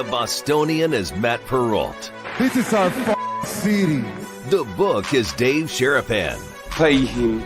The Bostonian is Matt Perrault. This is our city. The book is Dave Sharapan. Pay him.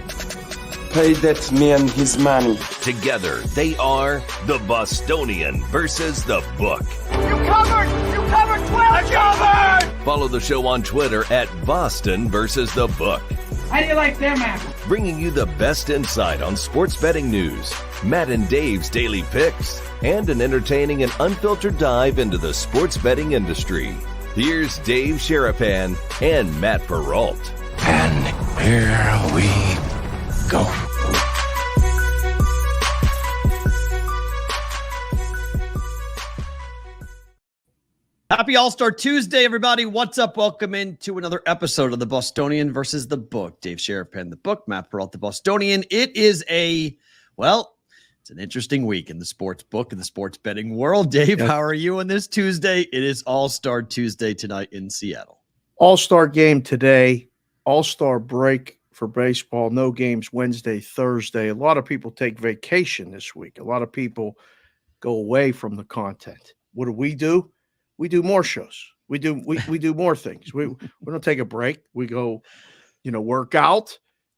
Pay that man his money. Together, they are The Bostonian versus The Book. You covered! You covered 12! Covered! Follow the show on Twitter at Boston versus The Book. How do you like them apples? Bringing you the best insight on sports betting news, Matt and Dave's daily picks, and an entertaining and unfiltered dive into the sports betting industry. Here's Dave Sharapan and Matt Perrault. And here we go. Happy All-Star Tuesday, everybody. What's up? Welcome into another episode of the Bostonian versus the Book. Dave Sharapan, the book, Matt Perrault, the Bostonian. It is it's an interesting week in the sports book and the sports betting world. Dave, How are you on this Tuesday? It is All-Star Tuesday tonight in Seattle. All-Star game today, All-Star break for baseball, no games Wednesday, Thursday. A lot of people take vacation this week. A lot of people go away from the content. What do? We do more shows. We do more things. We don't take a break. We go, work out,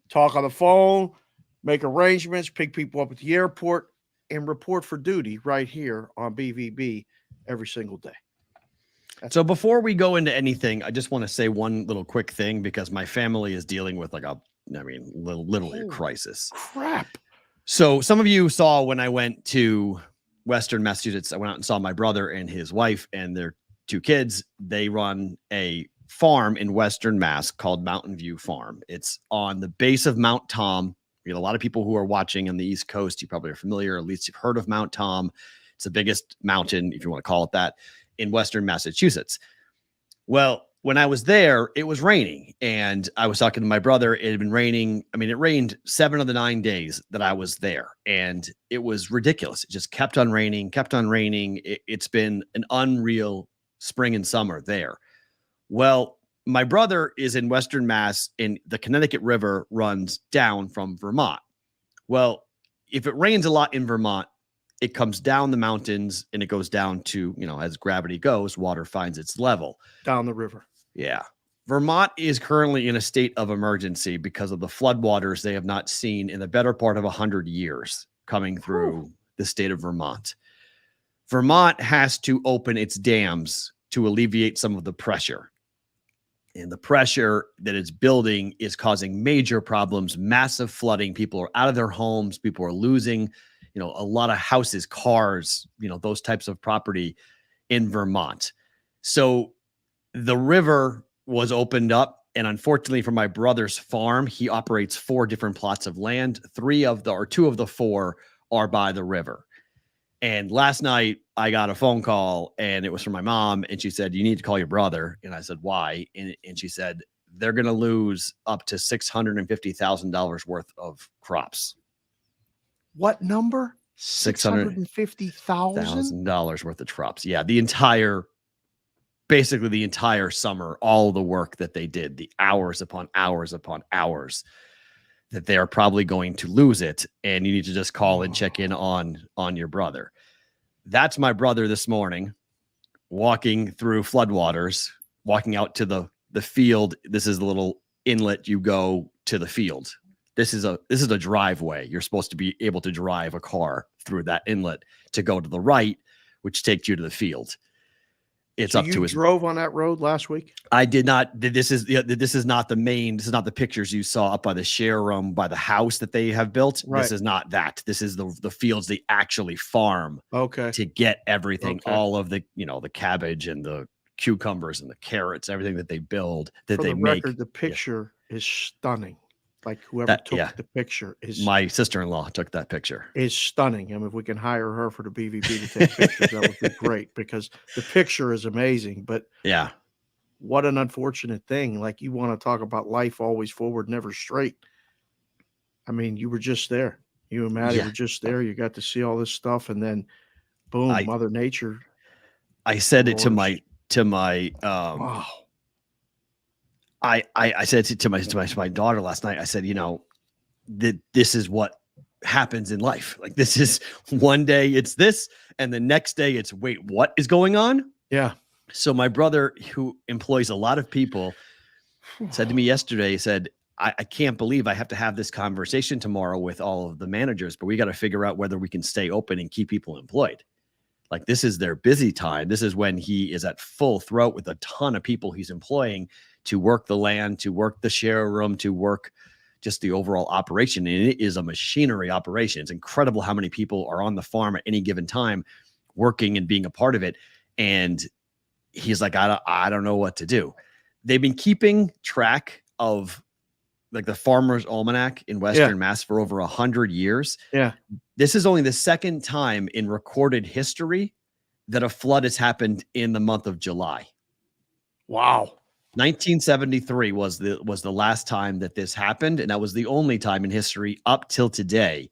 talk on the phone, make arrangements, pick people up at the airport, and report for duty right here on BVB every single day. So before we go into anything, I just want to say one little quick thing because my family is dealing with literally a crisis. Crap. So some of you saw when I went to Western Massachusetts, I went out and saw my brother and his wife and their two kids. They run a farm in Western Mass called Mountain View Farm. It's on the base of Mount Tom. We have a lot of people who are watching on the East Coast. You probably are familiar, at least you've heard of Mount Tom. It's the biggest mountain, if you want to call it that, in Western Massachusetts. Well, when I was there, it was raining, and I was talking to my brother. It had been raining. I mean, it rained 7 of the 9 days that I was there, and it was ridiculous. It just kept on raining. It's been an unreal spring and summer there. Well, my brother is in Western Mass, and the Connecticut River runs down from Vermont. Well, if it rains a lot in Vermont, it comes down the mountains and it goes down to, as gravity goes, water finds its level. Down the river. Yeah. Vermont is currently in a state of emergency because of the floodwaters they have not seen in the better part of 100 years coming through the state of Vermont. Vermont has to open its dams to alleviate some of the pressure. And the pressure that it's building is causing major problems, massive flooding. People are out of their homes. People are losing, a lot of houses, cars, those types of property in Vermont. So the river was opened up, and unfortunately for my brother's farm, he operates 4 different plots of land. 2 of the 4 are by the river. And last night I got a phone call, and it was from my mom, and she said, "You need to call your brother." And I said, "Why?" And she said, "They're going to lose up to $650,000 worth of crops." What number? $650,000 worth of crops. Yeah, basically the entire summer, all the work that they did, the hours upon hours upon hours, that they are probably going to lose it. And you need to just call and check in on your brother. That's my brother this morning, walking through floodwaters, walking out to the field. This is the little inlet you go to the field. This is a driveway. You're supposed to be able to drive a car through that inlet to go to the right, which takes you to the field. It's so up to his. You drove on that road last week? I did not. This is not the main. This is not the pictures you saw up by the share room by the house that they have built. Right. This is not that. This is the fields they actually farm. Okay. To get everything, Okay. all of the the cabbage and the cucumbers and the carrots, everything that they build that For they the make. record, the picture is stunning. Like whoever took the picture is. My sister-in-law took that picture. Is stunning. I mean, if we can hire her for the BVB to take pictures, that would be great because the picture is amazing. But yeah, what an unfortunate thing. Like you want to talk about life always forward, never straight. I mean, you were just there. You and Maddie were just there. You got to see all this stuff, and then boom, Mother Nature. I said it to my wow. I said to my daughter last night, I said, that this is what happens in life. Like this is one day it's this, and the next day it's, wait, what is going on? Yeah. So my brother, who employs a lot of people, said to me yesterday, he said, I can't believe I have to have this conversation tomorrow with all of the managers, but we got to figure out whether we can stay open and keep people employed. Like, this is their busy time. This is when he is at full throat with a ton of people he's employing to work the land, to work the share room, to work just the overall operation. And it is a machinery operation. It's incredible how many people are on the farm at any given time working and being a part of it. And he's like, I don't know what to do. They've been keeping track of like the Farmer's Almanac in Western Mass for over 100 years. Yeah. This is only the second time in recorded history that a flood has happened in the month of July. Wow. 1973 was the last time that this happened, and that was the only time in history up till today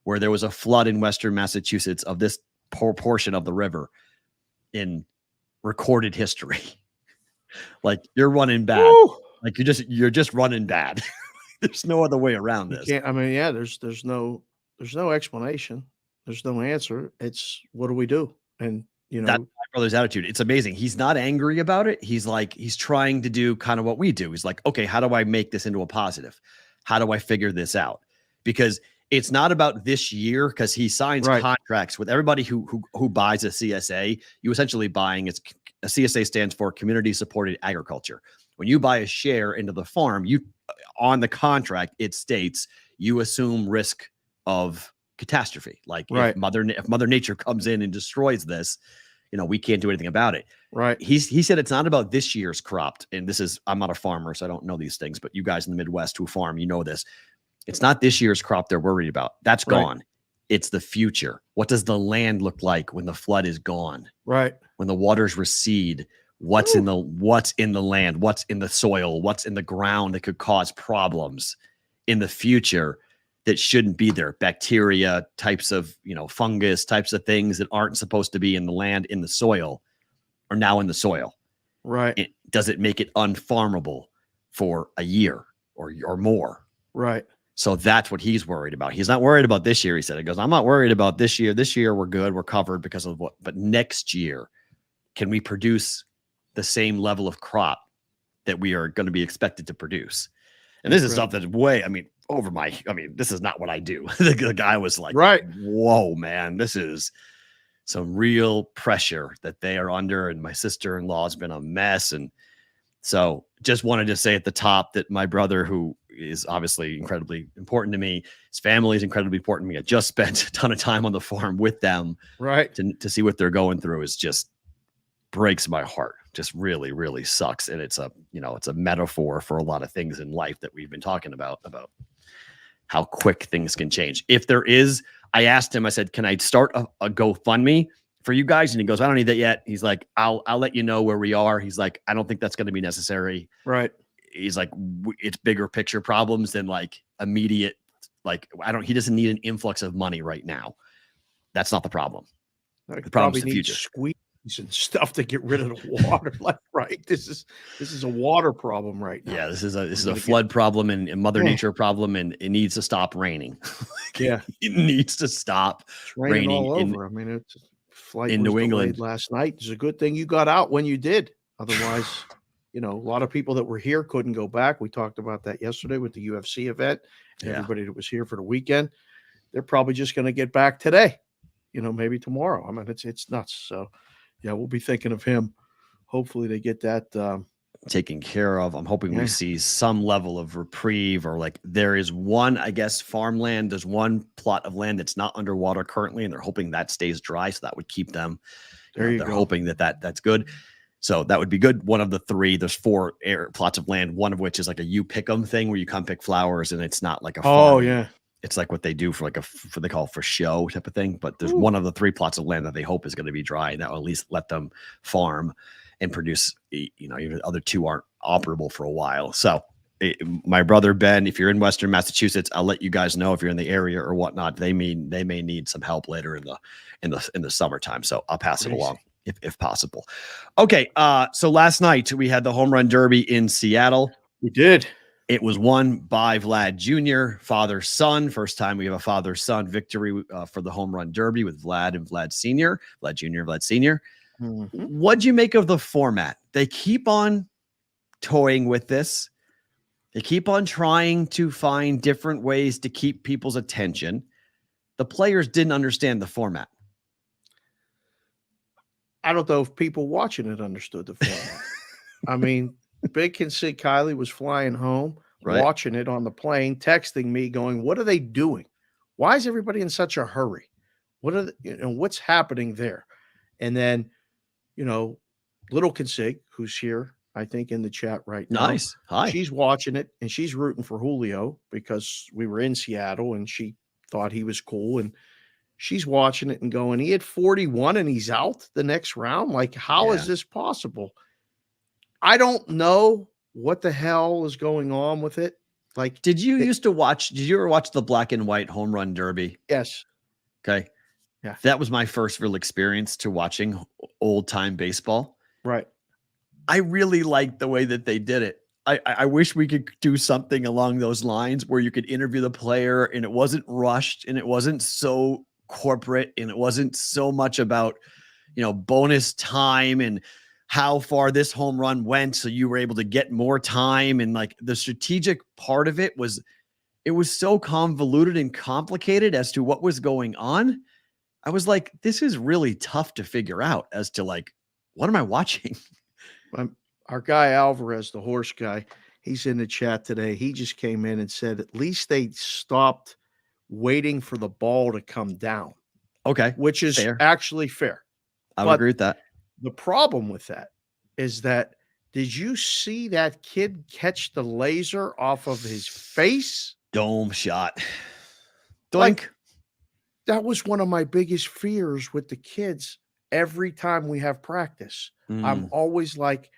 where there was a flood in Western Massachusetts of this portion of the river in recorded history. Like, you're running bad. Woo! Like, you're just running bad. There's no other way around this. I mean, yeah, there's no explanation. There's no answer. It's, what do we do? And that's my brother's attitude. It's amazing. He's not angry about it. He's like, he's trying to do kind of what we do. He's like, okay, how do I make this into a positive? How do I figure this out? Because it's not about this year, because he signs contracts with everybody who buys a CSA. You essentially buying, a CSA stands for Community Supported Agriculture. When you buy a share into the farm, on the contract, it states you assume risk of catastrophe. Like, if Mother Nature comes in and destroys this, we can't do anything about it. Right. He said it's not about this year's crop. And I'm not a farmer, so I don't know these things, but you guys in the Midwest who farm, this. It's not this year's crop they're worried about. That's gone. It's the future. What does the land look like when the flood is gone? Right. When the waters recede? What's in the land, what's in the soil, what's in the ground that could cause problems in the future that shouldn't be there? Bacteria, types of, fungus, types of things that aren't supposed to be in the land, in the soil, are now in the soil. Right. Does it make it unfarmable for a year or more? Right. So that's what he's worried about. He's not worried about this year. He said, I'm not worried about this year. This year we're good. We're covered because of but next year, can we produce the same level of crop that we are going to be expected to produce? And this is stuff that's this is not what I do. The guy was like, whoa, man, this is some real pressure that they are under. And my sister-in-law has been a mess. And so just wanted to say at the top that my brother, who is obviously incredibly important to me, his family is incredibly important to me. I just spent a ton of time on the farm with them, to see what they're going through. Is just breaks my heart. Just really, really sucks. And it's a metaphor for a lot of things in life that we've been talking about how quick things can change. If there is, I asked him, I said, can I start a GoFundMe for you guys? And he goes, I don't need that yet. He's like, I'll let you know where we are. He's like, I don't think that's going to be necessary. Right. He's like, it's bigger picture problems than like immediate, like, he doesn't need an influx of money right now. That's not the problem. The problem is the future. Squeeze and stuff to get rid of the water. This is a water problem right now. Yeah, this is a flood problem and Mother Nature problem, and it needs to stop raining. Yeah, it needs to stop raining all over. It's flight in New England last night. It's a good thing you got out when you did. Otherwise, a lot of people that were here couldn't go back. We talked about that yesterday with the UFC event. And everybody that was here for the weekend, they're probably just going to get back today. Maybe tomorrow. It's nuts. So. Yeah, we'll be thinking of him. Hopefully they get that taken care of. I'm hoping we see some level of reprieve, or like there is one, I guess, farmland. There's one plot of land that's not underwater currently, and they're hoping that stays dry. So that would keep them. They're hoping that's good. So that would be good. One of the three, there's 4 plots of land, one of which is like a you pick 'em thing where you come pick flowers, and it's not like a farm. Oh, yeah. It's like what they do for they call it for show type of thing. But there's one of the 3 plots of land that they hope is going to be dry, and that will at least let them farm and produce. Even the other 2 aren't operable for a while. So my brother Ben, if you're in Western Massachusetts, I'll let you guys know if you're in the area or whatnot. They may need some help later in the summertime. So I'll pass it along if possible. Okay. So last night we had the home run derby in Seattle. We did. It was won by Vlad Jr., father-son. First time we have a father-son victory for the home run derby with Vlad and Vlad Sr., Vlad Jr., Vlad Sr. What'd you make of the format? They keep on toying with this. They keep on trying to find different ways to keep people's attention. The players didn't understand the format. I don't know if people watching it understood the format. I mean, Big can see Kylie was flying home, watching it on the plane, texting me, going, "What are they doing? Why is everybody in such a hurry? What's happening there?" And then, Little Consig, who's here, I think, in the chat right now. Nice. Hi. She's watching it and she's rooting for Julio because we were in Seattle and she thought he was cool. And she's watching it and going, he had 41 and he's out the next round. Like, how is this possible? I don't know what the hell is going on with it. Like, did you ever watch the black and white home run derby? Yes. Okay. Yeah. That was my first real experience to watching old time baseball. Right. I really liked the way that they did it. I wish we could do something along those lines where you could interview the player and it wasn't rushed and it wasn't so corporate and it wasn't so much about, bonus time and how far this home run went. So you were able to get more time. And like the strategic part of it was so convoluted and complicated as to what was going on. I was like, this is really tough to figure out as to like, what am I watching? Our guy Alvarez, the horse guy, he's in the chat today. He just came in and said, at least they stopped waiting for the ball to come down. Okay. Which is actually fair. I would agree with that. The problem with that is that, did you see that kid catch the laser off of his face? Dome shot. Doink. Like, that was one of my biggest fears with the kids every time we have practice. I'm always like,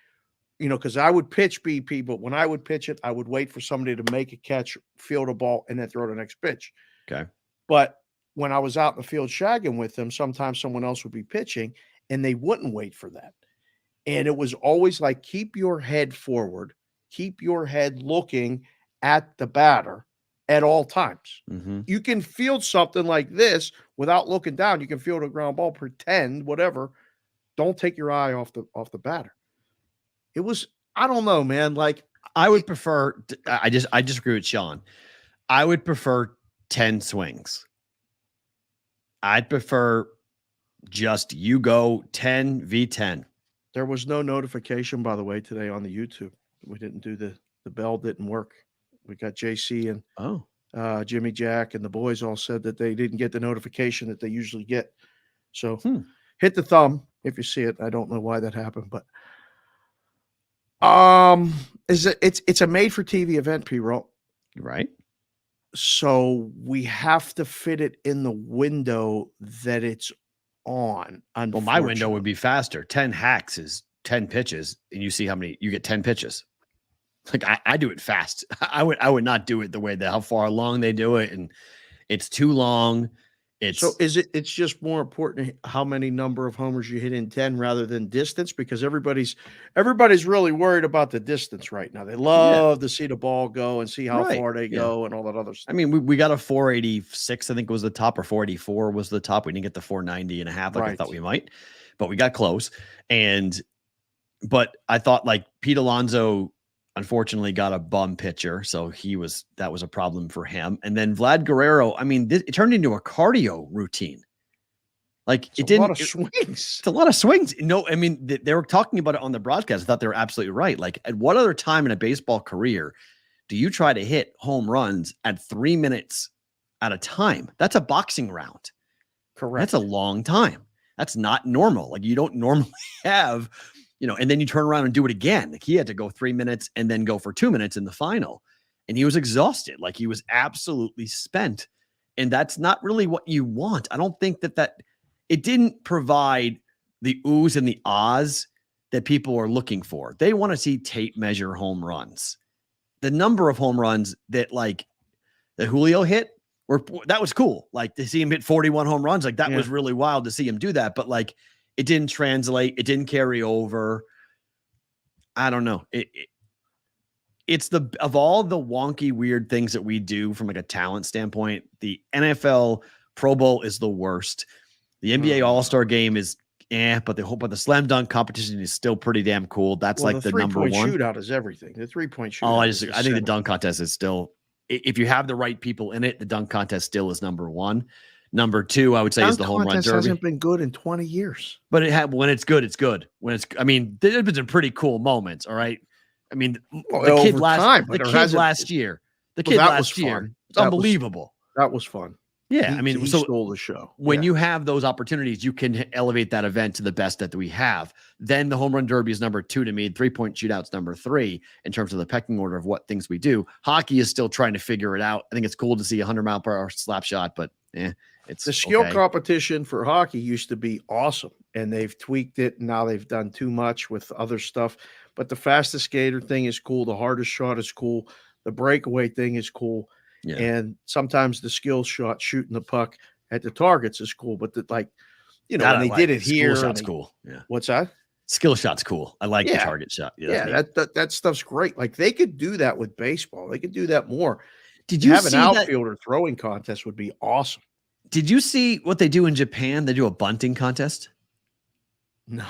because I would pitch BP, but when I would pitch it, I would wait for somebody to make a catch, field a ball, and then throw the next pitch. Okay. But when I was out in the field shagging with them, sometimes someone else would be pitching and they wouldn't wait for that. And it was always like, keep your head forward, keep your head looking at the batter at all times. You can field something like this without looking down. You can field a ground ball, pretend, whatever. Don't take your eye off the batter. It was, I don't know, man. Like, I would prefer, I disagree with Sean. I would prefer 10 swings. I'd prefer just you go 10 v 10. There was no notification, by the way, today on the YouTube. We didn't do the bell didn't work. We got JC and Jimmy Jack and the boys all said that they didn't get the notification that they usually get. So hit the thumb if you see it. I don't know why that happened, but it's a made for TV event, Perrault. Right. So we have to fit it in the window that it's on. Well, my window would be faster. 10 hacks is 10 pitches, and you see how many you get 10 pitches. Like I do it fast. I would not do it the way how far along they do it, and it's too long. So it's just more important how many number of homers you hit in 10 rather than distance, because everybody's really worried about the distance right now. They love to see the ball go and see how far they go and all that other stuff. I mean, we got a 486, I think was the top, or 484 was the top. We didn't get the 490 and a half like I thought we might, but we got close. But I thought like Pete Alonso unfortunately got a bum pitcher, so that was a problem for him. And then Vlad Guerrero, I mean, it turned into a cardio routine. Like it's a lot of swings. It's a lot of swings. No, I mean, they were talking about it on the broadcast. I thought they were absolutely right. Like, at what other time in a baseball career do you try to hit home runs at 3 minutes at a time? That's a boxing round. Correct. That's a long time. That's not normal. Like, you don't normally have, and then you turn around and do it again. Like, he had to go 3 minutes and then go for 2 minutes in the final. And he was exhausted. Like, he was absolutely spent. And that's not really what you want. I don't think that it didn't provide the oohs and the ahs that people are looking for. They want to see tape measure home runs. The number of home runs that Julio hit, that was cool. Like, to see him hit 41 home runs, like that was really wild to see him do that. But like, it didn't translate. It didn't carry over. I don't know. It's of all the wonky, weird things that we do from like a talent standpoint, the NFL Pro Bowl is the worst. The NBA All-Star game is but the slam dunk competition is still pretty damn cool. That's Well, like the number 3-point one. shootout is everything. The 3-point shootout. Oh, I think the dunk contest is still, if you have the right people in it, the dunk contest still is number one. Number two, I would say, is the home run derby. Hasn't been good in 20 years. But when it's good, it's good. I mean, there's been some pretty cool moments. All right. I mean, the kid last year, it's unbelievable. That was fun. Yeah. He stole the show. When you have those opportunities, you can elevate that event to the best that we have. Then the home run derby is number 2 to me. 3-point shootout's number 3 in terms of the pecking order of what things we do. Hockey is still trying to figure it out. I think it's cool to see 100-mile-per-hour slap shot, but it's the skill competition for hockey used to be awesome, and they've tweaked it. And now they've done too much with other stuff. But the fastest skater thing is cool. The hardest shot is cool. The breakaway thing is cool. Yeah. And sometimes the skill shot, shooting the puck at the targets, is cool. But when they did it here, skill shot's cool. Yeah. What's that? Skill shot's cool. I like the target shot. Yeah, that stuff's great. Like, they could do that with baseball. They could do that more. Did you have an outfielder throwing contest would be awesome. Did you see what they do in Japan? They do a bunting contest. No,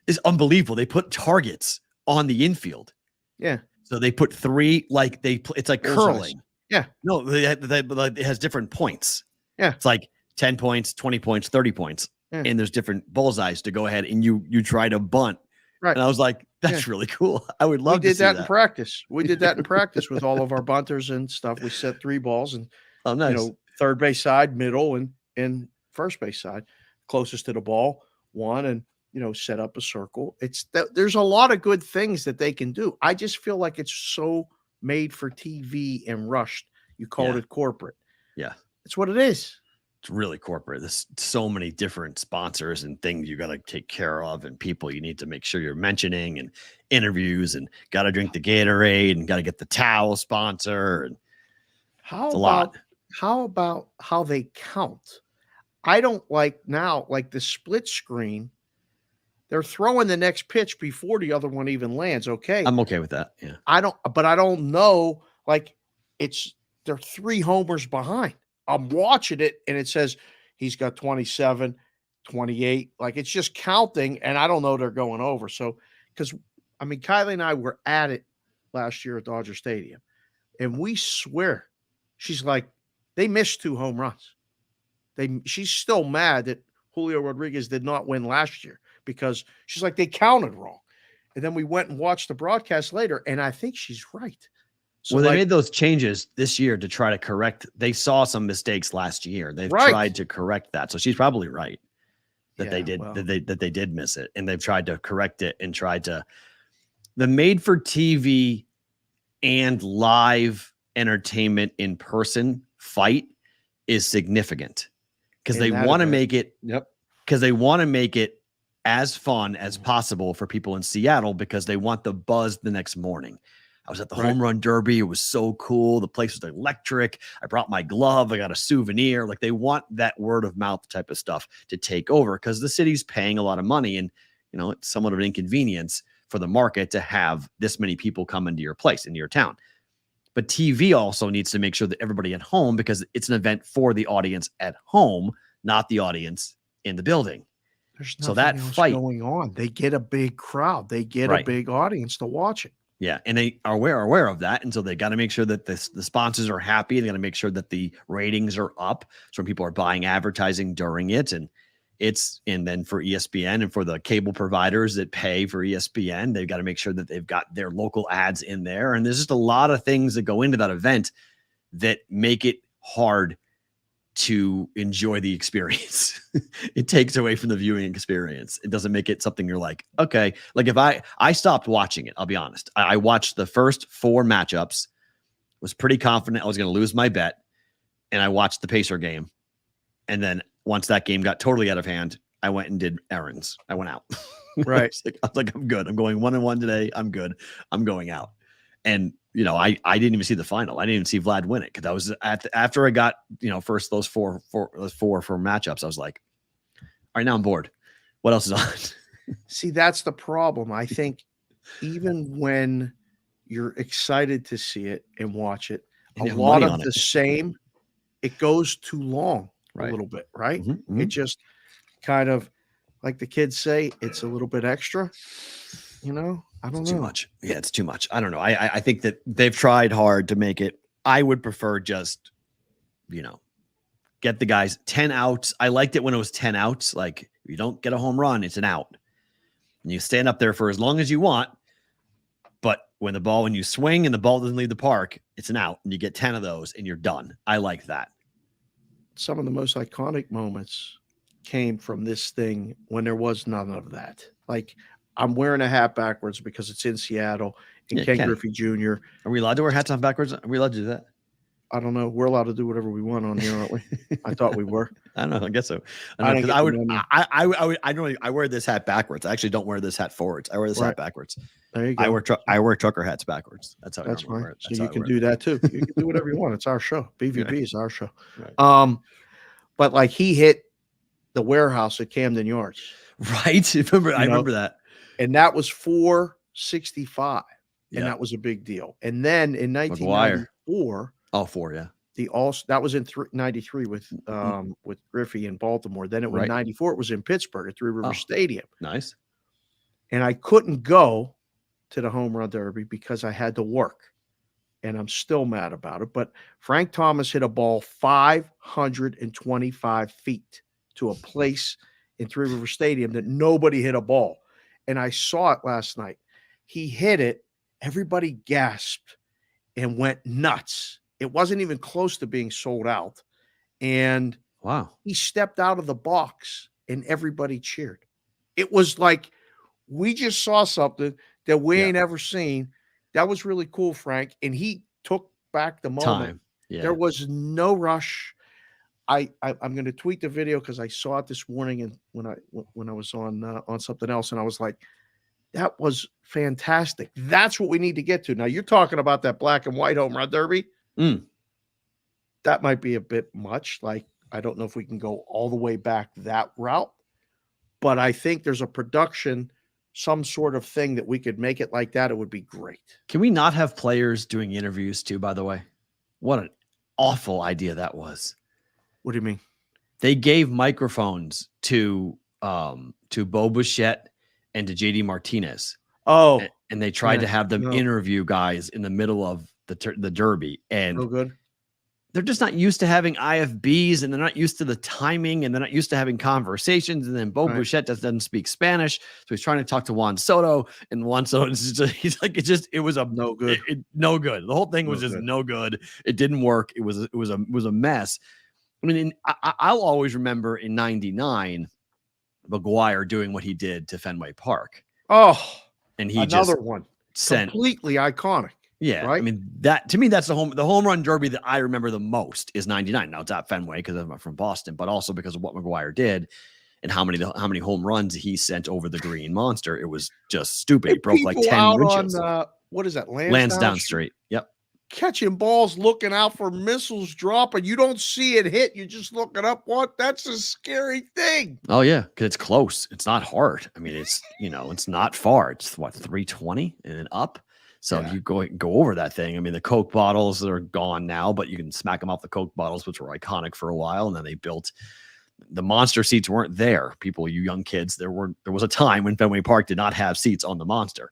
it's unbelievable. They put targets on the infield. Yeah. So they put 3, it's like curling. Yeah. No, it has different points. Yeah. It's like 10 points, 20 points, 30 points. Yeah. And there's different bullseyes to go ahead and you try to bunt. Right. And I was like, that's really cool. I would love to see that. In practice. We did that in practice with all of our bunters and stuff. We set 3 balls and nice. Third base side, middle, and first base side, closest to the ball, 1, and set up a circle. There's a lot of good things that they can do. I just feel like it's so made for TV and rushed. You called it corporate. Yeah. It's what it is. It's really corporate. There's so many different sponsors and things you got to take care of, and people you need to make sure you're mentioning, and interviews, and got to drink the Gatorade, and got to get the towel sponsor. And how about how they count? I don't like now, like the split screen. They're throwing the next pitch before the other one even lands. Okay. I'm okay with that. Yeah. I don't know. Like, they're 3 homers behind. I'm watching it and it says he's got 27, 28. Like, it's just counting, and I don't know they're going over. So, because Kylie and I were at it last year at Dodger Stadium, and we swear, she's like, they missed 2 home runs. She's still mad that Julio Rodriguez did not win last year, because she's like, they counted wrong. And then we went and watched the broadcast later, and I think she's right. So they made those changes this year to try to correct. They saw some mistakes last year. They've tried to correct that. So she's probably right that they did miss it, and they've tried to correct it and tried to. The made for TV and live entertainment in person fight is significant, because they want to make it. Yep. Because they want to make it as fun as possible for people in Seattle, because they want the buzz the next morning. I was at the home run derby. It was so cool. The place was electric. I brought my glove. I got a souvenir. Like, they want that word of mouth type of stuff to take over, because the city's paying a lot of money, and it's somewhat of an inconvenience for the market to have this many people come into your place, into your town. But TV also needs to make sure that everybody at home, because it's an event for the audience at home, not the audience in the building. There's nothing else going on. They get a big crowd. They get a big audience to watch it. Yeah, and they are aware of that, and so they got to make sure that the sponsors are happy. They got to make sure that the ratings are up, so people are buying advertising during it, and then for ESPN and for the cable providers that pay for ESPN, they've got to make sure that they've got their local ads in there, and there's just a lot of things that go into that event that make it hard to enjoy the experience. It takes away from the viewing experience. It doesn't make it something you're like, okay. Like, if I stopped watching it, I'll be honest. I watched the first 4 matchups, was pretty confident I was going to lose my bet, and I watched the Pacer game. And then once that game got totally out of hand, I went and did errands. I went out. Right. I was like, I'm good. I'm going 1-1 today. I'm good. I'm going out. And I didn't even see the final. I didn't even see Vlad win it, because I was after I got first those four matchups. I was like, all right, now I'm bored. What else is on? See, that's the problem. I think even when you're excited to see it and watch it, a lot of the same, it goes too long a little bit, right? Mm-hmm. It just kind of like the kids say, it's a little bit extra. You know, I don't know. Too much. Yeah, it's too much. I don't know. I think that they've tried hard to make it. I would prefer just, get the guys 10 outs. I liked it when it was 10 outs. Like, if you don't get a home run, it's an out. And you stand up there for as long as you want. But when you swing and the ball doesn't leave the park, it's an out. And you get 10 of those and you're done. I like that. Some of the most iconic moments came from this thing when there was none of that. Like, I'm wearing a hat backwards because it's in Seattle, and Ken Griffey Jr. Are we allowed to wear hats on backwards? Are we allowed to do that? I don't know. We're allowed to do whatever we want on here, aren't we? I thought we were. I don't know. I guess so. I wear this hat backwards. I actually don't wear this hat forwards. I wear this hat backwards. There you go. I wear trucker hats backwards. That's how. That's I fine. wear it. So you can do that too. You can do whatever you want. It's our show. BVB is our show. Right. But like he hit the warehouse at Camden Yards. Right. I remember that. And that was 465. And that was a big deal. And then in 1994. Oh, 4, yeah. That was in 93 with Griffey in Baltimore. Then it was 94. It was in Pittsburgh at Three River Stadium. Nice. And I couldn't go to the home run derby because I had to work. And I'm still mad about it. But Frank Thomas hit a ball 525 feet to a place in Three River Stadium that nobody hit a ball. And I saw it last night. He hit it. Everybody gasped and went nuts. It wasn't even close to being sold out. And wow, he stepped out of the box and everybody cheered. It was like, we just saw something that we ain't ever seen. That was really cool, Frank. And he took back the moment. There was no rush. I'm going to tweet the video because I saw it this morning and when I was on something else, and I was like, that was fantastic. That's what we need to get to. Now you're talking about that black and white home run derby. That might be a bit much. Like, I don't know if we can go all the way back that route, but I think there's a production, some sort of thing that we could make it like that. It would be great. Can we not have players doing interviews too, by the way? What an awful idea that was. What do you mean? They gave microphones to Bo Bichette and to JD Martinez. Oh, and they tried to have them interview guys in the middle of the derby. And no good. They're just not used to having IFBs, and they're not used to the timing, and they're not used to having conversations. And then Bo Bichette doesn't speak Spanish, so he's trying to talk to Juan Soto, and Juan Soto it was a no good. No good. The whole thing was just no good. It didn't work. It was a mess. I mean, I'll always remember in '99, McGuire doing what he did to Fenway Park. Oh, and he another just one sent completely iconic. Yeah, right? I mean, that to me, that's the home run derby that I remember the most is '99. Now it's at Fenway because I'm from Boston, but also because of what McGuire did and how many home runs he sent over the Green Monster. It was just stupid. He broke like 10 windshields. What is that? Lansdowne Street. Yep. Catching balls, looking out for missiles dropping. You don't see it hit. You're just looking up. What? That's a scary thing. Oh yeah, because it's close. It's not hard. I mean, it's it's not far. It's what 320 and then up. So if you go over that thing, I mean, the Coke bottles are gone now, but you can smack them off the Coke bottles, which were iconic for a while. And then they built the Monster seats weren't there. People, you young kids, there was a time when Fenway Park did not have seats on the Monster.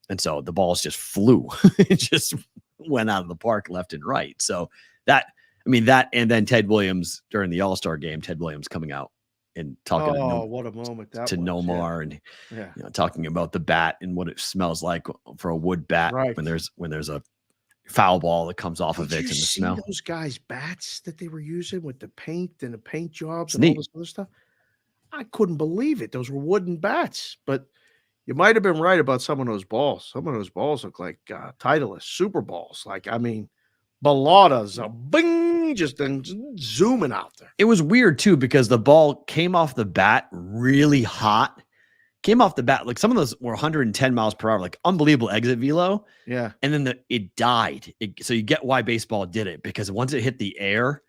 And so the balls just flew. It just went out of the park left and right. So that, and then Ted Williams during the All-Star game, Ted Williams coming out and talking what a moment that to was. Nomar and talking about the bat and what it smells like for a wood bat when there's a foul ball that comes off of it and the smell. Those guys' bats that they were using with the paint and the paint jobs and all this other stuff. I couldn't believe it. Those were wooden bats, but you might have been right about some of those balls. Some of those balls look like Titleist Super Balls. Like, I mean, Baladas, bing, just zooming out there. It was weird too because the ball came off the bat really hot. Came off the bat like some of those were 110 miles per hour, like unbelievable exit velo. Yeah, and then it died. So you get why baseball did it because once it hit the air,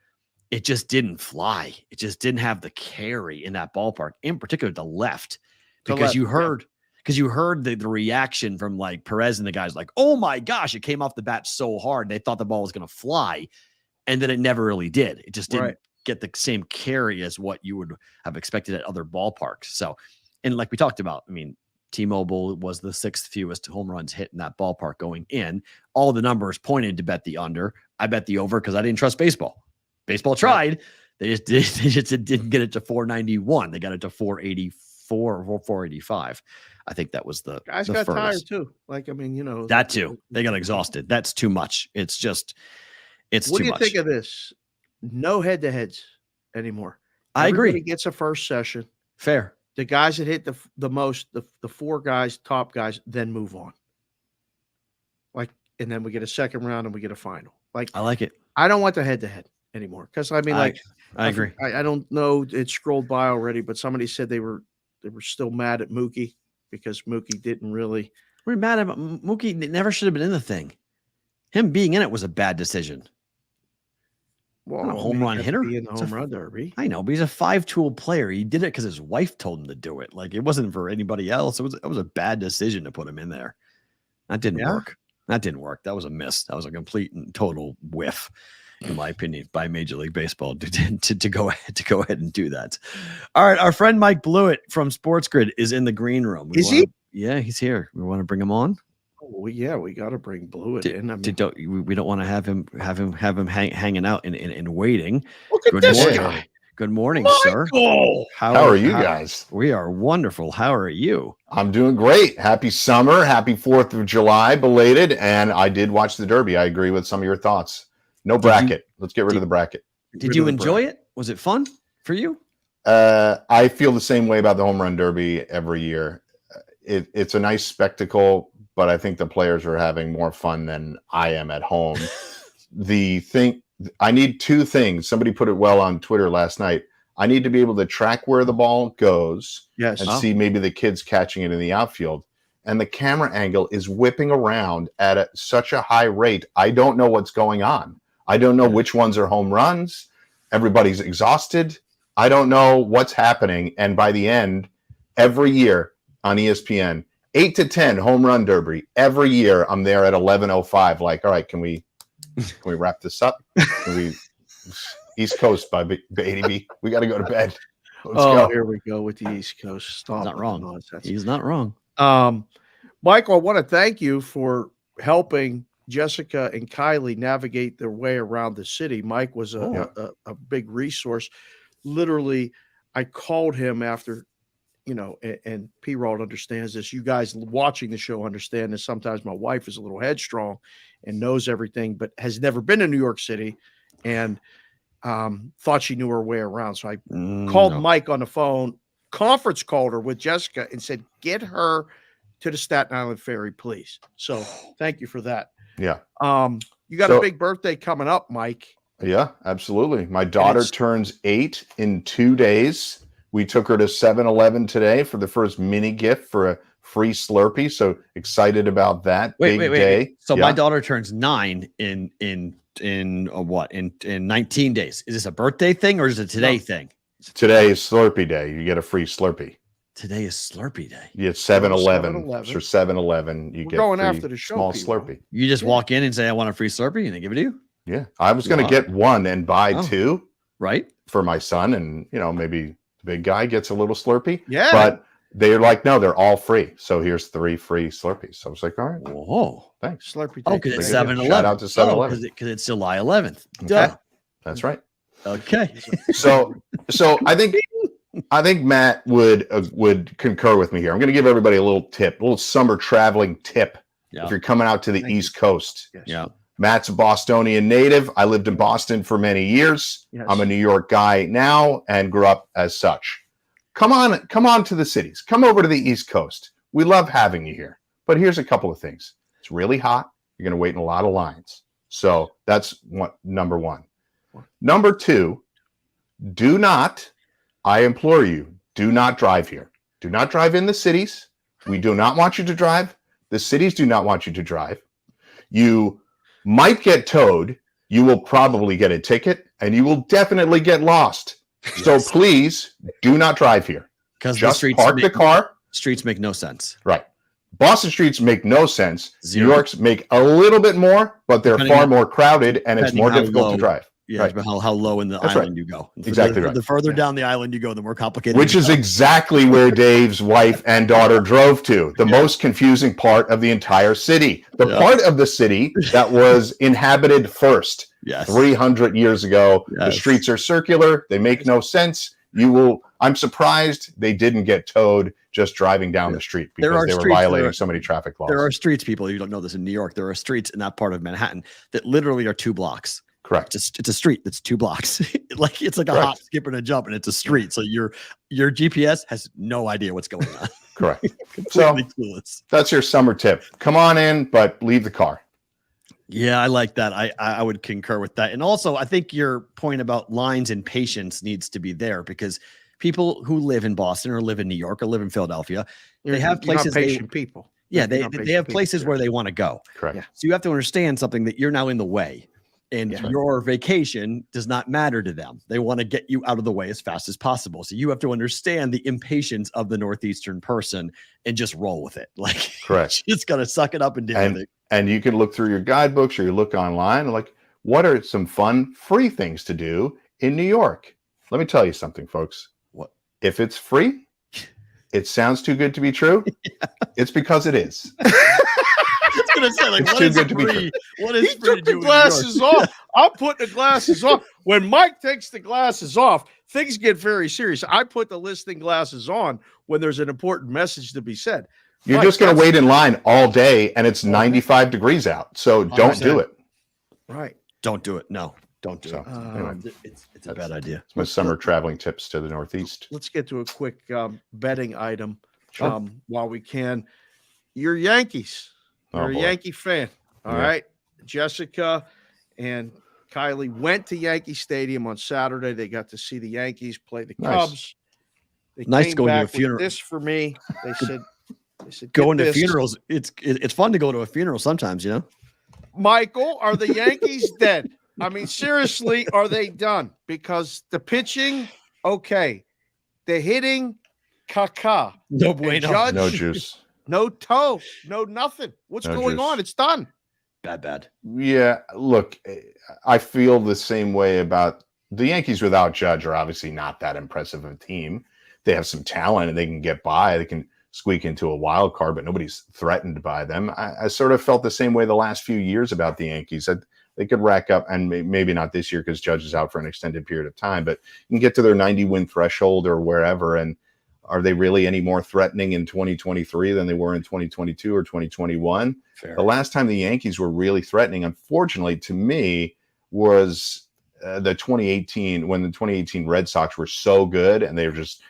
it just didn't fly. It just didn't have the carry in that ballpark, in particular the left, because you heard. Because you heard the reaction from like Perez and the guys like, oh my gosh, it came off the bat so hard. They thought the ball was going to fly. And then it never really did. It just didn't get the same carry as what you would have expected at other ballparks. So and like we talked about, I mean, T-Mobile was the 6th fewest home runs hit in that ballpark going in. All the numbers pointed to bet the under. I bet the over because I didn't trust baseball. Baseball tried. They just didn't get it to 491. They got it to 484 or 485. I think that was the Guys the got tired furthest. too. Like, I mean, you know, That too. They got exhausted. That's too much. It's what too do you much. think of this? No head-to-heads anymore. I agree. Everybody gets a first session. Fair. The guys that hit the most, the 4 guys, top guys, then move on. Like, and then we get a second round and we get a final. Like, I like it. I don't want the head-to-head anymore because I mean, I agree. I don't know. It scrolled by already, but somebody said they were still mad at Mookie because Mookie didn't really. We're mad about Mookie. Never should have been in the thing. Him being in it was a bad decision. Well, Not a home run hitter. In the It's home run derby. I know, but he's a 5-tool player. He did it because his wife told him to do it. Like, it wasn't for anybody else. It was a bad decision to put him in there. That didn't work. That didn't work. That was a miss. That was a complete and total whiff, in my opinion, by Major League Baseball to go ahead and do that. All right, our friend Mike Blewett from Sports Grid is in the green room. He? Yeah, he's here. We want to bring him on. Oh, yeah, we got to bring Blewett in. I mean, We don't want to have him hanging out and waiting. look at Good this morning. guy. Good morning, sir. How are you guys? We are wonderful. How are you? I'm doing great. Happy summer. Happy 4th of July belated. And I did watch the Derby. I agree with some of your thoughts. No bracket. Let's get rid of the bracket. Did you enjoy it? Was it fun for you? I feel the same way about the Home Run Derby every year. It's a nice spectacle, but I think the players are having more fun than I am at home. I need 2 things. Somebody put it well on Twitter last night. I need to be able to track where the ball goes and see maybe the kids catching it in the outfield. And the camera angle is whipping around at such a high rate. I don't know what's going on. I don't know which ones are home runs. Everybody's exhausted. I don't know what's happening. And by the end, every year on ESPN, 8 to 10 home run derby. Every year I'm there at 11:05. Like, all right, can we wrap this up? East Coast, baby. We got to go to bed. Let's go. Here we go with the East Coast. Stop. He's not wrong. Nonsense. He's not wrong. Michael, I want to thank you for helping Jessica and Kylie navigate their way around the city. Mike was a big resource. Literally, I called him after, and Perrault understands this. You guys watching the show understand this. Sometimes my wife is a little headstrong and knows everything, but has never been to New York City and thought she knew her way around. So I called Mike on the phone, conference called her with Jessica and said, get her to the Staten Island Ferry, please. So thank you for that. Yeah. You got a big birthday coming up, Mike. Yeah, absolutely. My daughter turns 8 in 2 days. We took her to 7-Eleven today for the first mini gift for a free Slurpee. So excited about that. Big day. So my daughter turns 9 in 19 days. Is this a birthday thing or is it a today thing? Today is Slurpee day. You get a free Slurpee. Today is Slurpee day. You get 7-Eleven. For 7-Eleven, you get going free after the show, small people. Slurpee. You just walk in and say, I want a free Slurpee, and they give it to you? Yeah. I was going to get one and buy 2. Right. For my son. And, maybe the big guy gets a little Slurpee. Yeah. But they're like, no, they're all free. So here's 3 free Slurpees. So I was like, all right. Whoa. Thanks. Slurpee. Oh, because it's Pretty 7-Eleven. good. Shout out to 7-Eleven. Because it's July 11th. Okay. Duh. That's right. Okay. So I think Matt would concur with me here. I'm going to give everybody a little tip, a little summer traveling tip. Yeah. If you're coming out to the East Coast. Yes. Yeah. Matt's a Bostonian native. I lived in Boston for many years. Yes. I'm a New York guy now and grew up as such. Come on to the cities. Come over to the East Coast. We love having you here. But here's a couple of things. It's really hot. You're going to wait in a lot of lines. So that's number 1. Number 2, I implore you, do not drive here. Do not drive in the cities. We do not want you to drive. The cities do not want you to drive. You might get towed. You will probably get a ticket, and you will definitely get lost. So please do not drive here. Because Just park the car. Streets make no sense. Right. Boston streets make no sense. Zero. New York's make a little bit more, but they're Depending far on- more crowded, and it's depending more how difficult low- to drive. Yeah, Right. it's about how low in the That's island right. you go. Exactly right. The further down the island you go, the more complicated. Which is exactly where Dave's wife and daughter drove to. The most confusing part of the entire city. The part of the city that was inhabited first. Yes. 300 years ago. Yes. The streets are circular. They make no sense. I'm surprised they didn't get towed just driving down the street because they were violating so many traffic laws. There are streets, people, you don't know this in New York. There are streets in that part of Manhattan that literally are 2 blocks. Correct. It's a street that's 2 blocks. It's like a hop, skip, and a jump, and it's a street. So your GPS has no idea what's going on. Correct. Completely clueless. That's your summer tip. Come on in, but leave the car. Yeah, I like that. I would concur with that. And also, I think your point about lines and patience needs to be there, because people who live in Boston or live in New York or live in Philadelphia, they have places. Patient people. Yeah, they have places where they want to go. Correct. Yeah. So you have to understand something, that you're now in the way, and your vacation does not matter to them. They want to get you out of the way as fast as possible. So you have to understand the impatience of the Northeastern person and just roll with it. Like, correct. Just got to suck it up and deal with it. And you can look through your guidebooks or you look online, like, what are some fun, free things to do in New York? Let me tell you something, folks. What? If it's free, it sounds too good to be true. It's because it is. I was gonna say, like, It's what too is good to be free? true. What is He free took to the do in New glasses York? off. I'm putting the glasses off. When Mike takes the glasses off, things get very serious. I put the listening glasses on when there's an important message to be said. You're Mike, just going to wait in line all day, and it's 95 degrees out. So don't do it. Right. Don't do it. No, don't do So, it. anyway, It's a bad idea. it's my summer traveling tips to the Northeast. Let's get to a quick betting item while we can. You're Yankees. You're a boy. Yankee fan. All right. Jessica and Kylie went to Yankee Stadium on Saturday. They got to see the Yankees play the Cubs. They Nice came going to a back with funeral. This for me. They said Going "Get to this, funerals, it's fun to go to a funeral sometimes, you know. Michael, are the Yankees dead? I mean, seriously, are they done? Because the pitching, okay. The hitting, caca. No And bueno. Judge, No juice. no toe, no nothing. What's No going juice. on? It's done. Bad. Yeah, look, I feel the same way about the Yankees. Without Judge are obviously not that impressive of a team. They have some talent and they can get by. They can squeak into a wild card, but nobody's threatened by them. I sort of felt the same way the last few years about the Yankees. They could rack up, and maybe not this year because Judge is out for an extended period of time, but you can get to their 90-win threshold or wherever, and are they really any more threatening in 2023 than they were in 2022 or 2021? Fair. The last time the Yankees were really threatening, unfortunately, to me, was the 2018, when the 2018 Red Sox were so good and they were just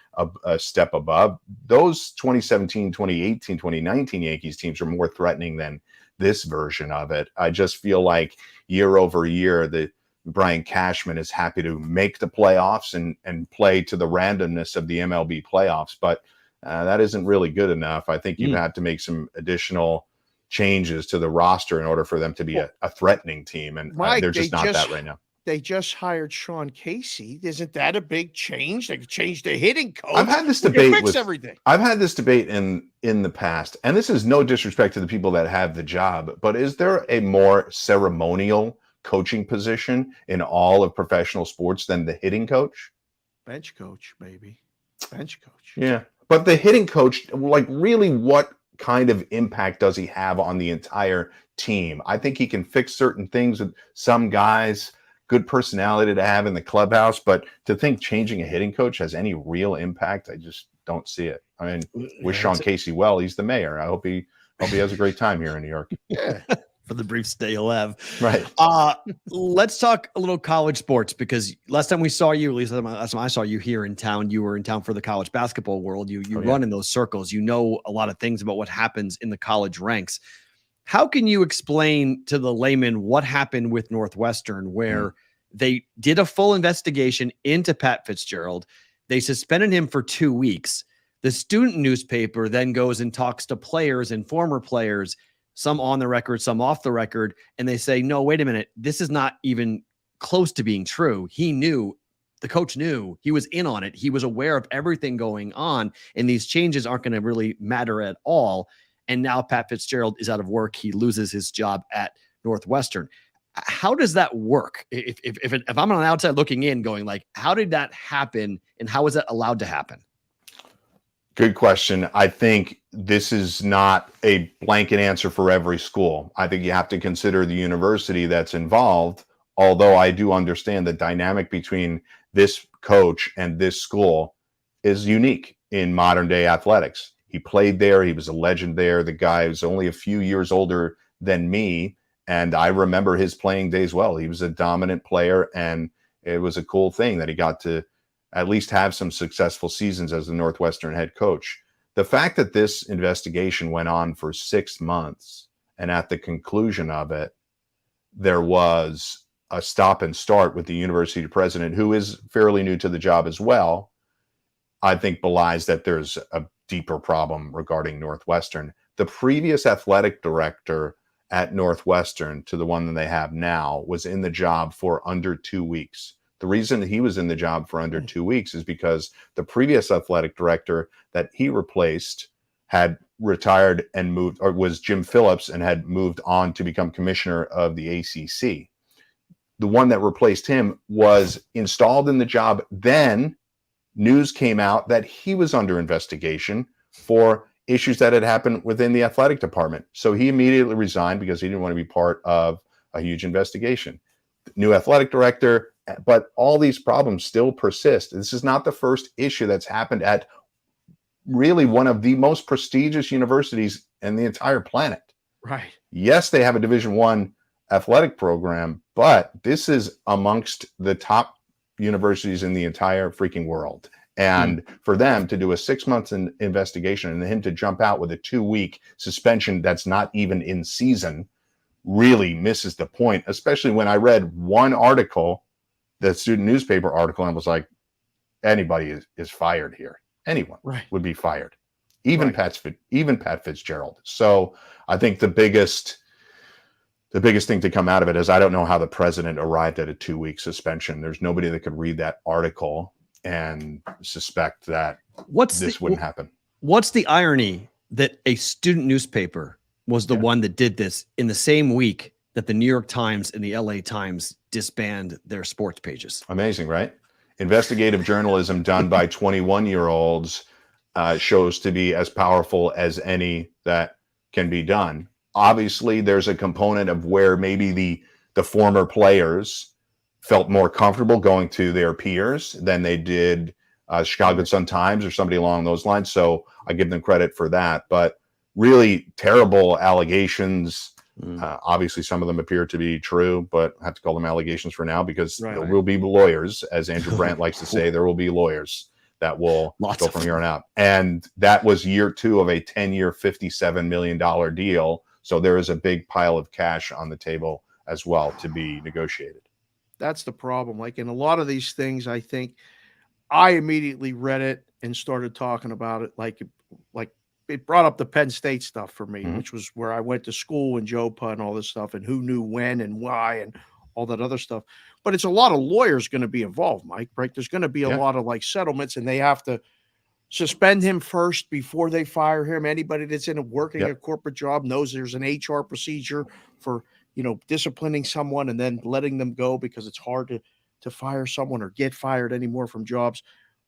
a step above. Those 2017, 2018, 2019 Yankees teams are more threatening than this version of it. I just feel like year over year, the Brian Cashman is happy to make the playoffs and play to the randomness of the MLB playoffs, but that isn't really good enough. I think you have to make some additional changes to the roster in order for them to be a threatening team, and Mike, they're just not that right now. They just hired Sean Casey. Isn't that a big change? They could change the hitting coach. I've had this We can debate fix with everything. I've had this debate in the past, and this is no disrespect to the people that have the job, but is there a more ceremonial coaching position in all of professional sports than the hitting coach? Bench coach, maybe. Bench coach. Yeah, but the hitting coach, like, really, what kind of impact does he have on the entire team? I think he can fix certain things with some guys. Good personality to have in the clubhouse, but to think changing a hitting coach has any real impact, I just don't see it. I mean, wish Sean Casey well. He's the mayor. I hope he has a great time here in New York. Yeah. For the brief stay you'll have. Right. Let's talk a little college sports, because last time we saw you, at least last time I saw you here in town, you were in town for the college basketball world. You run in those circles. You know a lot of things about what happens in the college ranks. How can you explain to the layman what happened with Northwestern, where they did a full investigation into Pat Fitzgerald? They suspended him for 2 weeks. The student newspaper then goes and talks to players and former players, some on the record, some off the record, and they say, no, wait a minute, this is not even close to being true. He knew, the coach knew, he was in on it. He was aware of everything going on, and these changes aren't going to really matter at all. And now Pat Fitzgerald is out of work. He loses his job at Northwestern. how does that work? If I'm on the outside looking in, going like, how did that happen, and how was that allowed to happen? Good question. I think this is not a blanket answer for every school. I think you have to consider the university that's involved, although I do understand the dynamic between this coach and this school is unique in modern day athletics. He played there. He was a legend there. The guy was only a few years older than me, and I remember his playing days well. He was a dominant player, and it was a cool thing that he got to at least have some successful seasons as the Northwestern head coach. The fact that this investigation went on for 6 months, and at the conclusion of it, there was a stop and start with the university president, who is fairly new to the job as well, I think belies that there's a deeper problem regarding Northwestern. The previous athletic director at Northwestern to the one that they have now was in the job for under 2 weeks. The reason he was in the job for under 2 weeks is because the previous athletic director that he replaced had retired and moved, or was Jim Phillips, and had moved on to become commissioner of the ACC. The one that replaced him was installed in the job. Then news came out that he was under investigation for issues that had happened within the athletic department. So he immediately resigned because he didn't want to be part of a huge investigation. New athletic director, but all these problems still persist. This is not the first issue that's happened at really one of the most prestigious universities in the entire planet. Right. Yes, they have a Division I athletic program, but this is amongst the top universities in the entire freaking world. And for them to do a 6 months investigation and him to jump out with a 2-week suspension that's not even in season really misses the point, especially when I read one article, the student newspaper article, and was like, anybody is fired here. Anyone would be fired. Even Pat Fitzgerald. So I think the biggest thing to come out of it is I don't know how the president arrived at a 2-week suspension. There's nobody that could read that article and suspect that this wouldn't happen. What's the irony that a student newspaper was the one that did this in the same week that the New York Times and the LA Times disband their sports pages? Amazing, right? Investigative journalism done by 21-year-olds shows to be as powerful as any that can be done. Obviously, there's a component of where maybe the former players felt more comfortable going to their peers than they did Chicago Sun-Times or somebody along those lines. So I give them credit for that. But really terrible allegations. Obviously, some of them appear to be true, but I have to call them allegations for now because there will be lawyers, as Andrew Brandt likes to say, there will be lawyers that will go from here on out. And that was year 2 of a 10-year, $57 million deal. So there is a big pile of cash on the table as well to be negotiated. That's the problem. Like in a lot of these things, I think I immediately read it and started talking about it. Like it brought up the Penn State stuff for me, which was where I went to school and JOPA and all this stuff and who knew when and why and all that other stuff. But it's a lot of lawyers going to be involved, Mike, right? There's going to be a lot of like settlements, and they have to suspend him first before they fire him. Anybody that's working a corporate job knows there's an HR procedure for, disciplining someone and then letting them go because it's hard to fire someone or get fired anymore from jobs.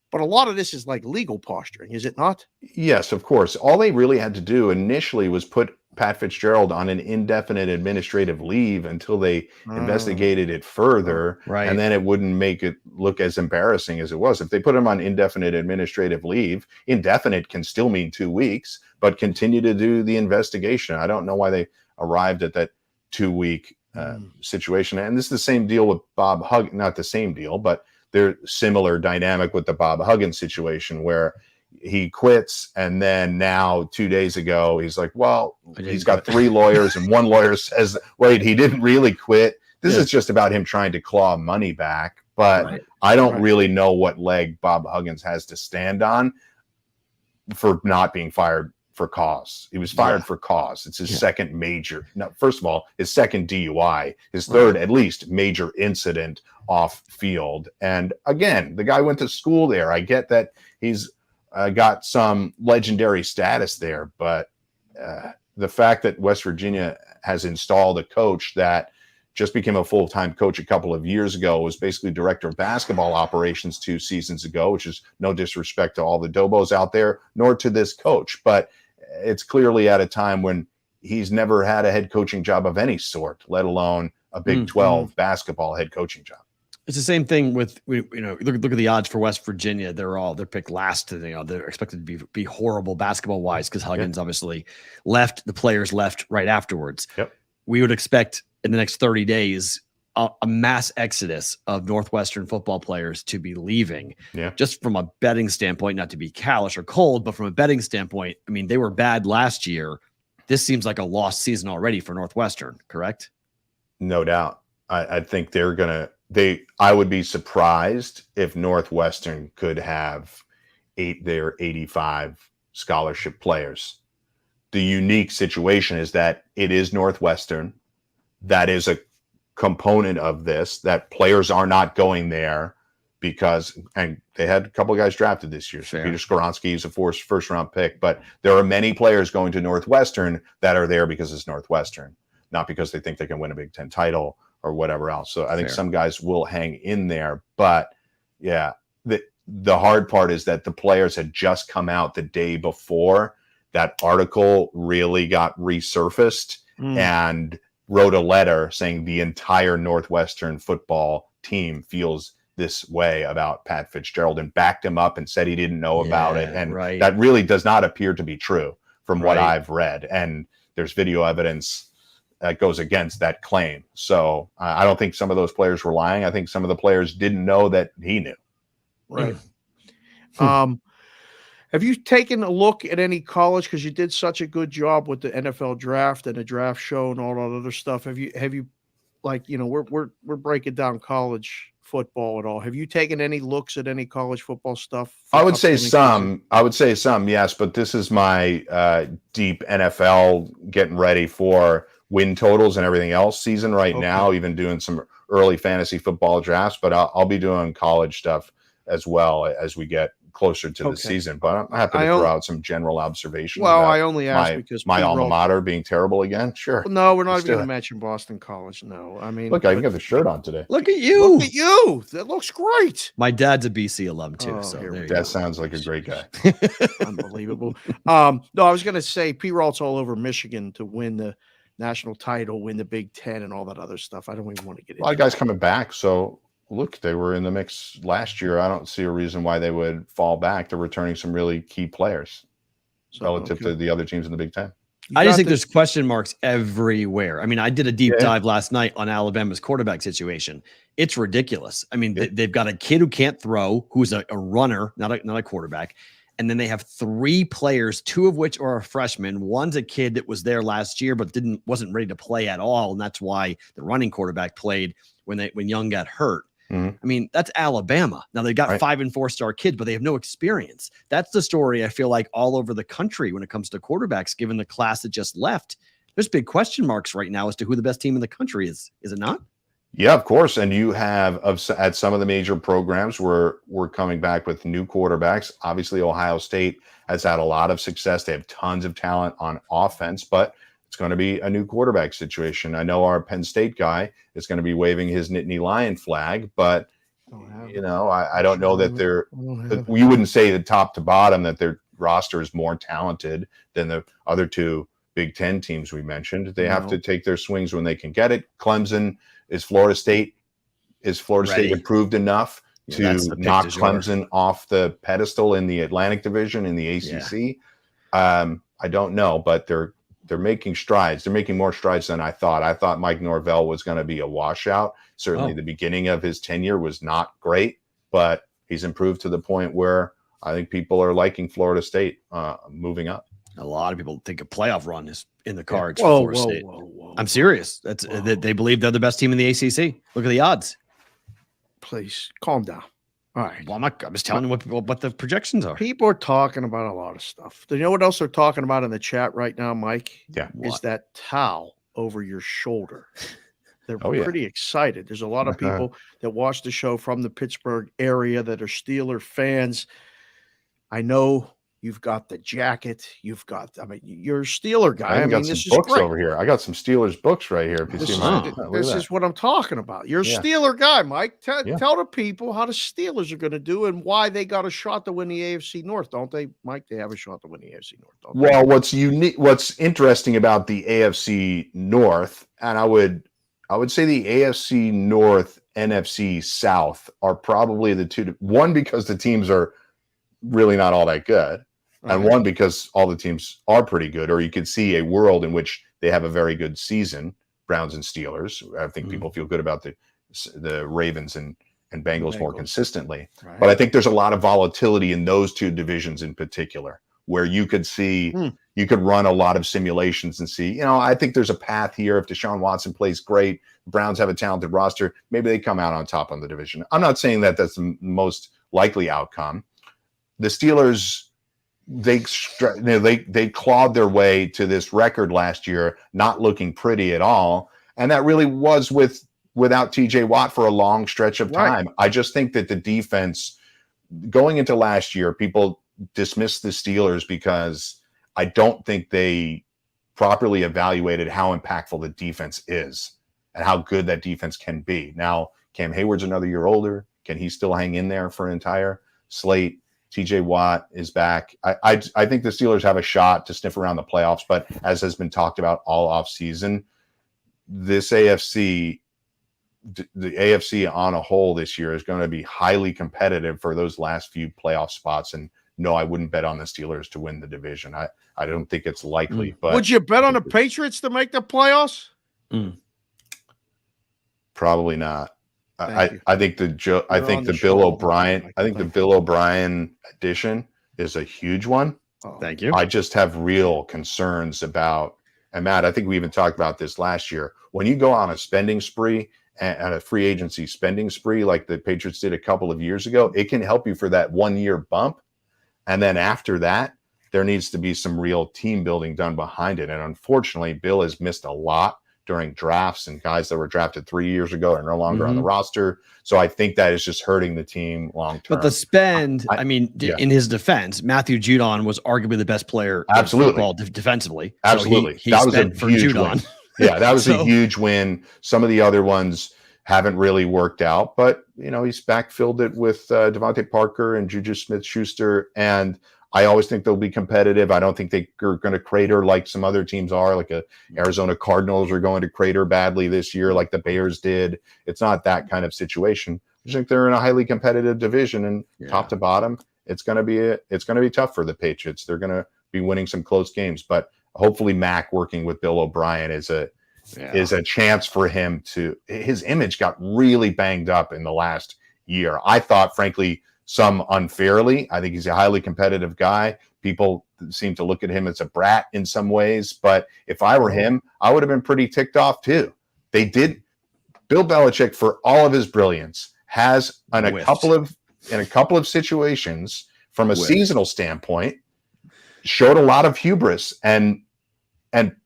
But a lot of this is like legal posturing, is it not? Yes, of course. All they really had to do initially was put Pat Fitzgerald on an indefinite administrative leave until they investigated it further. Right. And then it wouldn't make it look as embarrassing as it was. If they put him on indefinite administrative leave, indefinite can still mean 2 weeks, but continue to do the investigation. I don't know why they arrived at that 2-week situation. And this is the same deal with Bob Huggins, not the same deal, but they're similar dynamic with the Bob Huggins situation where he quits. And then now 2 days ago, he's like, well, he's got 3 lawyers and one lawyer says, wait, he didn't really quit. This is just about him trying to claw money back. But I don't really know what leg Bob Huggins has to stand on for not being fired for cause. He was fired for cause. It's his second major. Now, first of all, his second DUI, his third, at least, major incident off field. And again, the guy went to school there. I get that he's got some legendary status there, but the fact that West Virginia has installed a coach that just became a full-time coach a couple of years ago, was basically director of basketball operations 2 seasons ago, which is no disrespect to all the Dobos out there, nor to this coach. But it's clearly at a time when he's never had a head coaching job of any sort, let alone a Big 12 basketball head coaching job. It's the same thing with, look at the odds for West Virginia. They're picked last. They're expected to be horrible basketball wise because Huggins obviously left. The players left right afterwards. Yep. We would expect in the next 30 days a mass exodus of Northwestern football players to be leaving. Yeah. Just from a betting standpoint, not to be callous or cold, but from a betting standpoint, I mean, they were bad last year. This seems like a lost season already for Northwestern, correct? No doubt. I think they're going to, I would be surprised if Northwestern could have their 85 scholarship players. The unique situation is that it is Northwestern. That is a component of this, that players are not going there because, and they had a couple of guys drafted this year. So Peter Skoronski is a first round pick, but there are many players going to Northwestern that are there because it's Northwestern, not because they think they can win a Big Ten title or whatever else. So I think some guys will hang in there, but yeah, the hard part is that the players had just come out the day before that article really got resurfaced and wrote a letter saying the entire Northwestern football team feels this way about Pat Fitzgerald and backed him up and said he didn't know about it. And that really does not appear to be true from what I've read. And there's video evidence that goes against that claim. So I don't think some of those players were lying. I think some of the players didn't know that he knew. Right. Have you taken a look at any college, because you did such a good job with the NFL draft and the draft show and all that other stuff? Have you like, we're breaking down college football at all. Have you taken any looks at any college football stuff? I would say some. Yes, but this is my deep NFL getting ready for win totals and everything else season right now, even doing some early fantasy football drafts, but I'll be doing college stuff as well as we get closer to the season. But I'm happy to throw out some general observations. Well, I only asked because my alma mater being terrible again. Sure. Well, no, we're not even going to mention Boston College. No, I mean, look, I even got the shirt on today. Look at you. Look at you. That looks great. My dad's a BC alum too. That sounds like a great guy. Unbelievable. No, I was going to say Perrault's all over Michigan to win the national title, win the Big Ten, and all that other stuff. I don't even want to get into a lot of guys coming back. So look, they were in the mix last year. I don't see a reason why they would fall back. They're returning some really key players relative to the other teams in the Big Ten. I just think there's question marks everywhere. I mean, I did a deep dive last night on Alabama's quarterback situation. It's ridiculous. I mean, they've got a kid who can't throw, who's a runner, not a quarterback. And then they have 3 players, 2 of which are a freshman. One's a kid that was there last year, but wasn't ready to play at all. And that's why the running quarterback played when Young got hurt. I mean, that's Alabama. Now they've got 5 and 4-star kids, but they have no experience. That's the story I feel like all over the country when it comes to quarterbacks, given the class that just left. There's big question marks right now as to who the best team in the country is. Is it not? Yeah, of course. And you have at some of the major programs we're coming back with new quarterbacks. Obviously, Ohio State has had a lot of success. They have tons of talent on offense, but it's going to be a new quarterback situation. I know our Penn State guy is going to be waving his Nittany Lion flag, but I don't know that we wouldn't say that top to bottom that their roster is more talented than the other 2 Big Ten teams we mentioned. They have to take their swings when they can get it. Clemson is Florida State. Is Florida State improved enough to knock Clemson off the pedestal in the Atlantic Division in the ACC? I don't know, but they're making strides. They're making more strides than I thought. I thought Mike Norvell was going to be a washout. Certainly the beginning of his tenure was not great, but he's improved to the point where I think people are liking Florida State moving up. A lot of people think a playoff run is in the cards for Florida State. I'm serious. They believe they're the best team in the ACC. Look at the odds. Please calm down. All right. Well, I'm just telling you what the projections are. People are talking about a lot of stuff. Do you know what else they're talking about in the chat right now, Mike? Yeah. Is that towel over your shoulder. They're pretty excited. There's a lot of people that watch the show from the Pittsburgh area that are Steeler fans. I know You've got the jacket. You've got, I mean, you're a Steeler guy. I got some books over here. I got some Steelers books right here. If you see this is what I'm talking about. You're a Steeler guy, Mike. Tell the people how the Steelers are going to do and why they got a shot to win the AFC North, don't they, Mike? They have a shot to win the AFC North, don't they? Well, what's interesting about the AFC North, and I would say the AFC North, NFC South are probably the two. One, because the teams are really not all that good. And one, because all the teams are pretty good, or you could see a world in which they have a very good season, Browns and Steelers. I think people feel good about the Ravens and Bengals more consistently. Right. But I think there's a lot of volatility in those two divisions in particular, where you could see, you could run a lot of simulations and see, I think there's a path here. If Deshaun Watson plays great, the Browns have a talented roster, maybe they come out on top on the division. I'm not saying that that's the most likely outcome. The Steelers, they clawed their way to this record last year, not looking pretty at all, and that really was without TJ Watt for a long stretch of time. Right. I just think that the defense going into last year, people dismissed the Steelers because I don't think they properly evaluated how impactful the defense is and how good that defense can be. Now, Cam Hayward's another year older. Can he still hang in there for an entire slate? TJ Watt is back. I think the Steelers have a shot to sniff around the playoffs, but as has been talked about all offseason, this AFC, the AFC on a whole this year is going to be highly competitive for those last few playoff spots. And no, I wouldn't bet on the Steelers to win the division. I don't think it's likely. But would you bet on the Patriots to make the playoffs? Probably not. I think the Bill O'Brien addition is a huge one. Thank you. I just have real concerns about, and Matt, I think we even talked about this last year. When you go on a spending spree and a free agency spending spree like the Patriots did a couple of years ago, it can help you for that 1 year bump. And then after that, there needs to be some real team building done behind it. And unfortunately, Bill has missed a lot during drafts, and guys that were drafted 3 years ago are no longer on the roster. So I think that is just hurting the team long term. But the spend, in his defense, Matthew Judon was arguably the best player in football defensively. Absolutely. So that was a huge win. Yeah, that was a huge win. Some of the other ones haven't really worked out, but he's backfilled it with Devontae Parker and Juju Smith-Schuster, and I always think they'll be competitive. I don't think they're going to crater like some other teams are, like Arizona Cardinals are going to crater badly this year like the Bears did. It's not that kind of situation. I just think they're in a highly competitive division, and top to bottom, it's going to be tough for the Patriots. They're going to be winning some close games, but hopefully Mac working with Bill O'Brien is a chance for him to. His image got really banged up in the last year. I thought, frankly, some unfairly. I think he's a highly competitive guy. People seem to look at him as a brat in some ways, but if I were him, I would have been pretty ticked off too. Bill Belichick, for all of his brilliance, has in a couple of situations from a seasonal standpoint, showed a lot of hubris and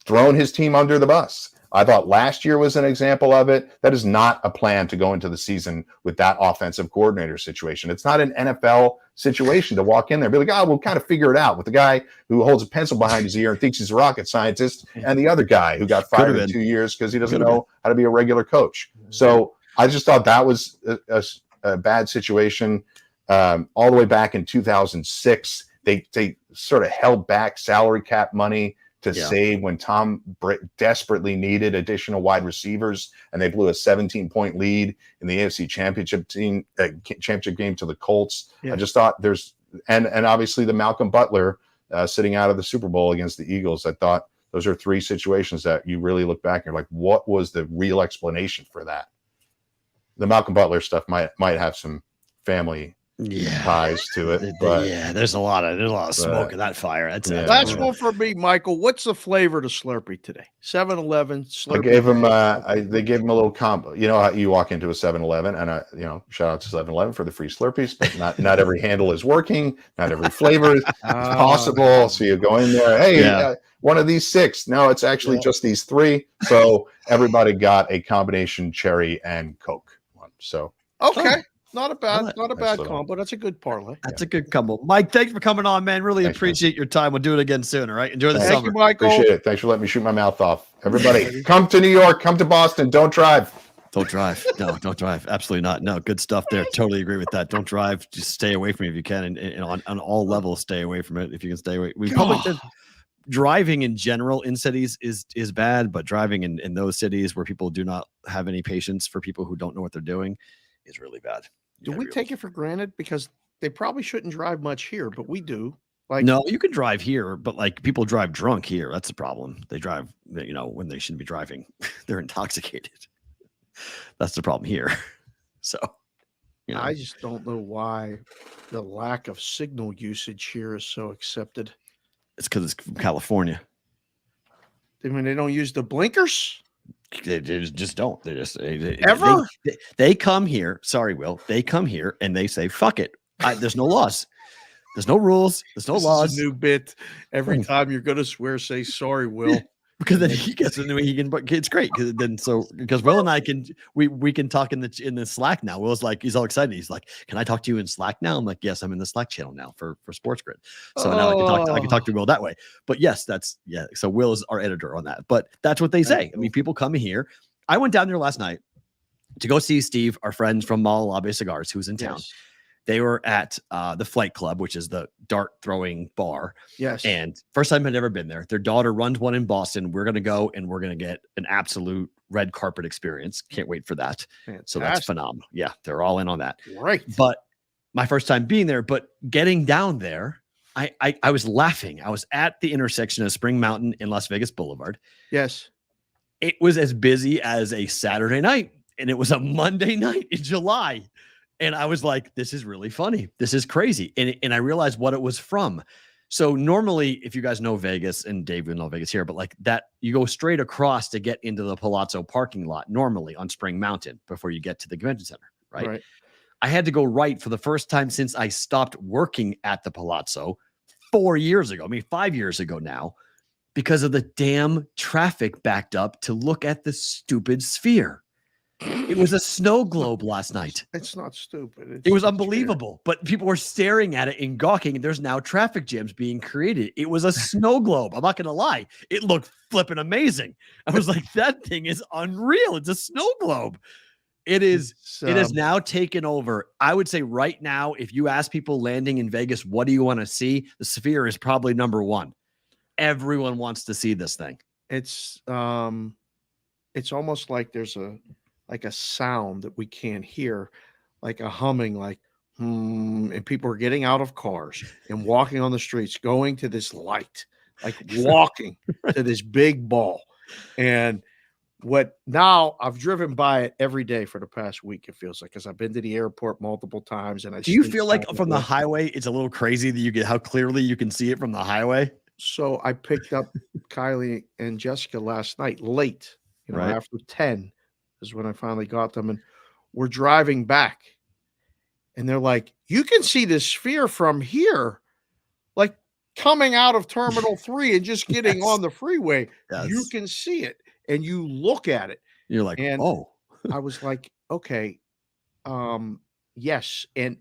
thrown his team under the bus. I thought last year was an example of it. That is not a plan to go into the season with that offensive coordinator situation. It's not an NFL situation to walk in there and be like, we'll kind of figure it out with the guy who holds a pencil behind his ear and thinks he's a rocket scientist, and the other guy who got fired in 2 years because he doesn't know how to be a regular coach. So I just thought that was a bad situation. All the way back in 2006, they sort of held back salary cap money to save when Tom desperately needed additional wide receivers, and they blew a 17-point lead in the AFC championship game to the Colts. I just thought and obviously the Malcolm Butler sitting out of the Super Bowl against the Eagles. I thought those are three situations that you really look back and you're like, what was the real explanation for that? The Malcolm Butler stuff might have some family ties to it, but there's a lot of smoke in that fire. Last one for me, Michael. What's the flavor to Slurpee today? 7-Eleven Slurpee. I gave him they gave him a little combo. You know how you walk into a 7-Eleven, and shout out to 7-Eleven for the free Slurpees, but not every handle is working, not every flavor is possible. So you go in there, hey, one of these 6. No, it's actually just these 3. So everybody got a combination cherry and Coke one. So okay. Not a bad combo. That's a good parlay. That's a good combo. Mike, thanks for coming on, man. Really appreciate your time. We'll do it again soon. All right. Enjoy the summer. Thank you, Michael. Appreciate it. Thanks for letting me shoot my mouth off. Everybody, come to New York. Come to Boston. Don't drive. Don't drive. No, don't drive. Absolutely not. No, good stuff there. Totally agree with that. Don't drive. Just stay away from it if you can. And on all levels, stay away from it if you can stay away. Driving in general in cities is bad, but driving in those cities where people do not have any patience for people who don't know what they're doing is really bad. Do we take it for granted? Because they probably shouldn't drive much here, but we do. No, you can drive here, but like people drive drunk here. That's the problem. They drive, when they shouldn't be driving. They're intoxicated. That's the problem here. So, I just don't know why the lack of signal usage here is so accepted. It's because it's from California. I mean, they don't use the blinkers. They just don't. They just ever. They come here. Sorry, Will. They come here and they say, "Fuck it." There's no laws. There's no rules. There's no laws. Is a new bit. Every time you're going to swear, say sorry, Will. Because then he gets into it. He can. It's great because Will and I can we can talk in the Slack now. Will's like, he's all excited. He's like, "Can I talk to you in Slack now?" I'm like, "Yes, I'm in the Slack channel now for Sports Grid." So now I can talk to Will that way. But yes, so Will is our editor on that. But that's what they say. I mean, people come here. I went down there last night to go see Steve, our friends from Malalabe Cigars, who's in town. Yes. They were at the Flight Club, which is the dart throwing bar. Yes. And first time I'd ever been there. Their daughter runs one in Boston. We're going to go and we're going to get an absolute red carpet experience. Can't wait for that. Fantastic. So that's phenomenal. Yeah, they're all in on that. Right. But my first time being there, but getting down there, I was laughing. I was at the intersection of Spring Mountain and Las Vegas Boulevard. Yes. It was as busy as a Saturday night. And it was a Monday night in July. And I was like, this is really funny. This is crazy. And I realized what it was from. So normally, if you guys know Vegas, and Dave will know Vegas here, but like that, you go straight across to get into the Palazzo parking lot normally on Spring Mountain before you get to the convention center, right? I had to go right for the first time since I stopped working at the Palazzo 4 years ago. I mean, 5 years ago now, because of the damn traffic backed up to look at the stupid sphere. It was a snow globe last night. It's not stupid. It was unbelievable, but people were staring at it and gawking, and there's now traffic jams being created. It was a snow globe. I'm not going to lie. It looked flipping amazing. I was like, that thing is unreal. It's a snow globe. It is. It has now taken over. I would say right now, if you ask people landing in Vegas, what do you want to see? The Sphere is probably number one. Everyone wants to see this thing. It's almost like there's a sound that we can't hear, like a humming, like, and people are getting out of cars and walking on the streets, going to this light, like walking to this big ball. And now I've driven by it every day for the past week, it feels like, because I've been to the airport multiple times. And do you feel like from the highway, it's a little crazy that you get how clearly you can see it from the highway? So I picked up Kylie and Jessica last night late, after 10. Is when I finally got them, and we're driving back, and they're like, "You can see the Sphere from here, like coming out of Terminal 3 and just getting on the freeway. You can see it, and you look at it. You're like, and oh." I was like, okay, yes, and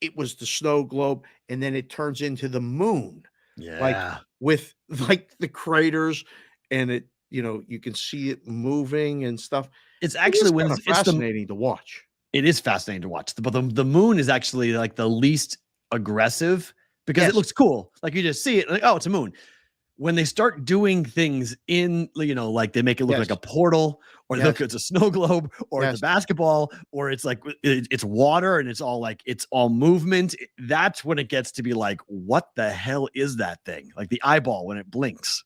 it was the snow globe, and then it turns into the moon, like with like the craters, and it. You can see it moving and stuff. It's actually it's fascinating to watch. It is fascinating to watch. But the moon is actually like the least aggressive because it looks cool. Like you just see it, like, oh, it's a moon. When they start doing things in, like they make it look like a portal, or look, it's a snow globe, or it's a basketball, or it's like it's water and it's all movement. That's when it gets to be like, what the hell is that thing? Like the eyeball when it blinks.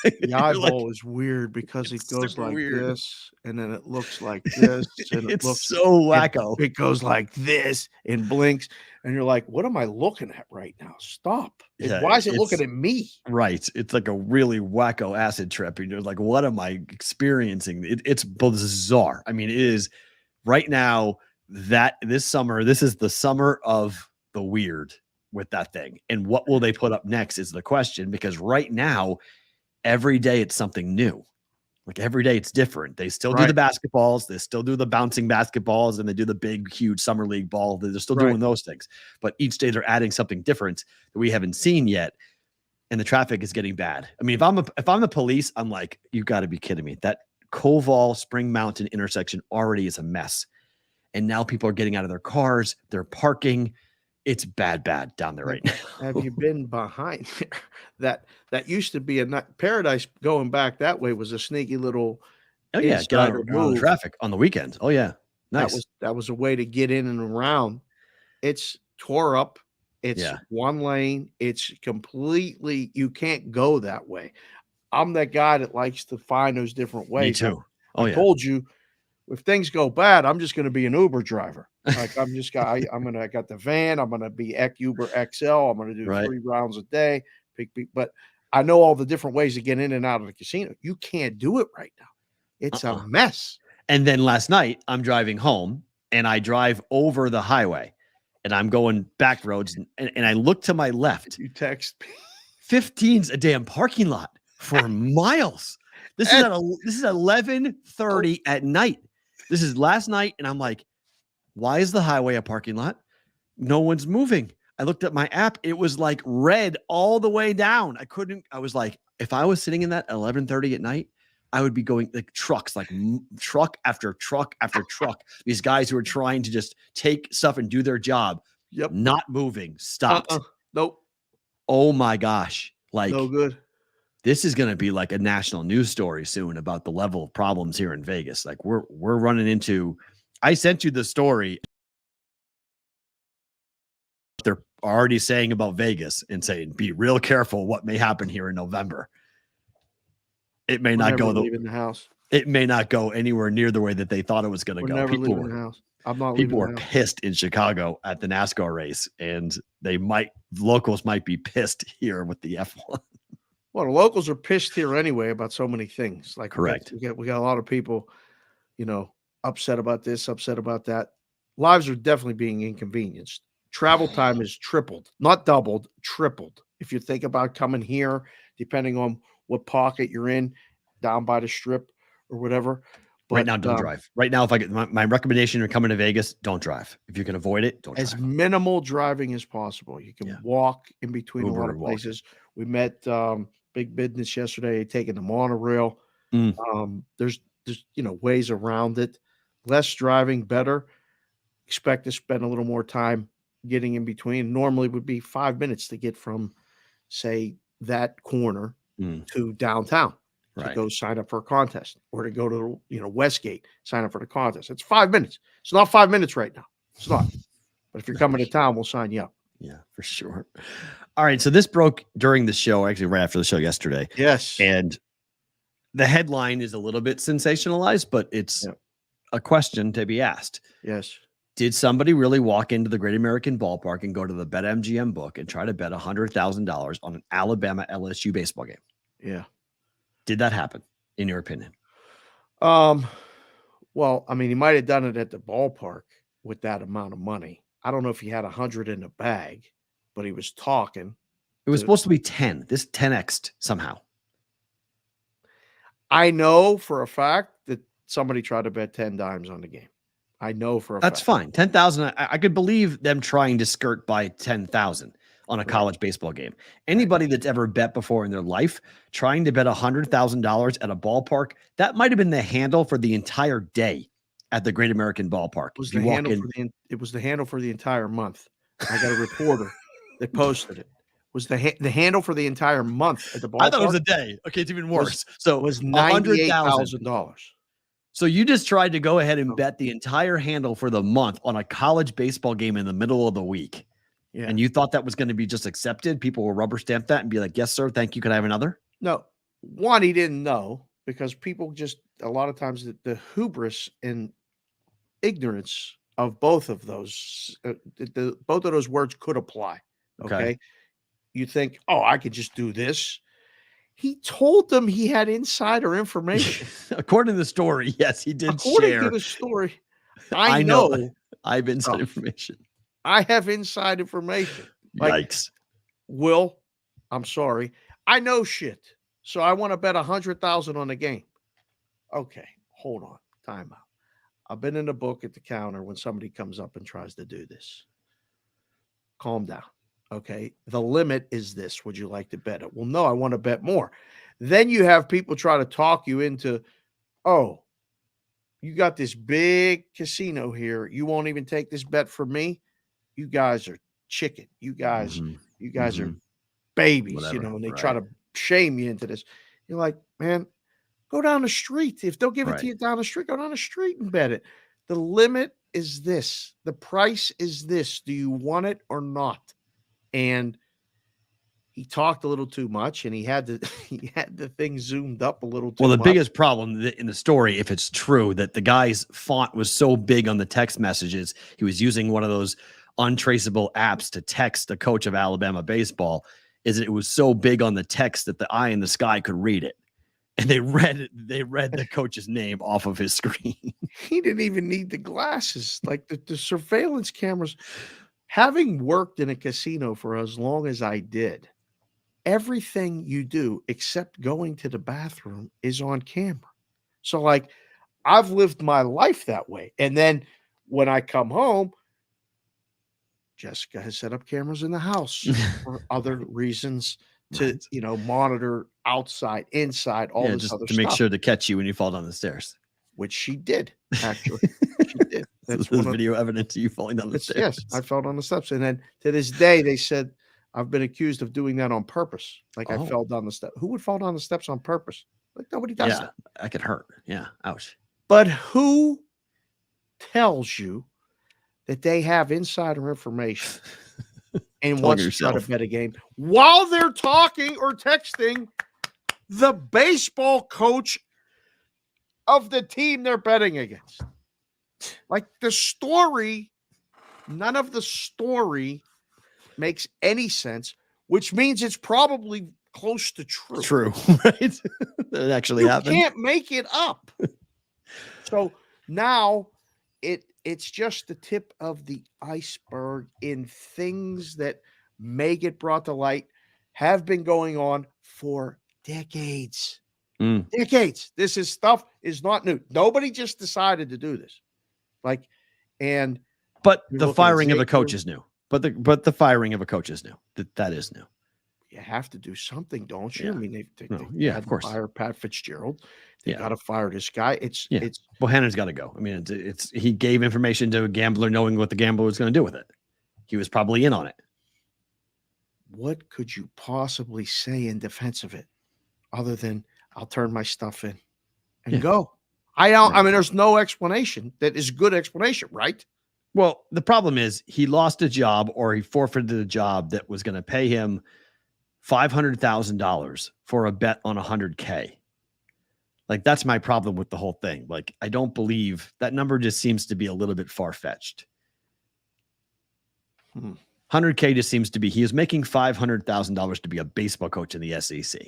The eyeball is weird because it goes like this, and then it looks like this, and it looks so wacko. It goes like this and blinks, and you're like, "What am I looking at right now? Stop! Why is it looking at me?" Right? It's like a really wacko acid trip, and you're like, "What am I experiencing?" It's bizarre. I mean, it is right now that this summer. This is the summer of the weird with that thing, and what will they put up next is the question, because right now. Every day it's something new. Like every day it's different. They still do the basketballs, they still do the bouncing basketballs, and they do the big, huge summer league ball. They're still doing those things. But each day they're adding something different that we haven't seen yet. And the traffic is getting bad. I mean, if I'm the police, I'm like, you got to be kidding me. That Koval Spring Mountain intersection already is a mess. And now people are getting out of their cars, they're parking. It's bad down there right now. Have you been behind there? That used to be Paradise going back that way was a sneaky little get out of the traffic on the weekends. Oh yeah. Nice. That was a way to get in and around. It's tore up. It's one lane. It's completely, you can't go that way. I'm that guy that likes to find those different ways. Me too. I told you, if things go bad, I'm just going to be an Uber driver. Like I got the van. I'm going to be Uber XL. I'm going to do 3 rounds a day. But I know all the different ways to get in and out of the casino. You can't do it right now. It's a mess. And then last night I'm driving home and I drive over the highway and I'm going back roads and I look to my left. You text me. 15's a damn parking lot for miles. This is 11:30 at night. This is last night, and I'm like, why is the highway a parking lot? No one's moving. I looked at my app. It was like red all the way down. I was like, if I was sitting in that 11:30 at night, I would be going like trucks, like truck after truck after truck. These guys who are trying to just take stuff and do their job. Yep. Not moving. Stopped. Nope. Oh my gosh. Like, no good. This is going to be like a national news story soon about the level of problems here in Vegas. Like we're running into, I sent you the story. They're already saying about Vegas and saying, be real careful what may happen here in November. It may not go leaving the house. It may not go anywhere near the way that they thought it was going to go. Never leaving the house. I'm not people leaving were pissed in Chicago at the NASCAR race, and locals might be pissed here with the F1. Well, the locals are pissed here anyway about so many things. Like, correct. We got a lot of people, upset about this, upset about that. Lives are definitely being inconvenienced. Travel time is tripled, not doubled, tripled. If you think about coming here, depending on what pocket you're in, down by the strip or whatever. But, right now, don't drive. Right now, if I get my recommendation for coming to Vegas, don't drive. If you can avoid it, don't drive. As minimal driving as possible. You can walk in between a lot of places. We met Big Business yesterday, taking the monorail. There's ways around it. Less driving, better. Expect to spend a little more time getting in between. Normally would be 5 minutes to get from, say, that corner to downtown. To go sign up for a contest, or to go to Westgate, sign up for the contest. It's 5 minutes. It's not 5 minutes right now. It's not. But if you're coming to town, we'll sign you up. Yeah, for sure. All right. So this broke during the show, actually right after the show yesterday. Yes. And the headline is a little bit sensationalized, but it's a question to be asked. Yes. Did somebody really walk into the Great American Ballpark and go to the BetMGM book and try to bet $100,000 on an Alabama LSU baseball game? Yeah. Did that happen, in your opinion? Well, I mean, he might have done it at the ballpark with that amount of money. I don't know if he had 100 in the bag, but he was talking. It was supposed to be 10. This 10x'd somehow. I know for a fact that somebody tried to bet 10 dimes on the game. I know for a fact. That's fine. 10,000. I could believe them trying to skirt by 10,000 on a college baseball game. Anybody that's ever bet before in their life, trying to bet $100,000 at a ballpark, that might have been the handle for the entire day at the Great American Ballpark. It was the handle for the entire month. I got a reporter that posted it. Was the handle for the entire month at the ballpark? I thought it was a day. Okay, it's even worse. So it was $98,000. So you just tried to go ahead and bet the entire handle for the month on a college baseball game in the middle of the week. Yeah. And you thought that was going to be just accepted? People will rubber stamp that and be like, yes, sir. Thank you. Can I have another? No. One, he didn't know, because people just, a lot of times, the hubris and ignorance of both of those, both of those words could apply. Okay. You think, I could just do this. He told them he had insider information. According to the story, yes, he did. According to the story, I know. I have inside information. I have inside information. Yikes. Will, I'm sorry. I know shit. So I want to bet 100,000 on the game. Okay, hold on. Time out. I've been in a book at the counter when somebody comes up and tries to do this. Calm down. Okay. The limit is this. Would you like to bet it? Well, no, I want to bet more. Then you have people try to talk you into, oh, you got this big casino here. You won't even take this bet from me. You guys are chicken. You guys are babies, Whatever, and they right. try to shame you into this. You're like, man, go down the street. If they'll give it to you down the street, go down the street and bet it. The limit is this. The price is this. Do you want it or not? And he talked a little too much, and he had the thing zoomed up a little too much. Well, the biggest problem in the story, if it's true, that the guy's font was so big on the text messages, he was using one of those untraceable apps to text the coach of Alabama baseball, is it was so big on the text that the eye in the sky could read it. And they read the coach's name off of his screen. He didn't even need the glasses. Like the surveillance cameras. Having worked in a casino for as long as I did, everything you do except going to the bathroom is on camera. So, like, I've lived my life that way. And then when I come home, Jessica has set up cameras in the house for other reasons to, monitor outside, inside, all this just other to stuff. make sure to catch you when you fall down the stairs. Which she did, actually. She did. That's video evidence of you falling down the stairs. Yes, I fell down the steps. And then to this day, they said I've been accused of doing that on purpose. Like I fell down the steps. Who would fall down the steps on purpose? Like nobody does that. That could hurt. Yeah. Ouch. But who tells you that they have insider information and wants to try to bet a game while they're talking or texting the baseball coach of the team they're betting against? Like the story, none of the story makes any sense, which means it's probably close to true. True, right? That actually happened. You can't make it up. So now it's just the tip of the iceberg in things that may get brought to light, have been going on for decades. Decades. This is stuff is not new. Nobody just decided to do this. But the firing of a coach is new. But the firing of a coach is new. That is new. You have to do something, don't you? Yeah. I mean, they of course. Fire Pat Fitzgerald. They got to fire this guy. It's Bohannon's got to go. I mean, it's he gave information to a gambler, knowing what the gambler was going to do with it. He was probably in on it. What could you possibly say in defense of it, other than I'll turn my stuff in and go? I mean, there's no explanation that is good explanation, right? Well, the problem is he lost a job, or he forfeited a job that was going to pay him $500,000 for a bet on $100K. Like, that's my problem with the whole thing. Like, I don't believe that number just seems to be a little bit far-fetched. 100K just seems to be, he is making $500,000 to be a baseball coach in the SEC.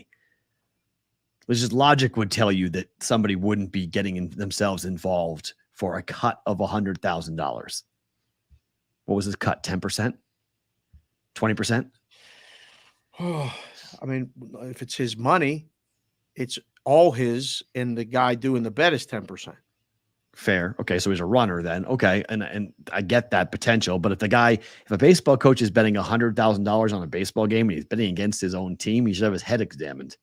Which is logic would tell you that somebody wouldn't be getting themselves involved for a cut of $100,000. What was his cut? 10%? 20%? I mean, if it's his money, it's all his, and the guy doing the bet is 10%. Fair. Okay, so he's a runner then. Okay, and I get that potential. But if a baseball coach is betting $100,000 on a baseball game and he's betting against his own team, he should have his head examined.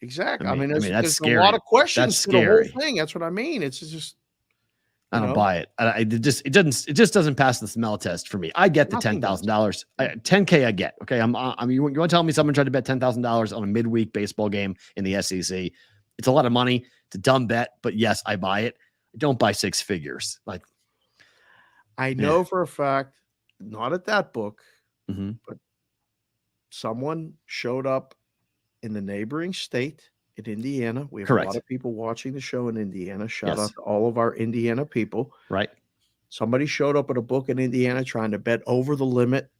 Exactly. I mean, that's there's scary. a lot of questions That's to the scary. whole thing. That's what I mean. It's just, I don't buy it. It just doesn't pass the smell test for me. I get the $10,000. $10K I get. Okay. You want to tell me someone tried to bet $10,000 on a midweek baseball game in the SEC? It's a lot of money. It's a dumb bet, but yes, I buy it. I don't buy six figures. Like, I know for a fact, not at that book, but someone showed up in the neighboring state in Indiana. We have a lot of people watching the show in Indiana. Shout out to all of our Indiana people. Right. Somebody showed up at a book in Indiana trying to bet over the limit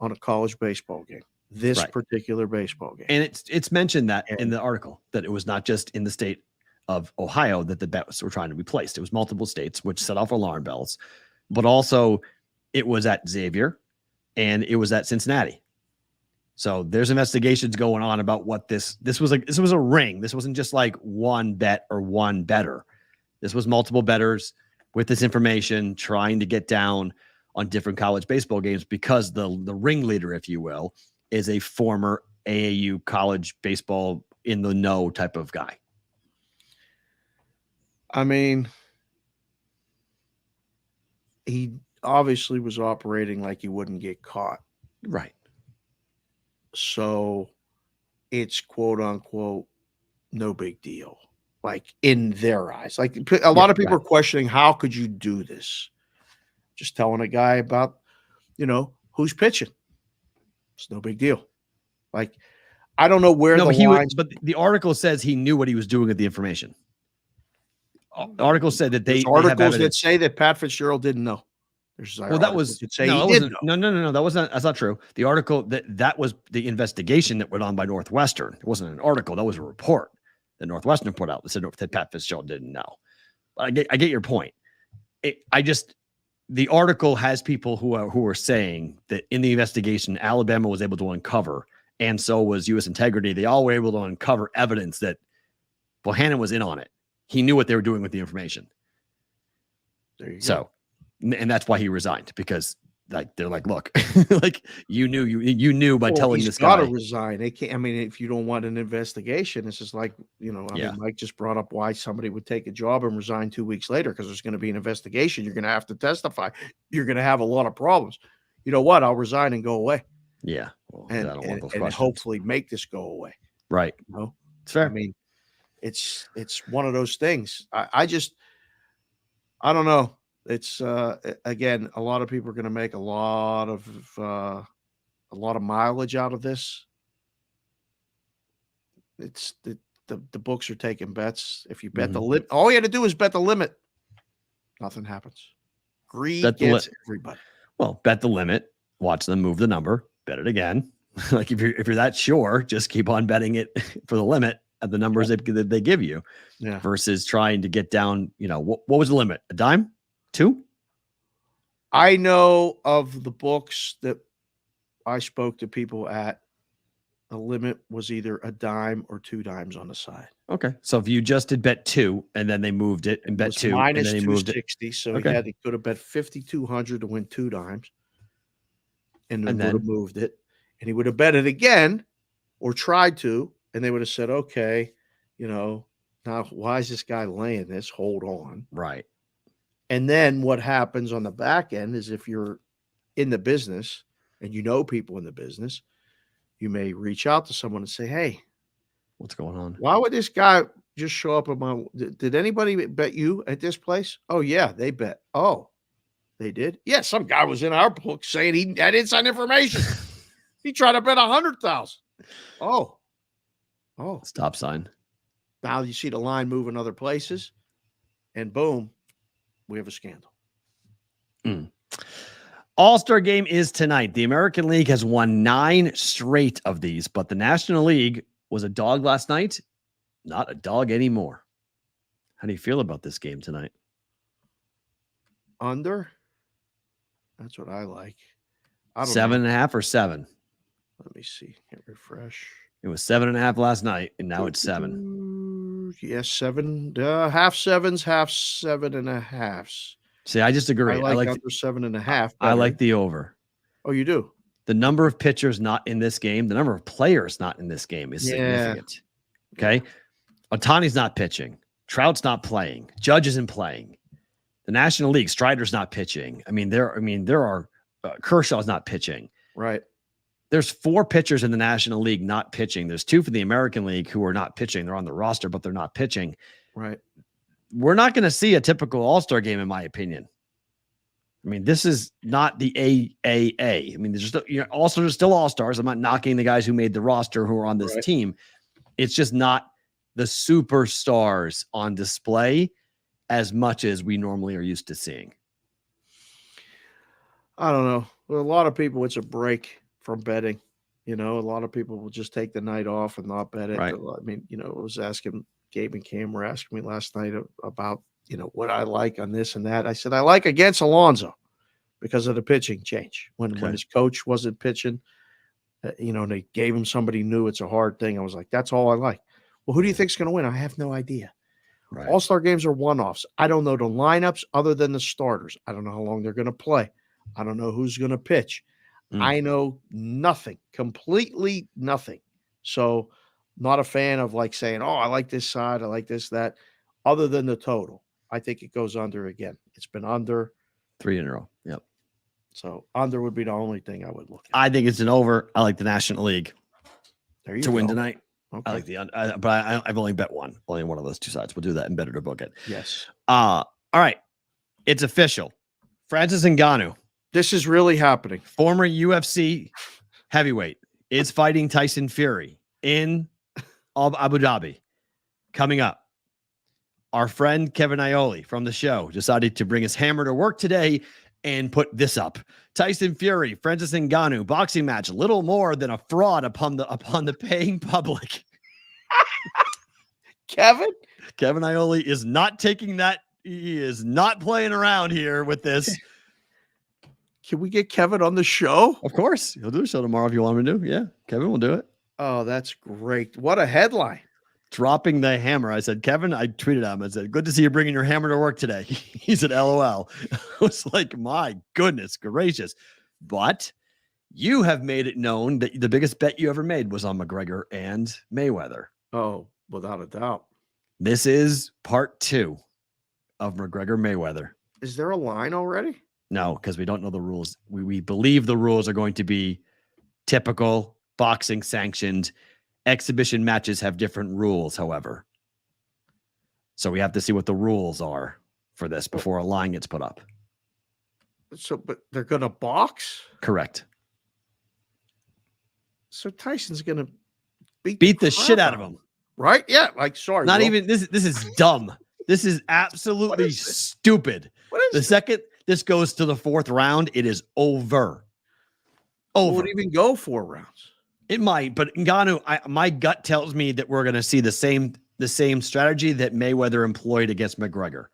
on a college baseball game. This particular baseball game. And it's mentioned that in the article that it was not just in the state of Ohio that the bets were trying to be placed. It was multiple states, which set off alarm bells, but also it was at Xavier and it was at Cincinnati. So there's investigations going on about what this was like. This was a ring. This wasn't just like one bet or one bettor. This was multiple bettors with this information trying to get down on different college baseball games because the ringleader, if you will, is a former AAU college baseball in the know type of guy. I mean, he obviously was operating like he wouldn't get caught. Right. So it's quote unquote no big deal. Like in their eyes. Like a lot of people are questioning, how could you do this? Just telling a guy about, who's pitching. It's no big deal. Like, I don't know where but the article says he knew what he was doing with the information. The article said that there's articles that say that Pat Fitzgerald didn't know. That was that's not true. The article that was the investigation that went on by Northwestern. It wasn't an article. That was a report that Northwestern put out that said that Pat Fitzgerald didn't know. But I get your point. The article has people who are saying that in the investigation, Alabama was able to uncover, and so was U.S. Integrity. They all were able to uncover evidence that Bohannon was in on it. He knew what they were doing with the information. There you go. And that's why he resigned, because they're like, look, like you knew by telling this guy. He's got to resign. They can't. I mean, if you don't want an investigation, it's just like, mean, Mike just brought up why somebody would take a job and resign 2 weeks later, because there's going to be an investigation. You're going to have to testify. You're going to have a lot of problems. You know what? I'll resign and go away. Yeah. Well, and, I don't want those questions. Hopefully make this go away. Right. It's fair. I mean, it's one of those things. I don't know. It's again, a lot of people are going to make a lot of mileage out of this. It's the books are taking bets. If you bet the limit, all you had to do is bet the limit. Nothing happens. Greed gets everybody. Well, bet the limit. Watch them move the number. Bet it again. Like if you're that sure, just keep on betting it for the limit at the numbers that they give you. Yeah. Versus trying to get down. What was the limit? A dime? 2? I know of the books that I spoke to people at, the limit was either a dime or 2 dimes on the side. Okay. So if you just did bet 2 and then they moved it and bet 2 minus and then he moved it. 260. So he could have bet 5,200 to win 2 dimes. And then would have moved it. And he would have bet it again or tried to. And they would have said, okay, now why is this guy laying this? Hold on. Right. And then what happens on the back end is, if you're in the business and you know people in the business, you may reach out to someone and say, hey, what's going on? Why would this guy just show up did anybody bet you at this place? Oh yeah, they bet. Oh, they did? Yeah, some guy was in our book saying he had inside information. He tried to bet 100,000. Oh. Stop sign. Now you see the line moving other places, and boom, we have a scandal. All-Star game is tonight. The American League has won 9 straight of these, but the National League was a dog last night. Not a dog anymore. How do you feel about this game tonight? Under? That's what I like. I don't 7.5 or 7? Let me see. Hit refresh. It was 7.5 last night, and now it's 7. Yes, 7. Half 7s, half 7.5s. See, I just agree. I like under 7.5. I like the over. Oh, you do? The number of pitchers not in this game, the number of players not in this game is significant. Okay. Ohtani's not pitching. Trout's not playing. Judge isn't playing. The National League, Strider's not pitching. There are Kershaw's not pitching. Right. There's 4 pitchers in the National League not pitching. There's 2 for the American League who are not pitching. They're on the roster, but they're not pitching. Right. We're not going to see a typical All-Star game, in my opinion. This is not the AAA. There's just, All-Stars are still All-Stars. I'm not knocking the guys who made the roster who are on this team. It's just not the superstars on display as much as we normally are used to seeing. I don't know. Well, a lot of people, it's a break from betting. A lot of people will just take the night off and not bet it. Right. I was asking Gabe and Cam were asking me last night about, what I like on this and that. I said, I like against Alonso because of the pitching change when his coach wasn't pitching. They gave him somebody new. It's a hard thing. I was like, that's all I like. Well, who do you think's going to win? I have no idea. Right. All-Star games are one-offs. I don't know the lineups other than the starters. I don't know how long they're going to play. I don't know who's going to pitch. I know nothing, completely nothing. So not a fan of like saying, oh, I like this side, I like this, that, other than the total. I think it goes under again. It's been under 3 in a row. Yep. So under would be the only thing I would look at. I think it's an over. I like the National League to win tonight. Okay. I like the but I've only bet only one of those two sides. We'll do that and better to book it. Yes. All right. It's official. Francis Ngannou, this is really happening. Former UFC heavyweight, is fighting Tyson Fury in Abu Dhabi. Coming up, our friend Kevin Aioli from the show decided to bring his hammer to work today and put this up. Tyson Fury, Francis Ngannou, boxing match, little more than a fraud upon the paying public. Kevin Aioli is not taking that. He is not playing around here with this. Can we get Kevin on the show? Of course. He'll do a show tomorrow if you want him to do. Yeah, Kevin will do it. Oh, that's great. What a headline. Dropping the hammer. I said, Kevin, I tweeted at him. I said, good to see you bringing your hammer to work today. He said, LOL. I was like, my goodness gracious. But you have made it known that the biggest bet you ever made was on McGregor and Mayweather. Oh, without a doubt. This is part 2 of McGregor Mayweather. Is there a line already? No, because we don't know the rules. We believe the rules are going to be typical boxing sanctioned. Exhibition matches have different rules, however. So we have to see what the rules are for this before a line gets put up. So, but they're going to box? Correct. So Tyson's going to beat the shit out of him. Right? Yeah. Like, sorry. Not even, this is dumb. This is absolutely stupid. The second this goes to the 4th round, it is over. It would even go 4 rounds. It might, but Ngannou, my gut tells me that we're going to see the same strategy that Mayweather employed against McGregor.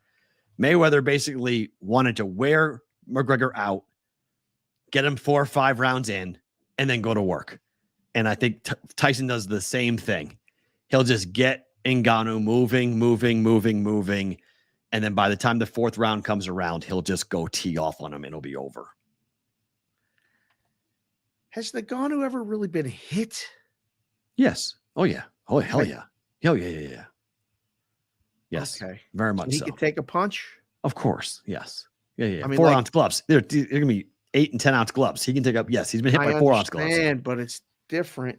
Mayweather basically wanted to wear McGregor out, get him 4 or 5 rounds in, and then go to work. And I think Tyson does the same thing. He'll just get Ngannou moving. And then by the time the 4th round comes around, he'll just go tee off on him and it'll be over. Has Ngannou ever really been hit? Yes. Oh, yeah. Oh, hell yeah. Oh, yeah. Yes. Okay. Very much so. He could take a punch? Of course. Yes. Yeah. I mean, 4-ounce gloves. They're going to be 8 and 10-ounce gloves. He can take up. Yes, he's been hit by 4-ounce gloves. But it's different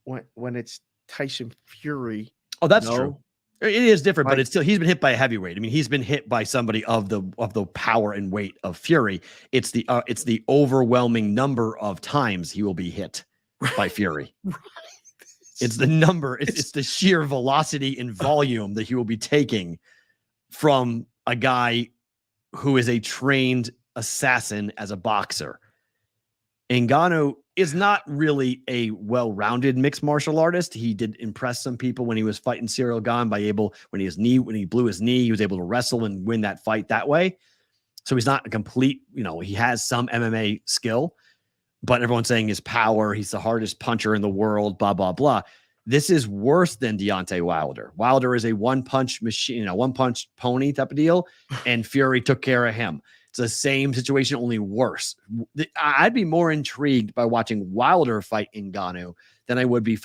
when it's Tyson Fury. Oh, that's true. It is different, but it's still, he's been hit by a heavyweight. I mean, he's been hit by somebody of the power and weight of Fury. It's the overwhelming number of times he will be hit by Fury. Right. It's the number. It's the sheer velocity and volume that he will be taking from a guy who is a trained assassin as a boxer. Ngannou is not really a well-rounded mixed martial artist. He did impress some people when he was fighting Cyril Gane when he blew his knee, he was able to wrestle and win that fight that way. So he's not a complete, he has some MMA skill, but everyone's saying his power, he's the hardest puncher in the world, blah, blah, blah. This is worse than Deontay Wilder. Wilder is a one-punch machine, one-punch pony type of deal, and Fury took care of him. It's the same situation, only worse. I'd be more intrigued by watching Wilder fight Ngannou than I would be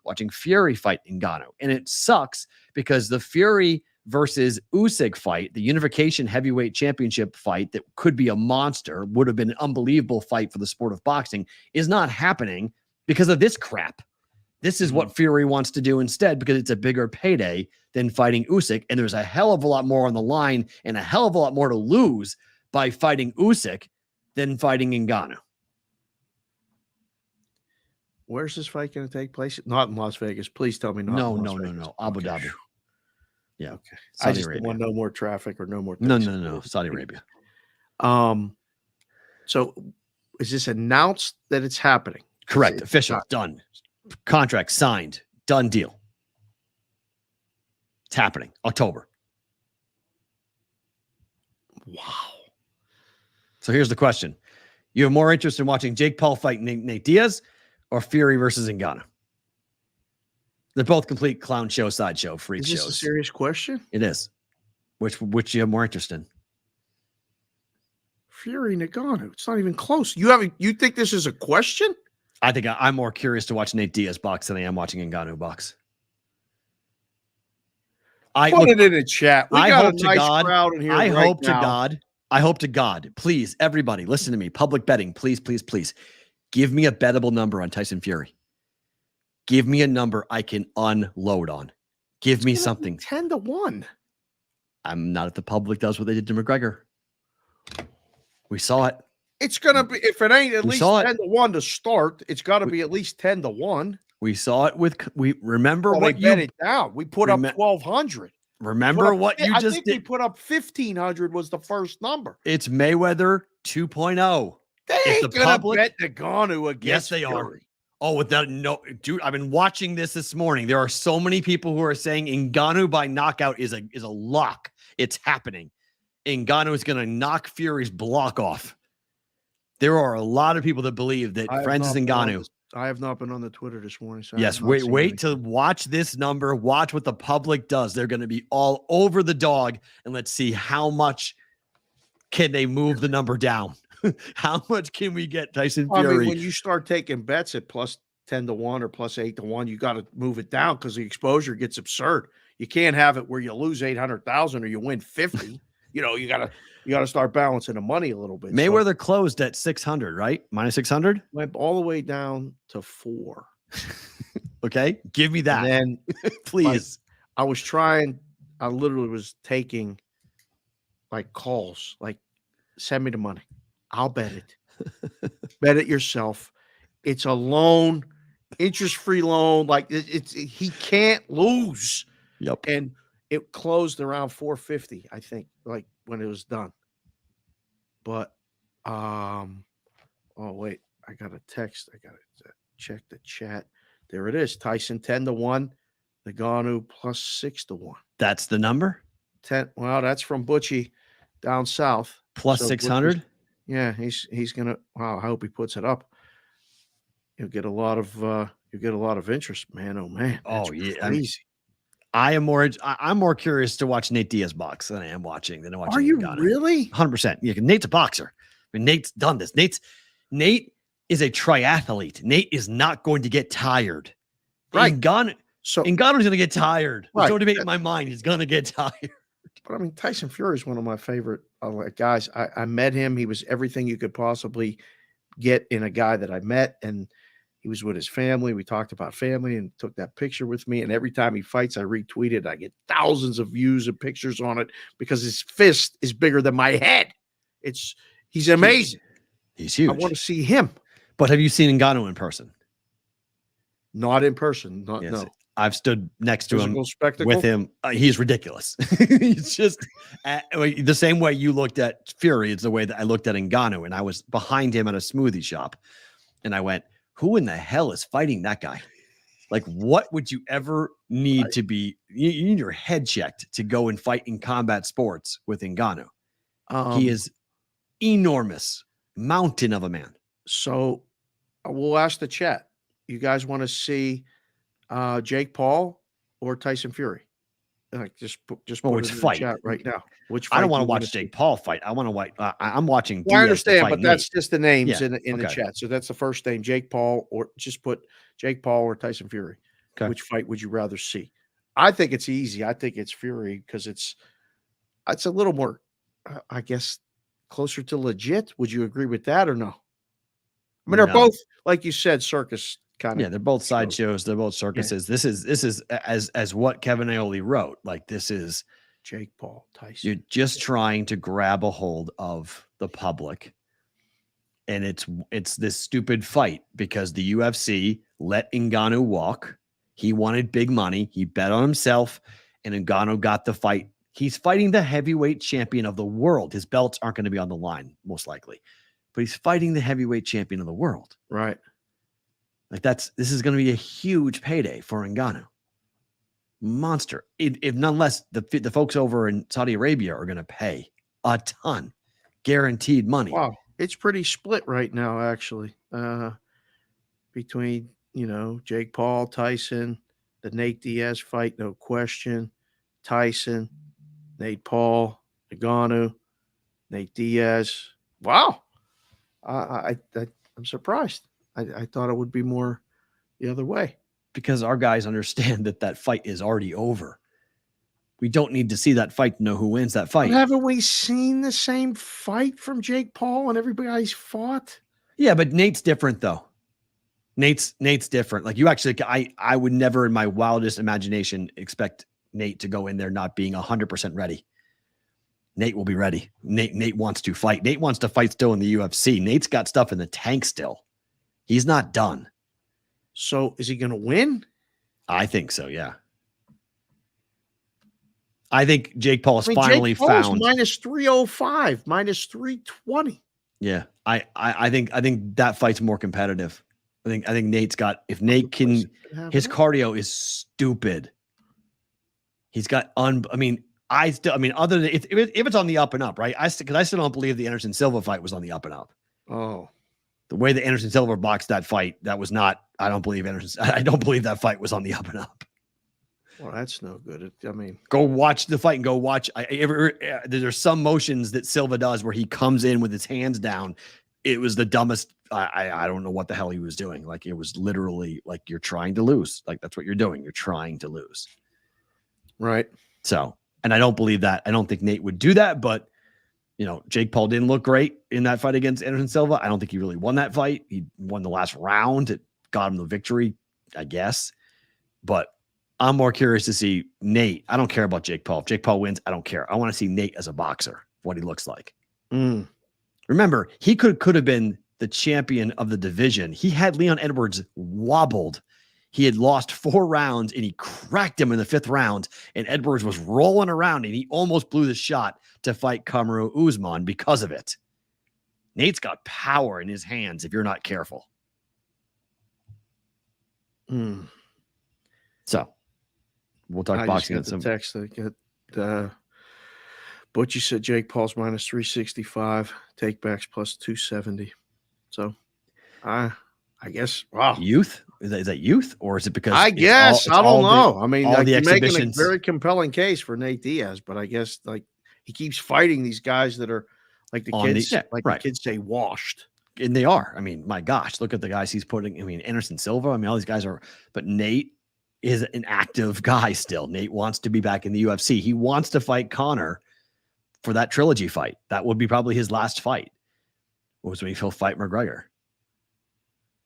watching Fury fight Ngannou. And it sucks because the Fury versus Usyk fight, the unification heavyweight championship fight that could be a monster, would have been an unbelievable fight for the sport of boxing, is not happening because of this crap. This is what Fury wants to do instead because it's a bigger payday than fighting Usyk. And there's a hell of a lot more on the line and a hell of a lot more to lose by fighting Usyk than fighting Ngannou. Where's this fight going to take place? Not in Las Vegas. Please tell me not. No. Abu Dhabi. Yeah. Okay. I just don't want no more traffic or no more. No. Saudi Arabia. So is this announced that it's happening? Correct. Official. Done. Contract signed. Done deal. It's happening. October. Wow. So here's the question. You have more interest in watching Jake Paul fight Nate Diaz or Fury versus Ngannou? They're both complete clown show, sideshow, freak shows. Is this a serious question? It is. Which you have more interest in? Fury Ngannou. It's not even close. You think this is a question? I think I'm more curious to watch Nate Diaz box than I am watching Ngannou box. Put it in the chat. We got a nice crowd in here. I hope to God, please, everybody, listen to me. Public betting, please, please, please. Give me a bettable number on Tyson Fury. Give me a number I can unload on. Give me something. 10-1. I'm not if the public does what they did to McGregor. We saw it. It's gonna be, if it ain't at least 10-1 to start, it's got to be at least 10-1. We saw it we remember what you bet it down. We put up 1,200. Remember what you I just think did. we put up 1,500 was the first number. It's Mayweather 2.0. They ain't gonna bet Ngannou against. Yes, they Fury. are. Oh, without no, dude. I've been watching this morning. There are so many people who are saying Ngannou by knockout is a lock. It's happening. Ngannou is going to knock Fury's block off. There are a lot of people that believe that Francis Ngannou. I have not been on the Twitter this morning. So yes, wait to watch this number. Watch what the public does. They're going to be all over the dog, and let's see how much can they move the number down. How much can we get Tyson Fury? I mean, when you start taking bets at plus 10-1 or plus 8-1, you got to move it down because the exposure gets absurd. You can't have it where you lose 800,000 or you win 50. You gotta start balancing the money a little bit. Mayweather closed at 600, right? Minus 600? Went all the way down to 4. Okay, give me that. And then please. I literally was taking like calls, like send me the money. I'll bet it. Bet it yourself. It's a loan, interest-free loan. Like he can't lose. Yep. And it closed around 450, I think, like when it was done. But oh wait, I got a text. I got to check the chat. There it is. Tyson 10-1, Ngannou plus 6-1. That's the number? 10. Well, that's from Butchie down south. Plus 600? Yeah, he's gonna. Wow, I hope he puts it up. You'll get a lot of interest, man. Oh man. Oh yeah. Crazy. I'm more curious to watch Nate Diaz box than I am watching Are you Ngannou. Really? 100%. Yeah, Nate's a boxer. I mean, Nate's done this. Nate is a triathlete. Nate is not going to get tired. Right. Ngannou's going to get tired. Right. There's no debate in my mind. He's going to get tired. But I mean, Tyson Fury is one of my favorite guys. I met him. He was everything you could possibly get in a guy that I met. And he was with his family. We talked about family and took that picture with me. And every time he fights, I retweet it. I get thousands of views and pictures on it because his fist is bigger than my head. He's amazing. He's huge. I want to see him. But have you seen Ngannou in person? Not in person. No. I've stood next to him spectacle? with him. He's ridiculous. He's just the same way you looked at Fury. It's the way that I looked at Ngannou, and I was behind him at a smoothie shop, and I went, "Who in the hell is fighting that guy? Like, what would you ever need to be? You need your head checked to go and fight in combat sports with Ngannou. He is enormous, mountain of a man." So we'll ask the chat. You guys want to see Jake Paul or Tyson Fury? Like just put it in the chat right now. Which fight I don't want to watch Jake Paul fight. I want to watch. I'm watching. Well, I understand, but that's just the names in the chat. So that's the first name, Jake Paul, or just put Jake Paul or Tyson Fury. Okay. Which fight would you rather see? I think it's easy. I think it's Fury because it's a little more, I guess, closer to legit. Would you agree with that or no? I mean, they're both, like you said, circus kind of. Yeah, they're both sideshows. They're both circuses. Yeah. This is as what Kevin Aioli wrote. Like, this is Jake Paul, Tyson. You're just trying to grab a hold of the public, and it's this stupid fight because the UFC let Ngannou walk. He wanted big money. He bet on himself, and Ngannou got the fight. He's fighting the heavyweight champion of the world. His belts aren't going to be on the line, most likely, but he's fighting the heavyweight champion of the world. Right. Like, this is going to be a huge payday for Ngannou. Monster. If nonetheless, the folks over in Saudi Arabia are going to pay a ton, guaranteed money. Wow. It's pretty split right now, actually. between, Jake Paul, Tyson, the Nate Diaz fight, no question. Tyson, Nate Paul, Ngannou, Nate Diaz. Wow. I'm surprised. I thought it would be more the other way. Because our guys understand that fight is already over. We don't need to see that fight to know who wins that fight. But haven't we seen the same fight from Jake Paul and everybody's fought? Yeah, but Nate's different though. Nate's different. Like you actually, I would never in my wildest imagination expect Nate to go in there not being 100% ready. Nate will be ready. Nate wants to fight. Nate wants to fight still in the UFC. Nate's got stuff in the tank still. He's not done. So is he going to win? I think so, yeah. I think Jake Paul finally Jake Paul's found minus 305, minus 320. Yeah, I think that fight's more competitive. I think Nate's got, if Nate can, his cardio is stupid. He's got other than if it's on the up and up, right? Because I still don't believe the Anderson Silva fight was on the up and up. Oh, the way that Anderson Silva boxed that fight, that was not. I don't believe that fight was on the up and up. Well, that's no good. Go watch the fight and go watch. There's some motions that Silva does where he comes in with his hands down. It was the dumbest. I don't know what the hell he was doing. Like it was literally like you're trying to lose. Like that's what you're doing. You're trying to lose. Right. So, and I don't believe that. I don't think Nate would do that, but Jake Paul didn't look great in that fight against Anderson Silva. I don't think he really won that fight. He won the last round. It got him the victory, I guess. But I'm more curious to see Nate. I don't care about Jake Paul. If Jake Paul wins, I don't care. I want to see Nate as a boxer, what he looks like. Remember, he could have been the champion of the division. He had Leon Edwards wobbled. He had lost 4 rounds and he cracked him in the 5th round. And Edwards was rolling around and he almost blew the shot to fight Kamaru Usman because of it. Nate's got power in his hands if you're not careful. So we'll talk boxing. I just got the text that got Butchie said Jake Paul's minus 365, takebacks plus 270. So I guess, wow. Youth? Is that youth? Or is it because I guess I don't know. You're making a very compelling case for Nate Diaz, but I guess like he keeps fighting these guys that are like the kids, the kids say washed. And they are. My gosh, look at the guys he's putting. Anderson Silva. All these guys are, but Nate is an active guy still. Nate wants to be back in the UFC. He wants to fight Conor for that trilogy fight. That would be probably his last fight. Was when he'll fight McGregor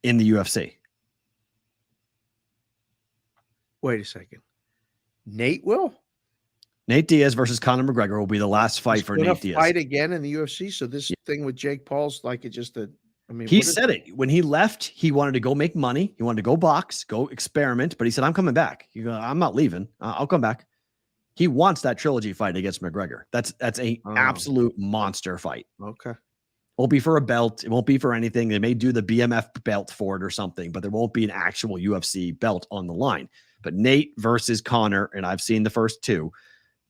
in the UFC. Wait a second. Nate will? Nate Diaz versus Conor McGregor will be the last fight for Nate Diaz. Fight again in the UFC. So this thing with Jake Paul's like it's just he said it when he left. He wanted to go make money. He wanted to go box, go experiment. But he said, "I'm coming back. I'm not leaving. I'll come back." He wants that trilogy fight against McGregor. That's a absolute monster fight. Okay. It won't be for a belt. It won't be for anything. They may do the BMF belt for it or something, but there won't be an actual UFC belt on the line. But Nate versus Conor, and I've seen the first 2.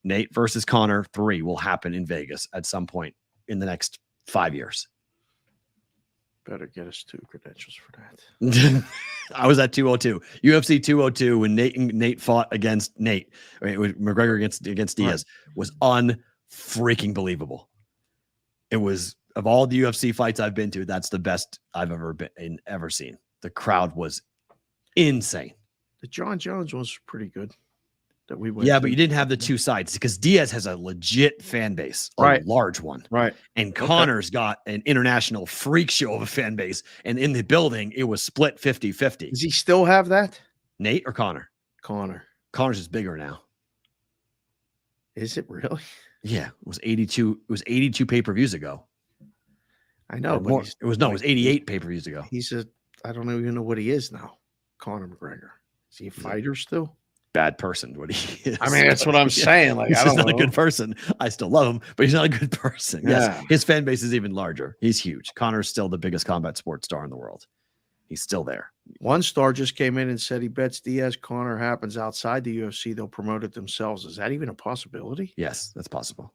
Nate versus Conor 3 will happen in Vegas at some point in the next 5 years. Better get us 2 credentials for that. I was at 202. UFC 202 when Nate fought against Nate. McGregor against Diaz was unfreaking believable. It was, of all the UFC fights I've been to, that's the best I've ever seen. The crowd was insane. The John Jones was pretty good. That we went but you didn't have the 2 sides because Diaz has a legit fan base, a large one. Right. And Conor's got an international freak show of a fan base. And in the building, it was split 50-50. Does he still have that? Nate or Conor? Conor. Connor's is bigger now. Is it really? Yeah. It was 82. It was 82 pay-per-views ago. I know. But it was 88 pay-per-views ago. I don't even know what he is now. Conor McGregor. Is he a fighter still? Bad person, what he is. That's what I'm saying. Like, he's not a good person. I still love him, but he's not a good person. Yeah. Yes, his fan base is even larger. He's huge. Conor's still the biggest combat sports star in the world. He's still there. One star just came in and said he bets Diaz Conor happens outside the UFC. They'll promote it themselves. Is that even a possibility? Yes, that's possible.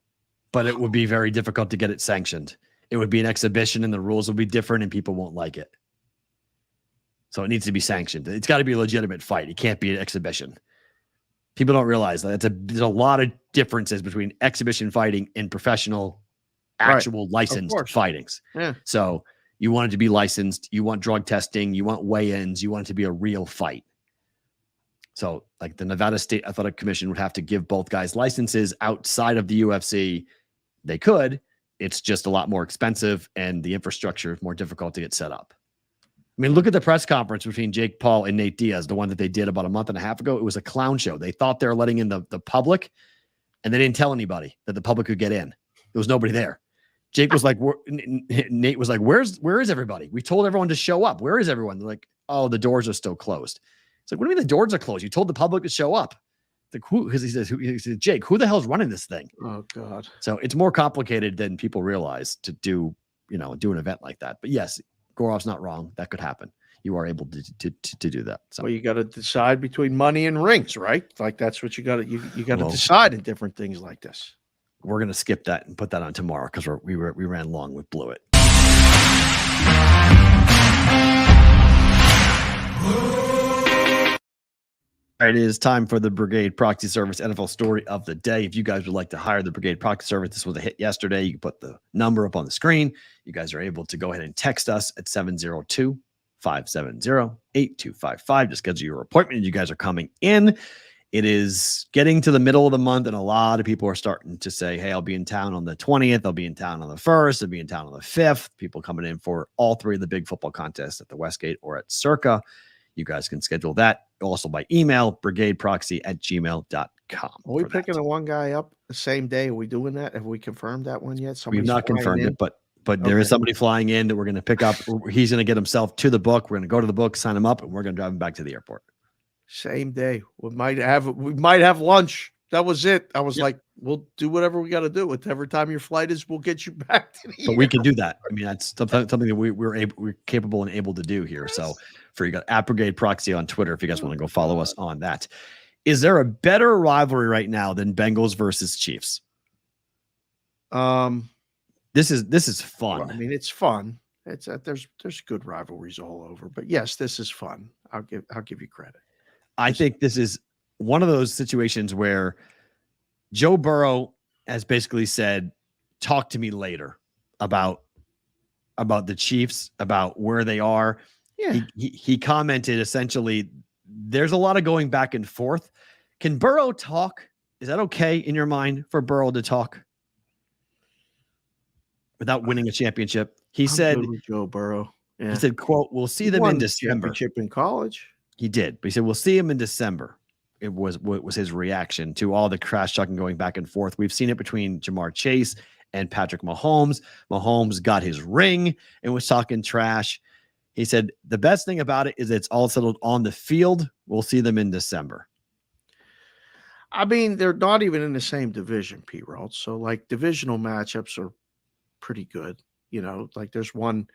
But it would be very difficult to get it sanctioned. It would be an exhibition and the rules will be different and people won't like it. So it needs to be sanctioned. It's got to be a legitimate fight. It can't be an exhibition. People don't realize that there's a lot of differences between exhibition fighting and professional, actual licensed fightings. Yeah. So you want it to be licensed. You want drug testing. You want weigh-ins. You want it to be a real fight. So like the Nevada State Athletic Commission would have to give both guys licenses outside of the UFC. They could. It's just a lot more expensive and the infrastructure is more difficult to get set up. I mean, look at the press conference between Jake Paul and Nate Diaz, the one that they did about a month and a half ago. It was a clown show. They thought they were letting in the public, and they didn't tell anybody that the public could get in. There was nobody there. Jake was like, Nate was like, where is everybody? We told everyone to show up. Where is everyone? They're like, oh, the doors are still closed. It's like, what do you mean the doors are closed? You told the public to show up. Like, who? Because he says, Jake, who the hell's running this thing? Oh God. So it's more complicated than people realize to do an event like that. But yes, Gorov's not wrong. That could happen. You are able to do that. So well, you got to decide between money and rings, right? Like that's what you got to decide in different things like this. We're gonna skip that and put that on tomorrow because we ran long. We blew it. All right, it is time for the Brigade Proxy Service NFL story of the day. If you guys would like to hire the Brigade Proxy Service, this was a hit yesterday. You can put the number up on the screen. You guys are able to go ahead and text us at 702-570-8255 to schedule your appointment. You guys are coming in. It is getting to the middle of the month, and a lot of people are starting to say, hey, I'll be in town on the 20th. I'll be in town on the 1st. I'll be in town on the 5th. People coming in for all three of the big football contests at the Westgate or at Circa. You guys can schedule that also by email, brigadeproxy@gmail.com. Are we picking the one guy up the same day? Are we doing that? Have we confirmed that one yet? We've not confirmed it, but there is somebody flying in that we're going to pick up. He's going to get himself to the book. We're going to go to the book, sign him up, and we're going to drive him back to the airport. Same day. We might have lunch. That was it. I was like, we'll do whatever we got to do. Whatever time your flight is, we'll get you back to the But we can do that. I mean, that's something that we're capable and able to do here. Yes. So for you got at Brigade Proxy on Twitter, if you guys want to go follow us on that. Is there a better rivalry right now than Bengals versus Chiefs? This is fun. Well, I mean, it's fun. It's there's good rivalries all over, but yes, this is fun. I'll give you credit. I think this is one of those situations where Joe Burrow has basically said, talk to me later about the Chiefs, about where they are. Yeah. He commented essentially, there's a lot of going back and forth. Can Burrow talk? Is that okay in your mind for Burrow to talk without winning a championship? He said, Joe Burrow. Yeah. He said, quote, we'll see them in December. Championship in college. He did, but he said, we'll see him in December. It was his reaction to all the trash talking going back and forth. We've seen it between Jamar Chase and Patrick Mahomes. Mahomes got his ring and was talking trash. He said, the best thing about it is it's all settled on the field. We'll see them in December. I mean, they're not even in the same division, Perrault. So, like, divisional matchups are pretty good. You know, like there's one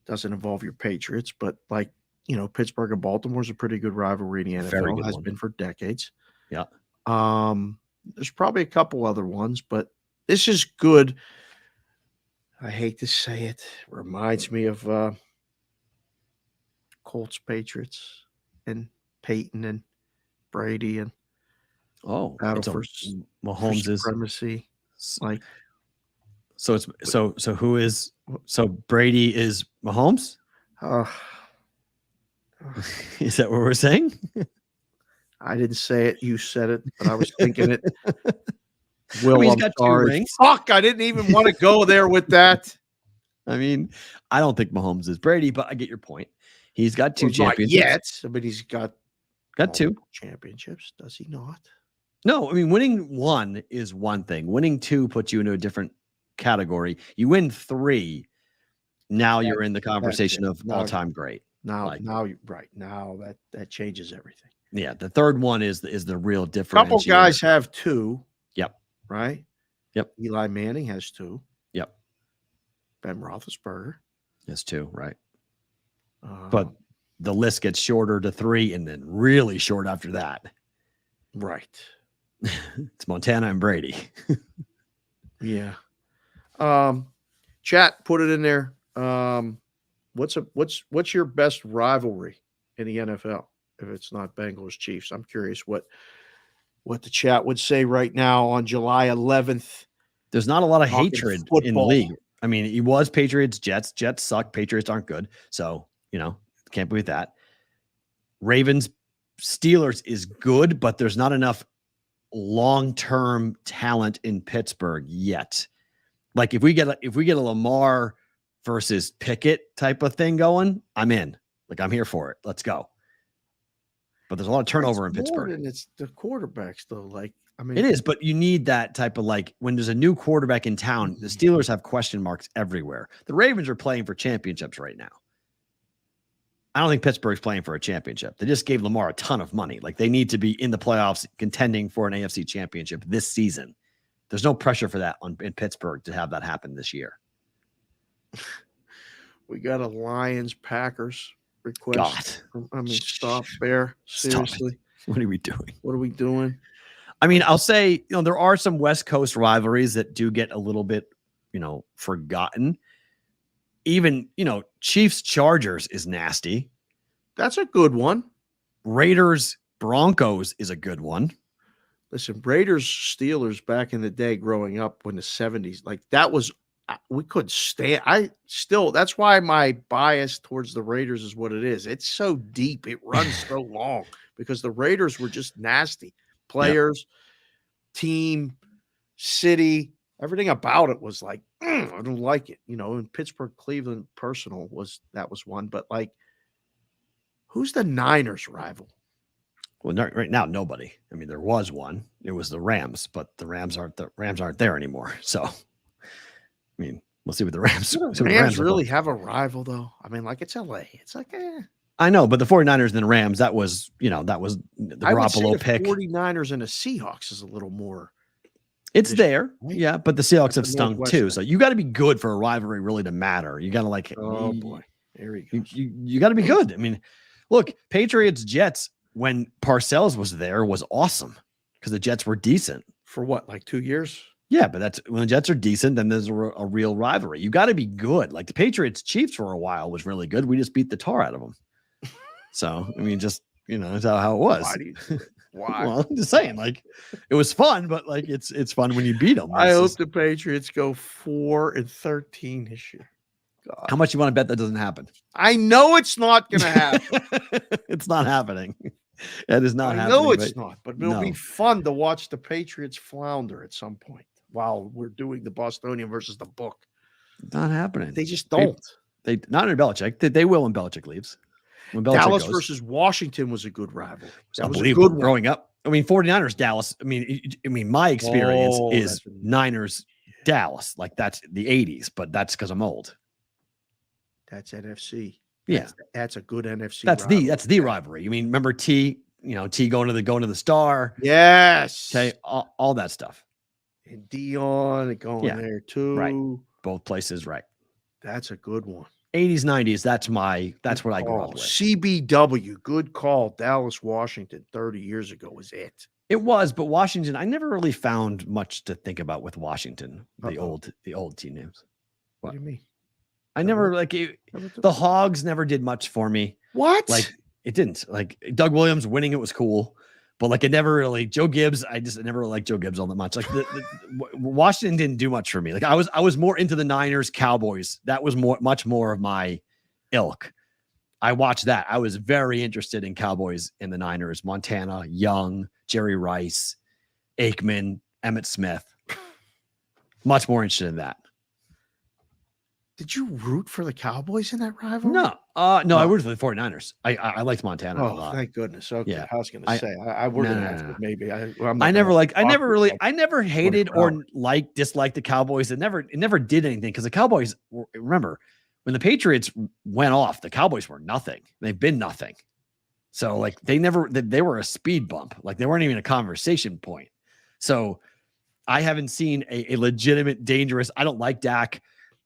doesn't involve your Patriots, but like, you know, Pittsburgh and Baltimore is a pretty good rivalry in the NFL. Has been for decades. Yeah. There's probably a couple other ones, but this is good. I hate to say it. Reminds me of Colts, Patriots, and Peyton and Brady and battle for Mahomes supremacy. Like, so who is Brady is Mahomes? Is that what we're saying? I didn't say it. You said it, but I was thinking it. Will, I mean, he's got 2 rings. Fuck, I didn't even want to go there with that. I mean, I don't think Mahomes is Brady, but I get your point. He's got 2 championships. Yes, but he's got 2 championships. Does he not? No, I mean, winning 1 is one thing. Winning 2 puts you into a different category. You win 3, now you're in the conversation of all-time great. Now that changes everything. Yeah, the third one is the real difference. Couple guys have 2. Yep. Right. Yep. Eli Manning has 2. Yep. Ben Roethlisberger has 2. Right. But the list gets shorter to 3, and then really short after that. Right. It's Montana and Brady. Yeah. Chat, put it in there. What's your best rivalry in the NFL if it's not Bengals Chiefs? I'm curious what the chat would say right now on July 11th. There's not a lot of hatred in the league. I mean, it was Patriots, Jets. Jets suck. Patriots aren't good. So, can't believe that. Ravens, Steelers is good, but there's not enough long-term talent in Pittsburgh yet. Like if we get a Lamar versus Pickett type of thing going, I'm in. Like I'm here for it. Let's go. But there's a lot of turnover in Pittsburgh. And it's the quarterbacks though. Like, I mean, it is, but you need that type of like when there's a new quarterback in town, the Steelers have question marks everywhere. The Ravens are playing for championships right now. I don't think Pittsburgh's playing for a championship. They just gave Lamar a ton of money. Like they need to be in the playoffs contending for an AFC championship this season. There's no pressure for that in Pittsburgh to have that happen this year. We got a Lions Packers request. Stop, Bear. Seriously. What are we doing? What are we doing? I mean, I'll say, there are some West Coast rivalries that do get a little bit, forgotten. Even, Chiefs Chargers is nasty. That's a good one. Raiders Broncos is a good one. Listen, Raiders Steelers back in the day growing up in the 70s, like that was, we couldn't stand. That's why my bias towards the Raiders is what it is. It's so deep. It runs so long because the Raiders were just nasty. Players, team, city, everything about it was like, I don't like it. In Pittsburgh, Cleveland, personal was one. But like, who's the Niners rival? Well, right now, nobody. I mean, there was one. It was the Rams, but the Rams aren't there anymore. So, I mean, we'll see what the Rams. The Rams really have a rival, though. I mean, like it's LA. It's like, I know, but the 49ers and the Rams, that was the Garoppolo pick. 49ers and the Seahawks is a little more. It's there. Yeah, but the Seahawks have stung too. So you got to be good for a rivalry really to matter. You got to like, oh boy, there he goes. You got to be good. I mean, look, Patriots Jets when Parcells was there was awesome because the Jets were decent. For what, like 2 years? Yeah, but that's when the Jets are decent, then there's a real rivalry. You got to be good. Like the Patriots Chiefs for a while was really good. We just beat the tar out of them. So, I mean, just, that's how it was. Why do you do it? Why? Well, I'm just saying, like, it was fun, but like, it's fun when you beat them. I hope the Patriots go 4-13 this year. God. How much you want to bet that doesn't happen? I know it's not going to happen. It's not happening. It is not happening. I know it's not, but it'll be fun to watch the Patriots flounder at some point while we're doing the Bostonian versus the book. Not happening. They just don't. They not in Belichick. They will when Belichick leaves. When Belichick Dallas goes. Versus Washington was a good rival. That was a good one. Growing up. I mean, 49ers, Dallas. I mean, my experience is Niners, Dallas. Like that's the 80s, but that's because I'm old. That's NFC. Yeah, that's a good NFC. That's the rivalry. You mean, remember T? T going to the Star. Yes. Okay, all that stuff. And Dion going there too. Right. Both places, right. That's a good one. 80s, 90s. That's what I grew up with. CBW, good call. Dallas, Washington, 30 years ago was it. It was, but Washington, I never really found much to think about with Washington. The old team names. What do you mean? I never the Hogs never did much for me. What? Like it didn't. Like Doug Williams winning it was cool, but like it never really. Joe Gibbs, I never really liked Joe Gibbs all that much. Like Washington didn't do much for me. Like I was more into the Niners, Cowboys. That was much more of my ilk. I watched that. I was very interested in Cowboys and the Niners. Montana, Young, Jerry Rice, Aikman, Emmitt Smith. Much more interested in that. Did you root for the Cowboys in that rivalry? No, I rooted for the 49ers. I liked Montana a lot. Thank goodness. Okay, yeah. I was going to say I would have maybe. I never hated or disliked the Cowboys. It never did anything because the Cowboys. Remember when the Patriots went off, the Cowboys were nothing. They've been nothing. So like they were a speed bump. Like they weren't even a conversation point. So I haven't seen a legitimate dangerous. I don't like Dak.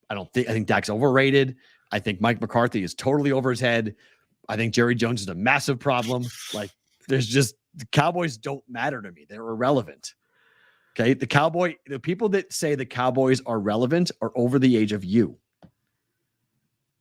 I think Dak's overrated. I think Mike McCarthy is totally over his head. I think Jerry Jones is a massive problem. Like the Cowboys don't matter to me. They're irrelevant. Okay. The people that say the Cowboys are relevant are over the age of you.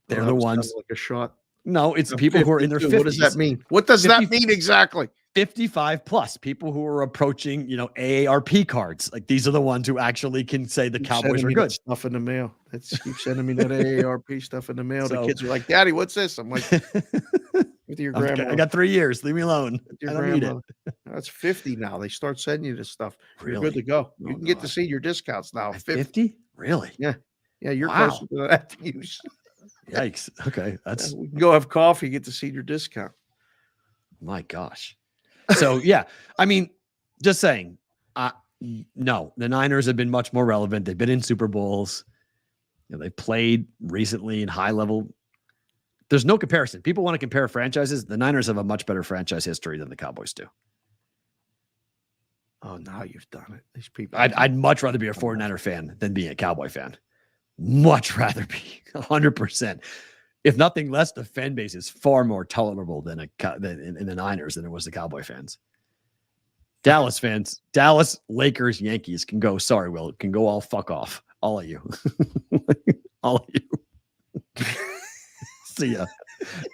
They're the ones. Like a shot. No, it's people who are in their 50s. What does that mean? What does that mean exactly? 55 plus, people who are approaching, AARP cards. Like, these are the ones who actually can say the Cowboys are good. Stuff in the mail. Keep sending me that AARP stuff in the mail. The kids are like, "Daddy, what's this?" I'm like, "With your grandma." I got 3 years. Leave me alone. I don't need it. That's 50 now. They start sending you this stuff. Really? You're good to go. You can get the senior discounts now. 50? Really? Yeah. Yeah, you're closer to that to use. Yikes. Okay. We can go have coffee, get the senior discount. My gosh. So, yeah, I mean, just saying, no, the Niners have been much more relevant. They've been in Super Bowls. They played recently in high level. There's no comparison. People want to compare franchises. The Niners have a much better franchise history than the Cowboys do. Oh, now you've done it. These people. I'd much rather be a 49er fan than be a Cowboy fan. Much rather be 100%. If nothing less, the fan base is far more tolerable than in the Niners than it was the Cowboy fans. Dallas fans, Dallas, Lakers, Yankees can go. Sorry, Will, can go all fuck off. All of you. All of you. See ya.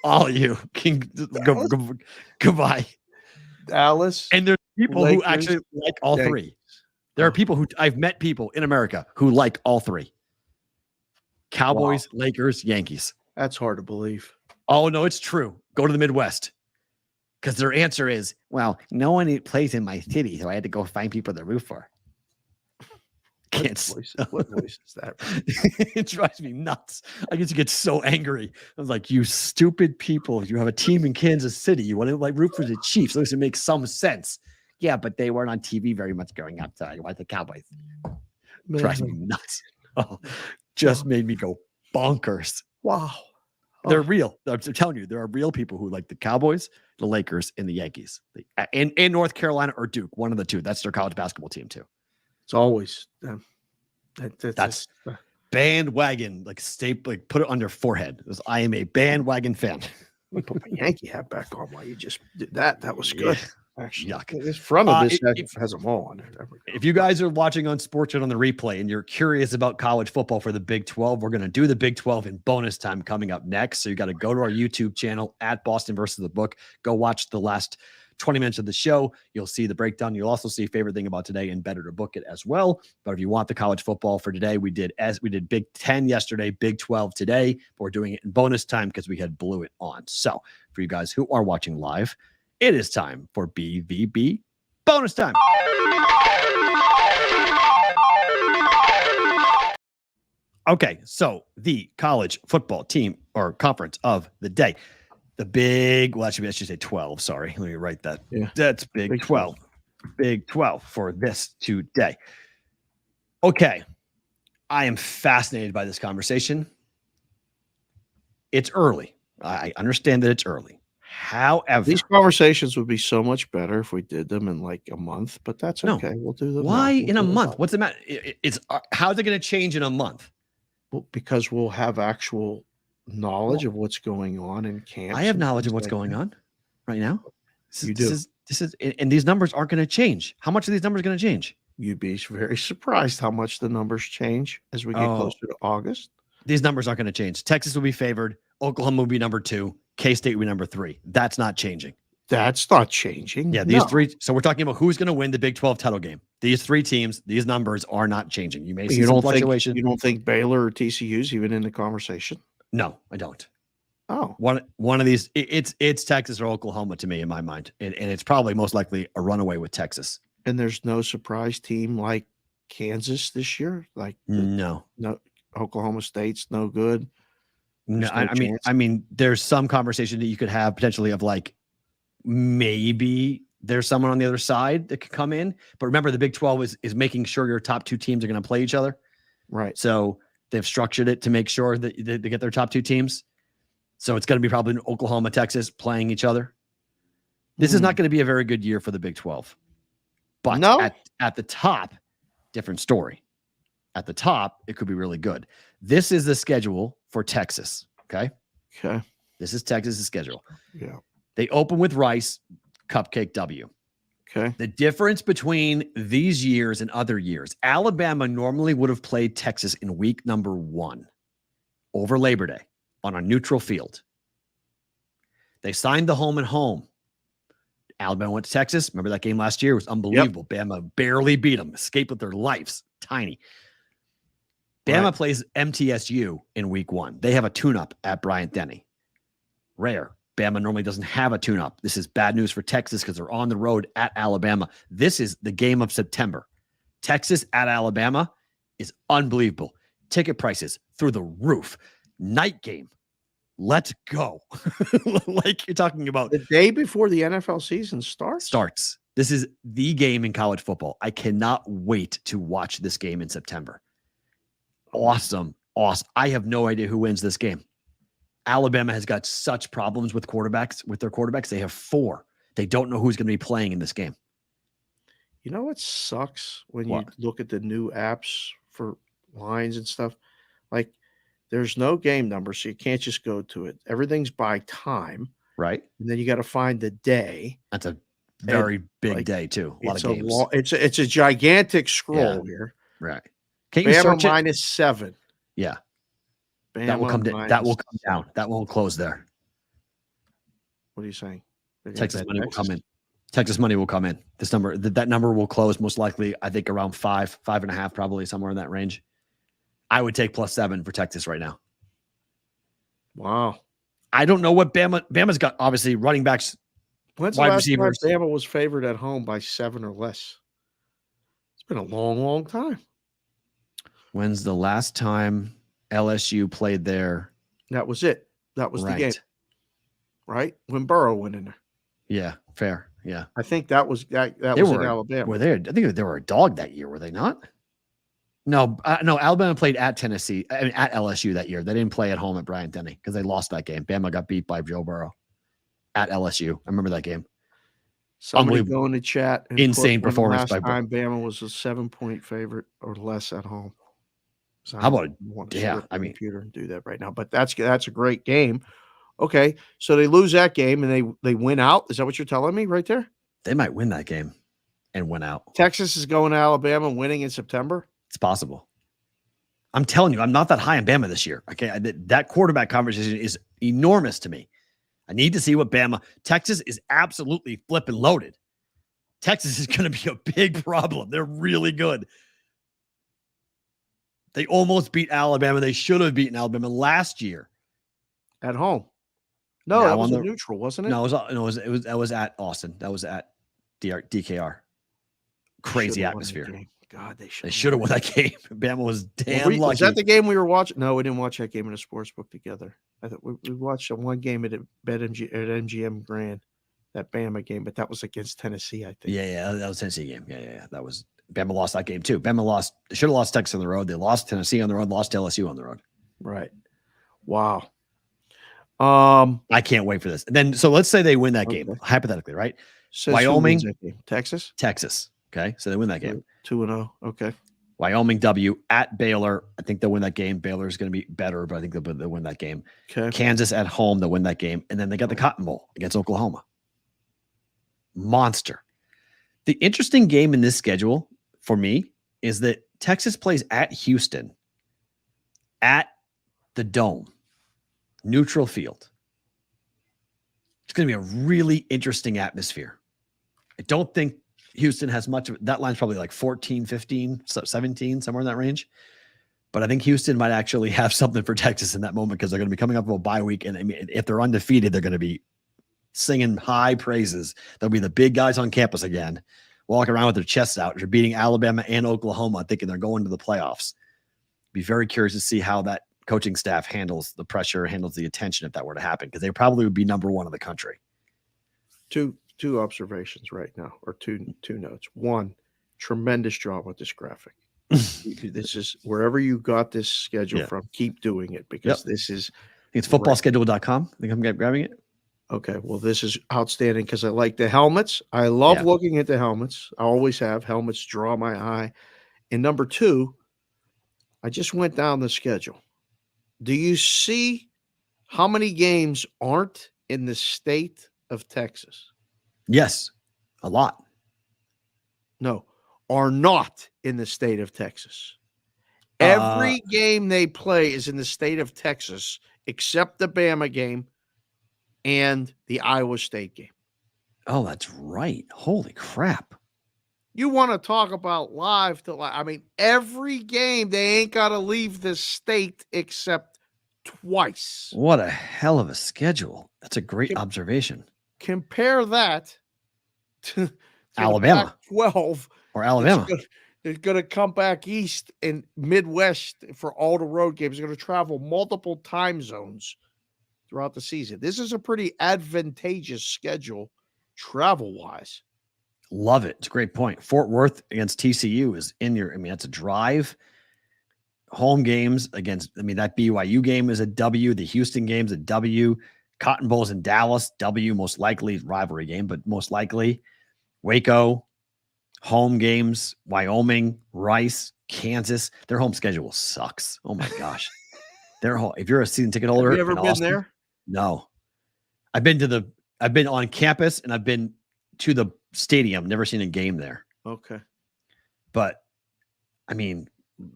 All of you can go, goodbye. Dallas. And there's people Lakers, who actually like all Yankees. three. There are people who I've met people in America who like all three. Cowboys, Lakers, Yankees. That's hard to believe. Oh, no, it's true. Go to the Midwest. Because their answer is, well, no one plays in my city, so I had to go find people to root for. What voice is that? It drives me nuts. I get to get so angry. I was like, you stupid people. You have a team in Kansas City. You want to root for the Chiefs. At least it makes some sense. Yeah, but they weren't on TV very much growing up. So you want the Cowboys. Drives me nuts. Oh, just made me go bonkers. Wow. They're real. I'm telling you, there are real people who like the Cowboys, the Lakers, and the Yankees. In North Carolina or Duke, one of the two. That's their college basketball team, too. It's always that's bandwagon, put it on your forehead. I am a bandwagon fan. I put my Yankee hat back on while you just did that. That was good. Actually, yuck. This front of this has them all on it. If you guys are watching on Sportsnet on the replay and you're curious about college football for the Big 12, we're going to do the Big 12 in bonus time coming up next. So you got to go to our YouTube channel at Boston versus the Book. Go watch the last 20 minutes of the show. You'll see the breakdown. You'll also see favorite thing about today and better to book it as well. But if you want the college football for today, we did Big 10 yesterday, Big 12 today, but we're doing it in bonus time because we had blew it on. So for you guys who are watching live, it is time for BVB bonus time. Okay, so the college football team or conference of the day. The big, well, actually, I should say 12. Sorry. Let me write that. Yeah. That's Big 12. Big 12 for this today. Okay. I am fascinated by this conversation. It's early. I understand that it's early. However, these conversations would be so much better if we did them in like a month, but that's okay. We'll do them. Why in a month? What's the matter? It's how's it going to change in a month? Well, because we'll have actual knowledge of what's going on in camp. I have knowledge of what's going on right now. You do. This is, and these numbers aren't going to change. How much are these numbers going to change? You'd be very surprised how much the numbers change as we get closer to August. These numbers aren't going to change. Texas will be favored. Oklahoma will be number 2. K-State will be number 3. That's not changing. That's not changing. Yeah, these three. So we're talking about who's going to win the Big 12 title game. These three teams, these numbers are not changing. You may see some fluctuation. You don't think Baylor or TCU's even in the conversation? No, I don't. Oh, one of these. It's Texas or Oklahoma to me in my mind, and it's probably most likely a runaway with Texas. And there's no surprise team like Kansas this year. No, Oklahoma State's no good. No, I mean, there's some conversation that you could have potentially of like maybe there's someone on the other side that could come in. But remember, the Big 12 is making sure your top 2 teams are going to play each other. Right. So they've structured it to make sure that they get their top 2 teams. So it's going to be probably Oklahoma, Texas playing each other. This is not going to be a very good year for the Big 12. But at the top, different story. At the top, it could be really good. This is the schedule for Texas. Okay. This is Texas's schedule. Yeah. They open with Rice, Cupcake W. Okay. The difference between these years and other years, Alabama normally would have played Texas in week number 1 over Labor Day on a neutral field. They signed the home and home. Alabama went to Texas. Remember that game last year? It was unbelievable. Yep. Bama barely beat them, escaped with their lives. Tiny. Bama plays MTSU in week 1. They have a tune-up at Bryant-Denny. Rare. Bama normally doesn't have a tune-up. This is bad news for Texas because they're on the road at Alabama. This is the game of September. Texas at Alabama is unbelievable. Ticket prices through the roof. Night game. Let's go. Like you're talking about. The day before the NFL season starts? This is the game in college football. I cannot wait to watch this game in September. Awesome. I have no idea who wins this game. Alabama has got such problems with their quarterbacks. They have 4. They don't know who's going to be playing in this game. You know what sucks when you look at the new apps for lines and stuff? Like, there's no game number, so you can't just go to it. Everything's by time. Right. And then you got to find the day. That's a very big day, too. A lot of games. It's a gigantic scroll here. Right. Can't you Bama search it? -7. Yeah. Bama that will come down. That will come down. That won't close there. What are you saying? Texas money will come in. Texas money will come in. This number, that number will close most likely, I think, around 5.5, probably somewhere in that range. I would take +7 for Texas right now. Wow. I don't know what Bama's got. Obviously, running backs, wide receivers. Bama was favored at home by 7 or less. It's been a long, long time. When's the last time LSU played there? That was it. That was the game. Right? When Burrow went in there. Yeah, fair. Yeah. I think that was in Alabama. Were they? I think they were a dog that year, were they not? No, Alabama played at Tennessee, at LSU that year. They didn't play at home at Bryant-Denny because they lost that game. Bama got beat by Joe Burrow at LSU. I remember that game. Somebody go in the chat. And insane performance by Burrow. Bama was a 7-point favorite or less at home. So how about it? Computer and do that right now. But that's a great game. Okay, so they lose that game and they win out. Is that what you're telling me right there? They might win that game and win out. Texas is going to Alabama, winning in September. It's possible. I'm telling you, I'm not that high on Bama this year. Okay, that quarterback conversation is enormous to me. I need to see what Texas is absolutely flipping loaded. Texas is going to be a big problem. They're really good. They almost beat Alabama. They should have beaten Alabama last year at home. No, that was neutral, wasn't it? No, it was at Austin. That was at DKR. Crazy atmosphere. God, they should have won that game. Bama was damn lucky. Was that the game we were watching? No, we didn't watch that game in a sports book together. I thought we watched one game at MGM Grand, that Bama game, but that was against Tennessee, I think. Yeah, that was Tennessee game. Yeah. That was Bama lost that game too. They should have lost Texas on the road. They lost Tennessee on the road, lost LSU on the road. Right. Wow. I can't wait for this. Then, so let's say they win that game, hypothetically, right? Wyoming, Texas. Okay, so they win that game. 2-0. Okay. Wyoming W at Baylor. I think they'll win that game. Baylor is going to be better, but I think they'll win that game. Okay. Kansas at home, they'll win that game, and then they got the Cotton Bowl against Oklahoma. Monster. The interesting game in this schedule for me is that Texas plays at Houston, at the Dome, neutral field. It's going to be a really interesting atmosphere. I don't think Houston has much of it. That line's probably like 14, 15, 17, somewhere in that range. But I think Houston might actually have something for Texas in that moment because they're going to be coming up with a bye week. And I mean, if they're undefeated, they're going to be singing high praises. They'll be the big guys on campus again, walking around with their chests out. They're beating Alabama and Oklahoma, thinking they're going to the playoffs. Be very curious to see how that coaching staff handles the pressure, handles the attention if that were to happen, because they probably would be number one in the country. Two observations right now, or two notes. One, tremendous job with this graphic. This is wherever you got this schedule from, keep doing it, because this is it's footballschedule.com. I think I'm grabbing it. Okay, well, this is outstanding because I like the helmets. I love looking at the helmets. I always have. Helmets draw my eye. And number two, I just went down the schedule. Do you see how many games aren't in the state of Texas? Yes, a lot. No, are not in the state of Texas. Every game they play is in the state of Texas except the Bama game and the Iowa State game. Oh, that's right. Holy crap. You want to talk about live to live. I mean, every game they ain't got to leave the state except twice. What a hell of a schedule. That's a great observation. Compare that to Alabama. 12 or Alabama. It's going to come back east and Midwest for all the road games. They're going to travel multiple time zones throughout the season. This is a pretty advantageous schedule travel-wise. Love it. It's a great point. Fort Worth against TCU is in your, that's a drive. Home games against, that BYU game is a W. The Houston game's a W. Cotton Bowl's in Dallas, W, most likely rivalry game, but most likely. Waco, home games, Wyoming, Rice, Kansas. Their home schedule sucks. Oh my gosh. If you're a season ticket holder, have you ever been Austin, there? No. I've been on campus and I've been to the stadium, never seen a game there. Okay. But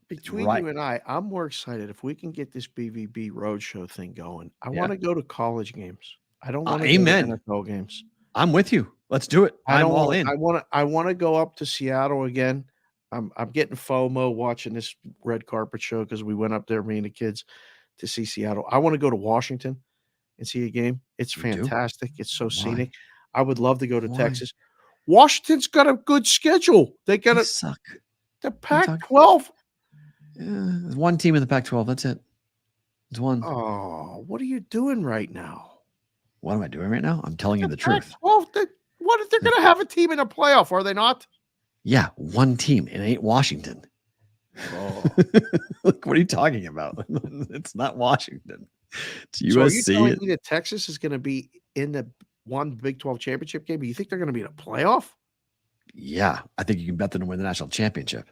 between you and I'm more excited if we can get this BVB Roadshow thing going. I want to go to college games. I don't want to go to NFL games. I'm with you. Let's do it. I'm all in. I want to go up to Seattle again. I'm getting FOMO watching this red carpet show because we went up there, me and the kids, to see Seattle. I want to go to Washington and see a game. It's fantastic. It's so scenic. I would love to go to Texas. Washington's got a good schedule. They suck. The Pac-12. There's one team in the Pac-12. That's it. There's one. Oh, what are you doing right now? What am I doing right now? I'm telling you the truth. What if they're going to have a team in a playoff? Are they not? Yeah, one team. It ain't Washington. Oh. What are you talking about? It's not Washington. It's USC. So are you telling me that Texas is going to be in the one Big 12 championship game? You think they're going to be in a playoff? Yeah, I think you can bet them to win the national championship.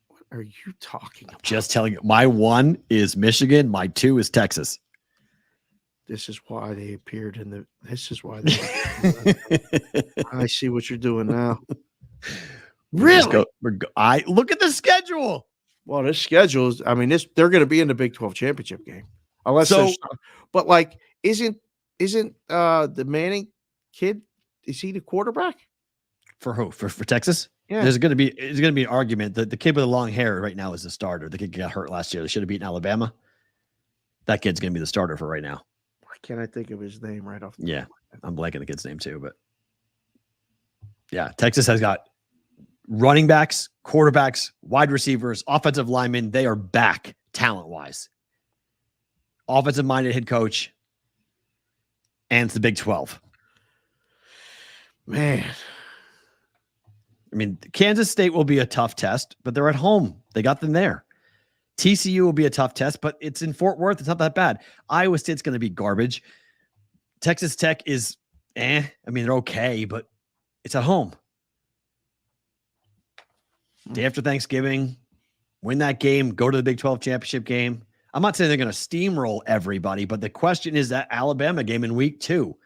What are you talking about? Just telling you. My 1 is Michigan. My 2 is Texas. This is why they appeared in the. This is why they. I see what you're doing now. Really? Look at the schedule. Well, this schedule is. They're going to be in the Big 12 championship game, unless. But isn't the Manning kid? Is he the quarterback for who? For Texas? Yeah. There's going to be an argument that the kid with the long hair right now is the starter. The kid got hurt last year. They should have beaten Alabama. That kid's going to be the starter for right now. Why can't I think of his name right off the top? I'm blanking the kid's name too, but yeah, Texas has got running backs, quarterbacks, wide receivers, offensive linemen. They are back talent-wise. Offensive-minded head coach, and it's the Big 12. Man. Kansas State will be a tough test, but they're at home. They got them there. TCU will be a tough test, but it's in Fort Worth. It's not that bad. Iowa State's going to be garbage. Texas Tech is they're okay, but it's at home. Day after Thanksgiving, win that game, go to the Big 12 championship game. I'm not saying they're going to steamroll everybody, but the question is that Alabama game in week 2.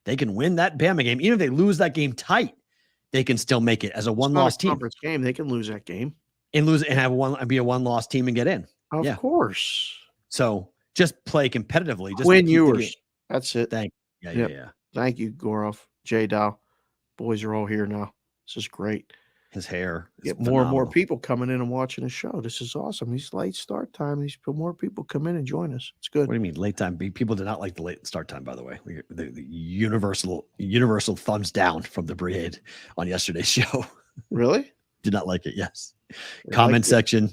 They can win that Bama game. Even if they lose that game tight, they can still make it as a one-loss team. Conference game, they can lose that game. And be a one-loss team and get in. Of course. So just play competitively. Just win yours. That's it. Yeah. Thank you, Gorov, J. Dow. Boys are all here now. This is great. His hair. Get more and more people coming in and watching the show. This is awesome. These late start time. These more people come in and join us. It's good. What do you mean late time? People did not like the late start time, by the way. The universal thumbs down from the Brigade on yesterday's show. Really? Did not like it. Yes. Comment section.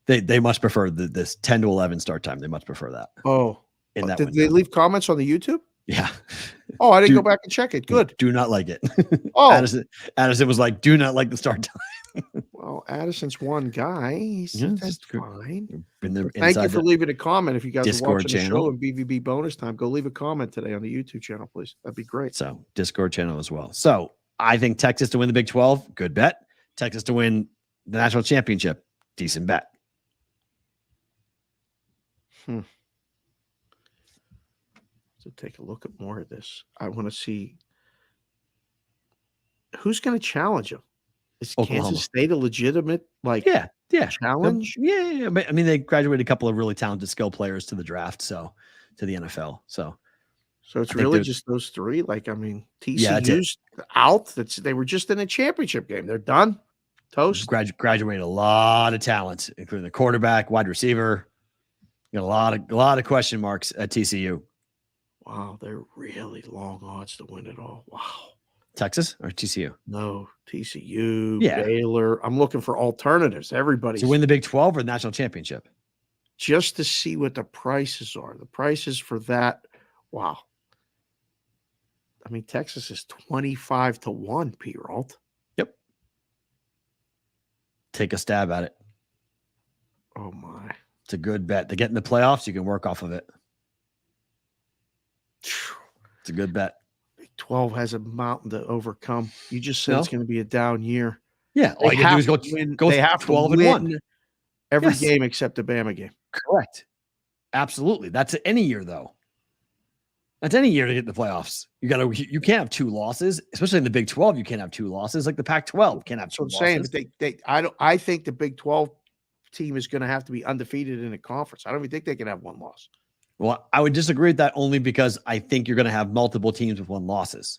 They much prefer this 10 to 11 start time. They much prefer that. Oh, did they leave comments on the YouTube? Yeah. Oh, I didn't go back and check it. Good. Do not like it. Oh, Addison was like, do not like the start time. Well, Addison's one guy. He said that's fine. Thank you for leaving a comment. If you guys Discord are watching channel. the show in BVB bonus time, go leave a comment today on the YouTube channel, please. That'd be great. So Discord channel as well. So I think Texas to win the Big 12, good bet. Texas to win the national championship, decent bet. So take a look at more of this. I want to see who's going to challenge him. Is Oklahoma. Kansas State a legitimate Yeah. challenge? Yeah. But, I mean, they graduated a couple of really talented skill players to the draft, to the NFL. So it's really just those three. Like, I mean, TCU's out. They were just in a championship game. They're done. Toast. Graduated a lot of talent, including the quarterback, wide receiver. Got a lot of question marks at TCU. Wow, they're really long odds to win it all. Wow. Texas or TCU? No, TCU, Baylor. I'm looking for alternatives. Everybody's to win the Big 12 or the national championship. Just to see what the prices are. The prices for that. Wow. I mean, Texas is 25-1, Perrault. Yep. Take a stab at it. Oh, my. It's a good bet. To get in the playoffs, you can work off of it. It's a good bet. Big 12 has a mountain to overcome. You just said it's going to be a down year. Yeah. All you got to do is go they have 12-1. Every game except the Bama game. Correct. Absolutely. That's any year, though. That's any year to get in the playoffs. You can't have two losses, especially in the Big 12. You can't have two losses. Like the Pac-12 can't have two losses. I'm saying, I think the Big 12 team is going to have to be undefeated in a conference. I don't even think they can have one loss. Well, I would disagree with that only because I think you're going to have multiple teams with one loss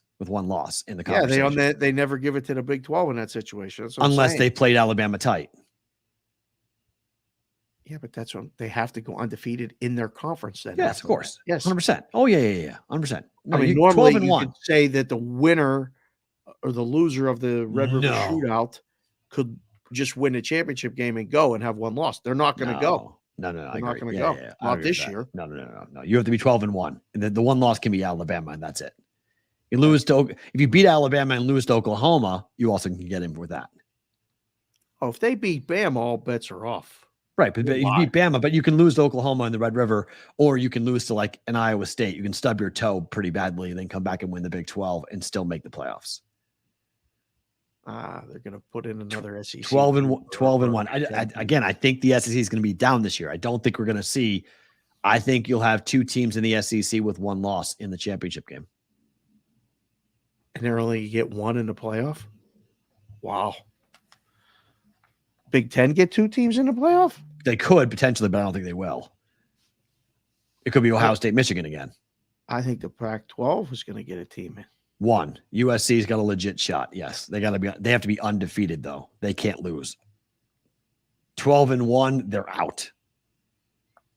in the conversation. Yeah, they never give it to the Big 12 in that situation. Unless they played Alabama tight. Yeah, but that's what they have to go undefeated in their conference. Then, yes, of course, yes, 100%. Oh yeah, 100%. No, I mean, normally you could say that the winner or the loser of the Red River Shootout could just win the championship game and go and have one loss. They're not going to go. No, they're not going to go. Yeah. Not this year. No. You have to be 12-1. The one loss can be Alabama, and that's it. You lose to if you beat Alabama and lose to Oklahoma, you also can get in with that. Oh, if they beat Bama, all bets are off. Right, but you beat Bama, but you can lose to Oklahoma in the Red River, or you can lose to like an Iowa State. You can stub your toe pretty badly and then come back and win the Big 12 and still make the playoffs. They're going to put in another SEC. 12-1. Again, I think the SEC is going to be down this year. I don't think we're going to see. I think you'll have two teams in the SEC with one loss in the championship game. And they're only get one in the playoff? Wow. Big Ten get two teams in the playoff? They could potentially, but I don't think they will. It could be Ohio State, Michigan again. I think the Pac-12 is going to get a team in. One. USC's got a legit shot. Yes. They have to be undefeated, though. They can't lose. 12-1, they're out.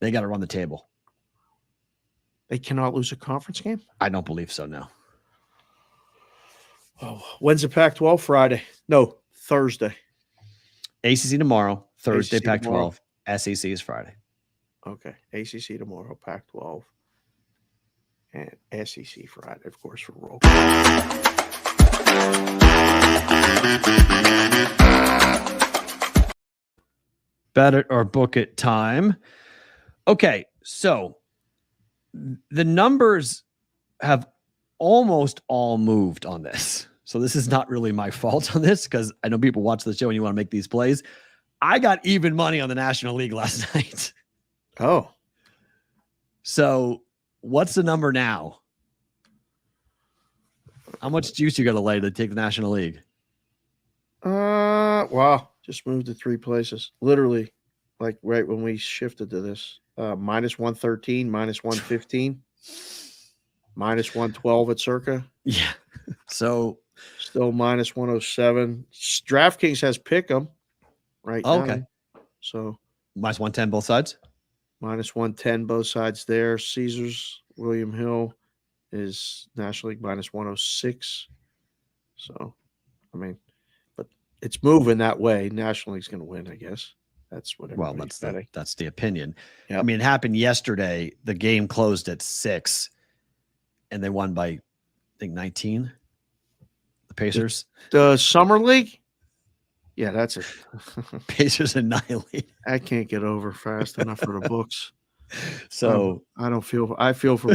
They got to run the table. They cannot lose a conference game? I don't believe so, no. Oh, when's the Pac-12? Friday. No, Thursday. ACC tomorrow, Thursday, ACC Pac-12. tomorrow. SEC is Friday. Okay. ACC tomorrow, Pac-12. And SEC Friday, of course, for roll. Bet it or book it time. Okay, so the numbers have almost all moved on this. So this is not really my fault on this because I know people watch the show and you want to make these plays. I got even money on the National League last night. Oh. So what's the number now? How much juice you got to lay to take the National League? Wow. Just moved to three places. Literally, like right when we shifted to this. Minus 113, minus 115, minus 112 at Circa. Yeah. So still minus 107. DraftKings has Pick'em right now. Okay. So minus 110 both sides? Minus 110 both sides there. Caesars, William Hill is National League minus 106. So, I mean, but it's moving that way. National League's going to win, I guess. That's what everybody's betting. That's the opinion. Yep. I mean, it happened yesterday. The game closed at 6, and they won by, I think, 19. The Pacers. The Summer League? Yeah, that's it. Pacers annihilate. I can't get over fast enough for the books. So I feel for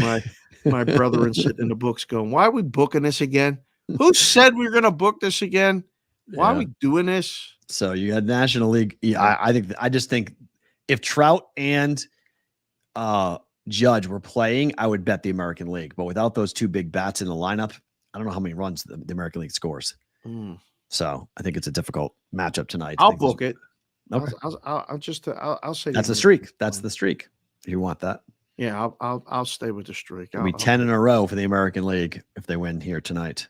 my brethren sitting in the books going, why are we booking this again? Who said we were going to book this again? Why are we doing this? So you had National League. Yeah, I just think if Trout and Judge were playing, I would bet the American League. But without those two big bats in the lineup, I don't know how many runs the American League scores. So I think it's a difficult matchup tonight. I'll book it. Okay. I'll say that's the streak. That's the streak. If you want that. Yeah, I'll stay with the streak. It'll be 10 in a row for the American League if they win here tonight.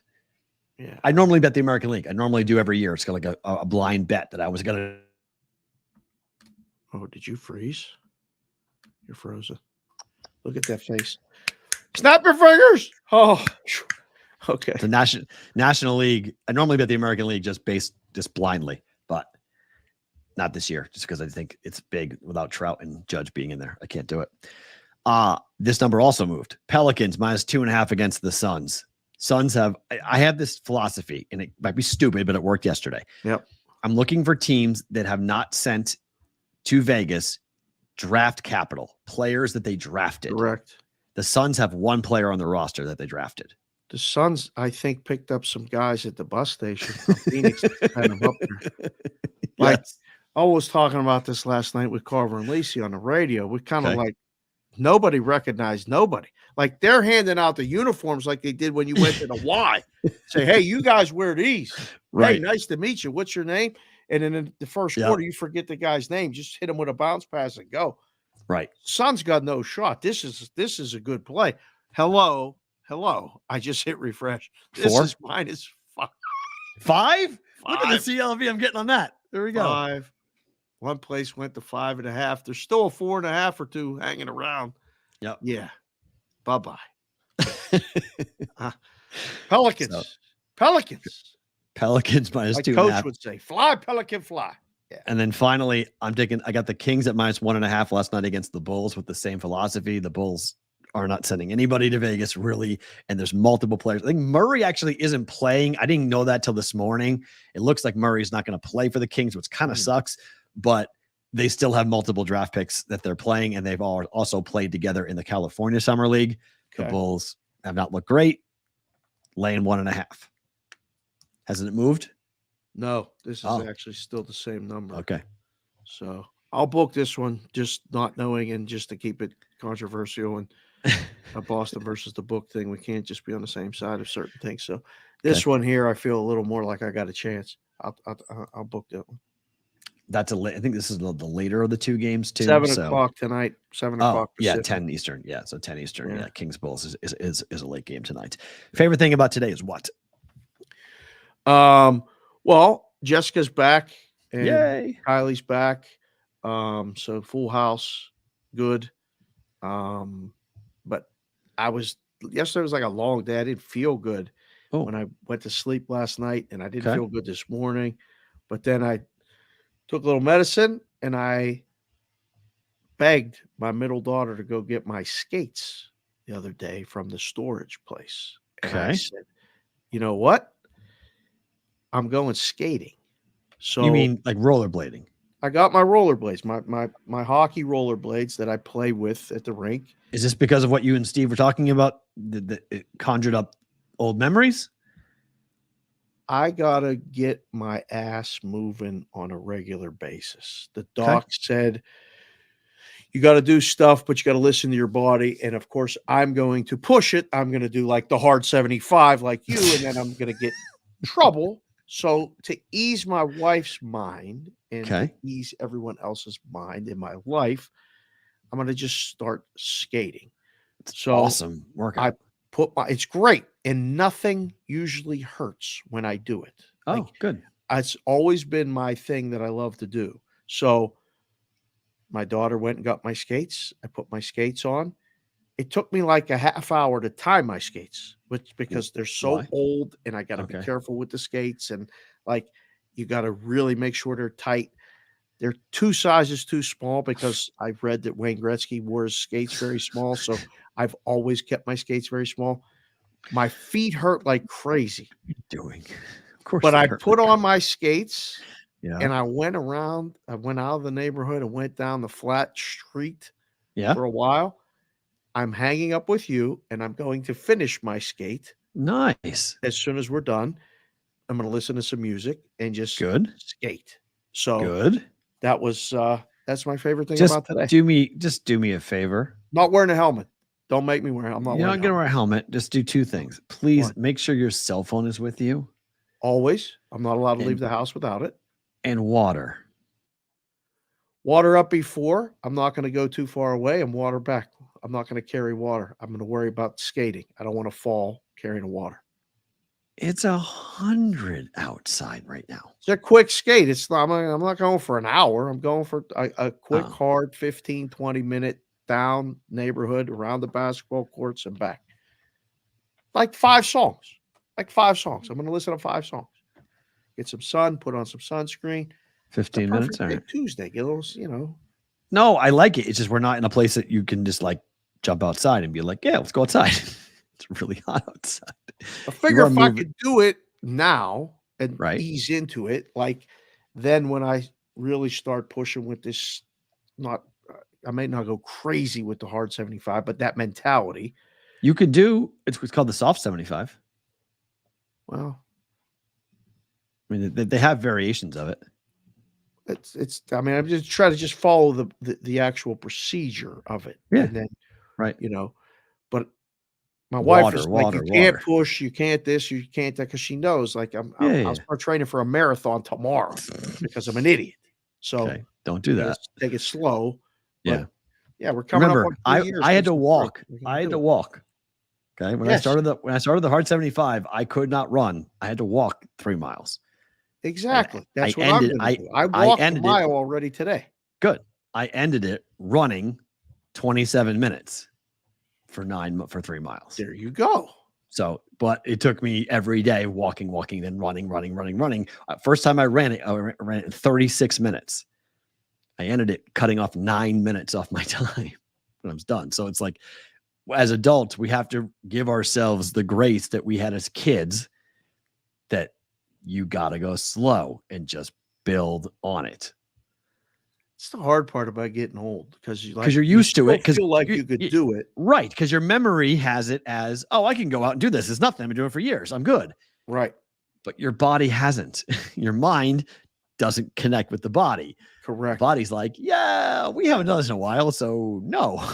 Yeah. I normally bet the American League. I normally do every year. It's like a blind bet that I was gonna. Oh, did you freeze? You're frozen. Look at that face. Snap your fingers. Oh, okay. The National League. I normally bet the American League just blindly, but not this year, just because I think it's big without Trout and Judge being in there. I can't do it. This number also moved. Pelicans -2.5 against the Suns. Suns have. I have this philosophy, and it might be stupid, but it worked yesterday. Yep. I'm looking for teams that have not sent to Vegas draft capital, players that they drafted. Correct. The Suns have one player on the roster that they drafted. The Suns, I think, picked up some guys at the bus station from Phoenix to kind of up there. Like, yes. I was talking about this last night with Carver and Lacey on the radio. We kind of like nobody recognized nobody. Like they're handing out the uniforms like they did when you went to the Y. Say, hey, you guys wear these. Right. Hey, nice to meet you. What's your name? And then in the first quarter, you forget the guy's name. Just hit him with a bounce pass and go. Right. Suns got no shot. This is a good play. Hello. I just hit refresh. This 4? is -5. 5? Look at the CLV I'm getting on that. There we go. 5. One place went to 5.5. There's still a 4.5 or 2 hanging around. Yep. Yeah. Bye-bye. Pelicans. Pelicans -2.5. Coach would say, fly, Pelican, fly. Yeah. And then finally, I got the Kings at -1.5 last night against the Bulls with the same philosophy. The Bulls are not sending anybody to Vegas, really. And there's multiple players. I think Murray actually isn't playing. I didn't know that till this morning. It looks like Murray's not going to play for the Kings, which kind of sucks. But they still have multiple draft picks that they're playing, and they've all also played together in the California Summer League. Okay. The Bulls have not looked great. Laying 1.5. Hasn't it moved? No, this is actually still the same number. Okay. So I'll book this one, just not knowing, and just to keep it controversial and a Boston versus the book thing. We can't just be on the same side of certain things. So this one here, I feel a little more like I got a chance. I'll book that one. That's I think this is the later of the two games too. 7 o'clock tonight. 7 o'clock. Yeah, 10 Eastern. Yeah, so 10 Eastern. Yeah, Kings Bulls is a late game tonight. Favorite thing about today is what? Well, Jessica's back and Yay. Kylie's back. So full house, good. But yesterday was like a long day. I didn't feel good when I went to sleep last night, and I didn't feel good this morning. But then I took a little medicine, and I begged my middle daughter to go get my skates the other day from the storage place. And I said, you know what? I'm going skating. So you mean like rollerblading? I got my rollerblades, my hockey rollerblades that I play with at the rink. Is this because of what you and Steve were talking about? It conjured up old memories? I gotta get my ass moving on a regular basis. The doc said you got to do stuff, but you got to listen to your body. And of course, I'm going to push it. I'm going to do like the hard 75 like you, and then I'm going to get in trouble. So to ease my wife's mind and to ease everyone else's mind in my life, I'm going to just start skating. It's awesome workout. It's great, and nothing usually hurts when I do it. Oh, good. It's always been my thing that I love to do. So my daughter went and got my skates. I put my skates on. It took me like a half hour to tie my skates, because they're so old, and I got to be careful with the skates, and like you got to really make sure they're tight. They're 2 sizes too small, because I've read that Wayne Gretzky wore his skates very small. So I've always kept my skates very small. My feet hurt like crazy. What are you doing? Of course. But I put on my skates and I went around. I went out of the neighborhood and went down the flat street for a while. I'm hanging up with you, and I'm going to finish my skate. Nice. As soon as we're done, I'm going to listen to some music and just skate. So good. That was that's my favorite thing about today. Do me a favor. Not wearing a helmet. Don't make me wear. I'm not. You're not going to wear a helmet. Just do 2 things. Please make sure your cell phone is with you. Always. I'm not allowed to And- leave the house without it. And water. Water up before. I'm not going to go too far away, and water back. I'm not going to carry water. I'm going to worry about skating. I don't want to fall carrying the water. It's 100 outside right now. It's a quick skate. I'm not going for an hour. I'm going for a quick, hard 15, 20-minute down neighborhood around the basketball courts and back. Like 5 songs. I'm going to listen to 5 songs. Get some sun, put on some sunscreen. 15 minutes. All right. Tuesday. Get a little, No, I like it. It's just we're not in a place that you can just like jump outside and be like, yeah, let's go outside. It's really hot outside. I figure if I could do it now and ease into it, like then when I really start pushing with this, I may not go crazy with the hard 75, but that mentality. You could do, it's called the soft 75. Well, I mean, they have variations of it. I mean, I'm just trying to follow the actual procedure of it. Yeah. And then, but my Water, wife is like, you can't push, you can't this, you can't that, because she knows, like, I'll start training for a marathon tomorrow because I'm an idiot. So don't do that. Take it slow. Yeah. Yeah, we're coming up on 3 years. I had to walk. Okay. When I started the hard 75, I could not run. I had to walk 3 miles. Exactly. That's what I'm going to do. I walked a mile already today. Good. I ended it running 27 minutes for 3 miles. There you go. So, but it took me every day walking, then running. First time I ran it in 36 minutes. I ended it cutting off 9 minutes off my time when I was done. So it's like, as adults, we have to give ourselves the grace that we had as kids, that you got to go slow and just build on it. It's the hard part about getting old because you're used to it. Because feel like you could do it, right? Because your memory has it as, oh, I can go out and do this. It's nothing. I've been doing it for years. I'm good. Right. But your body hasn't. Your mind doesn't connect with the body. Correct. The body's like, yeah, we haven't done this in a while, so no,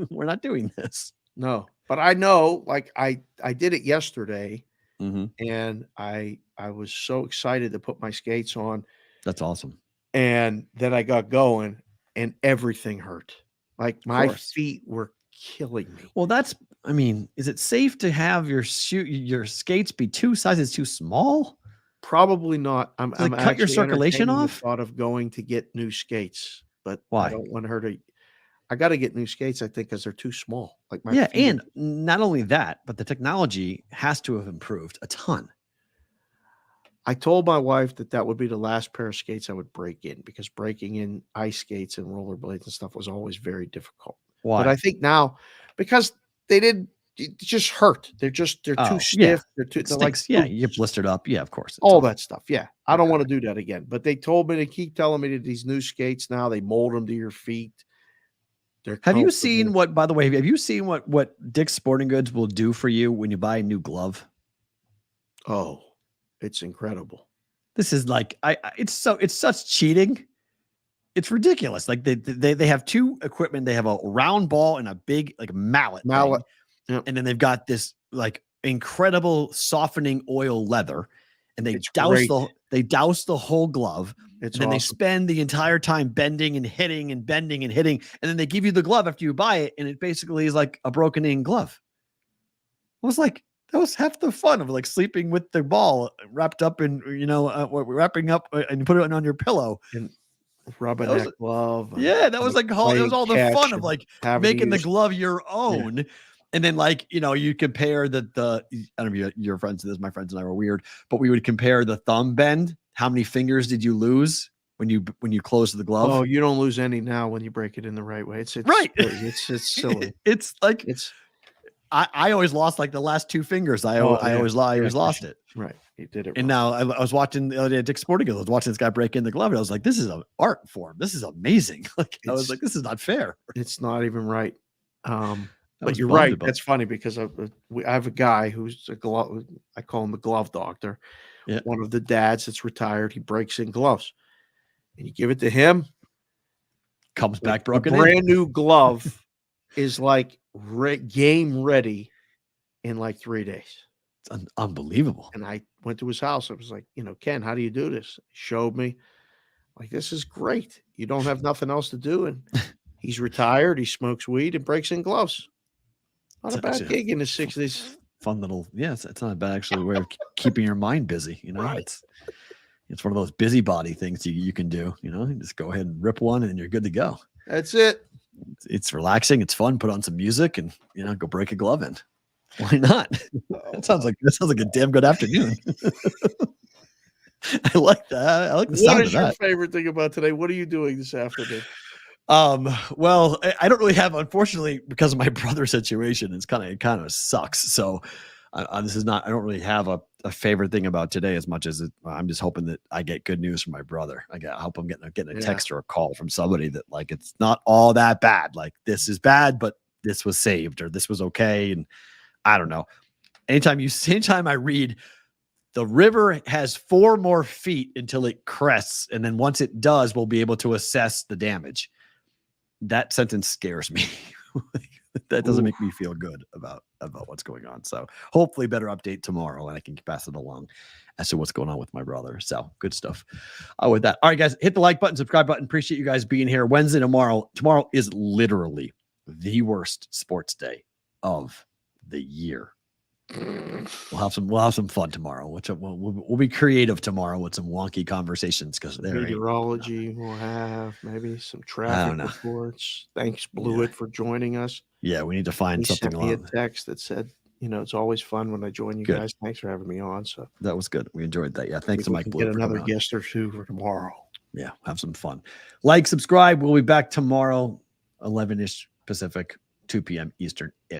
we're not doing this. No, but I know, like I did it yesterday, and I was so excited to put my skates on. That's awesome. And then I got going, and everything hurt. Like my feet were killing me. Well, is it safe to have your skates be 2 sizes too small? Probably not. I'm cut your circulation off. Thought of going to get new skates, but why? I don't want her to. I got to get new skates, I think, because they're too small. Like my feet. And not only that, but the technology has to have improved a ton. I told my wife that would be the last pair of skates I would break in, because breaking in ice skates and rollerblades and stuff was always very difficult. Why? But I think now, because it just hurt. They're too stiff. Yeah. They're like, you're blistered up. Yeah, of course. All that stuff. Yeah. I don't want to do that again. But they told me to keep telling me that these new skates now, they mold them to your feet. Have you seen what Dick's Sporting Goods will do for you when you buy a new glove? Oh, it's incredible. This is like, it's such cheating. It's ridiculous. Like they have 2 equipment. They have a round ball and a big like mallet. Yep. And then they've got this like incredible softening oil leather, and they douse the whole glove. And then they spend the entire time bending and hitting, and then they give you the glove after you buy it, and it basically is like a broken in glove. I was like, that was half the fun of like sleeping with the ball wrapped up in, wrapping up and put it on your pillow and rubbing that glove. Yeah, that was like all the fun of like making the glove your own. Yeah. And then you compare I don't know if you're friends with this. My friends and I were weird, but we would compare the thumb bend. How many fingers did you lose when you closed the glove? Oh, you don't lose any now when you break it in the right way. It's right. It's silly. It's like I always lost like the last 2 fingers. I always lost it. Right. You did it. And now I was watching the other day at Dick's Sporting Goods. I was watching this guy break in the glove, and I was like, this is an art form. This is amazing. Like I was like, this is not fair. It's not even right. But you're right. That's funny because I have a guy who's I call him the glove doctor. Yeah. One of the dads that's retired. He breaks in gloves, and you give it to him. Comes back broken. A brand new glove is like game ready in like 3 days. Unbelievable. And I went to his house. I was like, Ken, how do you do this? He showed me. Like, this is great. You don't have nothing else to do. And he's retired. He smokes weed and breaks in gloves. Not a bad gig in his 60s. Fun little, it's not a bad actually way of keeping your mind busy. Right. It's one of those busybody things you can do. You just go ahead and rip one and you're good to go. That's it. It's relaxing. It's fun. Put on some music and go break a glove in. Why not? That sounds like a damn good afternoon. I like that. I like the sound of that. What is your favorite thing about today? What are you doing this afternoon? Well, I don't really have, unfortunately, because of my brother's situation. It kind of sucks. So I don't really have a favorite thing about today as much as I'm just hoping that I get good news from my brother. I hope I'm getting a text or a call from somebody that like it's not all that bad. Like this is bad, but this was saved or this was okay. And I don't know. Anytime I read the river has 4 more feet until it crests, and then once it does, we'll be able to assess the damage. That sentence scares me. That doesn't make me feel good about what's going on. So hopefully better update tomorrow and I can pass it along as to what's going on with my brother. So good stuff. With that. All right, guys, hit the like button, subscribe button. Appreciate you guys being here. Wednesday, tomorrow is literally the worst sports day of the year. We'll have some fun tomorrow. We'll be creative tomorrow with some wonky conversations because meteorology we'll have maybe some traffic reports. Thanks, Blewett, for joining us. Yeah, we need to find something. Sent me a text that said, it's always fun when I join you guys. Thanks for having me on. So that was good. We enjoyed that. Yeah, thanks to Mike Blewett. Get another guest or two for tomorrow. Yeah, have some fun. Like, subscribe. We'll be back tomorrow, 11-ish Pacific, 2 p.m. Eastern.